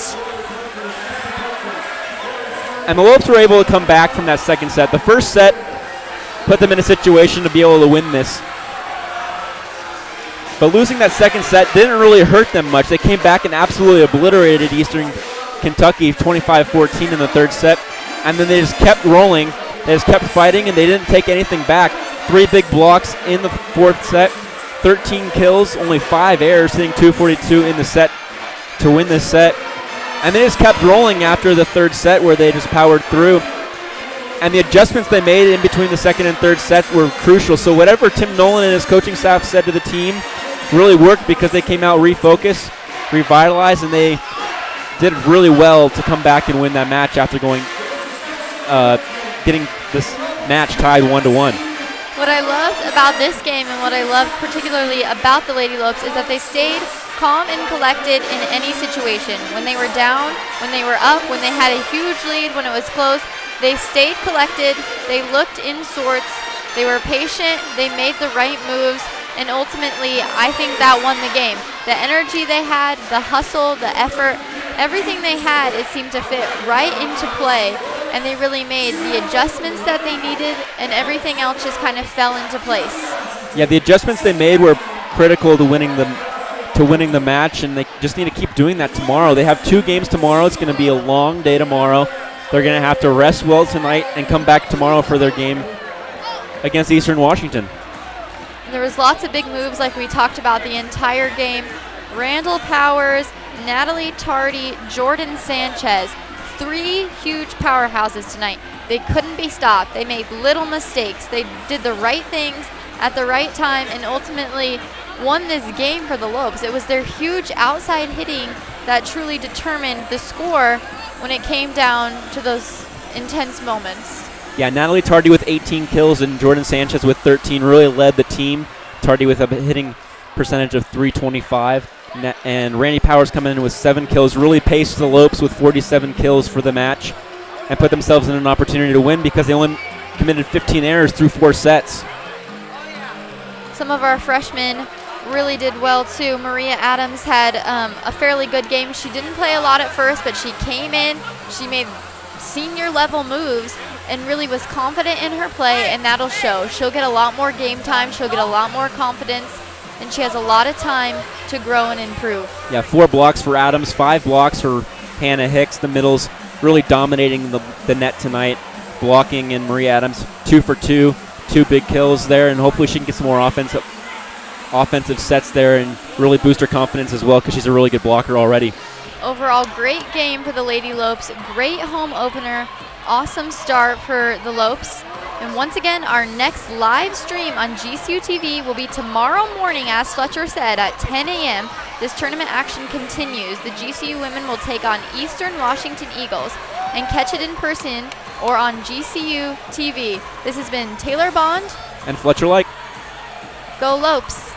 And the Lopes were able to come back from that 2nd set. The 1st set put them in a situation to be able to win this. But losing that 2nd set didn't really hurt them much. They came back and absolutely obliterated Eastern Kentucky 25-14 in the 3rd set. And then they just kept rolling. They just kept fighting, and they didn't take anything back. 3 big blocks in the 4th set. 13 kills, only 5 errors, hitting 242 in the set to win this set. And they just kept rolling after the 3rd set, where they just powered through. And the adjustments they made in between the 2nd and 3rd sets were crucial. So whatever Tim Nolan and his coaching staff said to the team really worked, because they came out refocused, revitalized, and they did really well to come back and win that match after getting this match tied 1-1. What I loved about this game, and what I loved particularly about the Lady Lopes, is that they stayed calm and collected in any situation. When they were down, when they were up, when they had a huge lead, when it was close, they stayed collected, they looked in sorts, they were patient, they made the right moves, and ultimately I think that won the game. The energy they had, the hustle, the effort, everything they had, it seemed to fit right into play, and they really made the adjustments that they needed, and everything else just kind of fell into place. Yeah, the adjustments they made were critical to winning the match, and they just need to keep doing that tomorrow. They have 2 games tomorrow. It's going to be a long day tomorrow. They're going to have to rest well tonight and come back tomorrow for their game against Eastern Washington. There was lots of big moves like we talked about the entire game. Randall Powers, Natalie Tardy, Jordan Sanchez. 3 huge powerhouses tonight. They couldn't be stopped. They made little mistakes. They did the right things at the right time and ultimately won this game for the Lopes. It was their huge outside hitting that truly determined the score when it came down to those intense moments. Yeah, Natalie Tardy with 18 kills and Jordan Sanchez with 13 really led the team. Tardy with a hitting percentage of .325. And Randy Powers coming in with 7 kills, really paced the Lopes with 47 kills for the match and put themselves in an opportunity to win because they only committed 15 errors through 4 sets. Some of our freshmen really did well too. Maria Adams had a fairly good game. She didn't play a lot at first, but she came in, she made senior level moves and really was confident in her play, and that'll show. She'll get a lot more game time, she'll get a lot more confidence, and she has a lot of time to grow and improve. Yeah, 4 blocks for Adams, 5 blocks for Hannah Hicks. The middle's really dominating the net tonight, blocking, and Maria Adams 2 for 2, 2 big kills there, and hopefully she can get some more offensive sets there and really boost her confidence as well because she's a really good blocker already. Overall, great game for the Lady Lopes, great home opener, awesome start for the Lopes. And once again, our next live stream on GCU TV will be tomorrow morning, as Fletcher said, at 10 a.m. This tournament action continues. The GCU women will take on Eastern Washington Eagles and catch it in person or on GCU TV. This has been Taylor Bond and Fletcher Like. Go Lopes!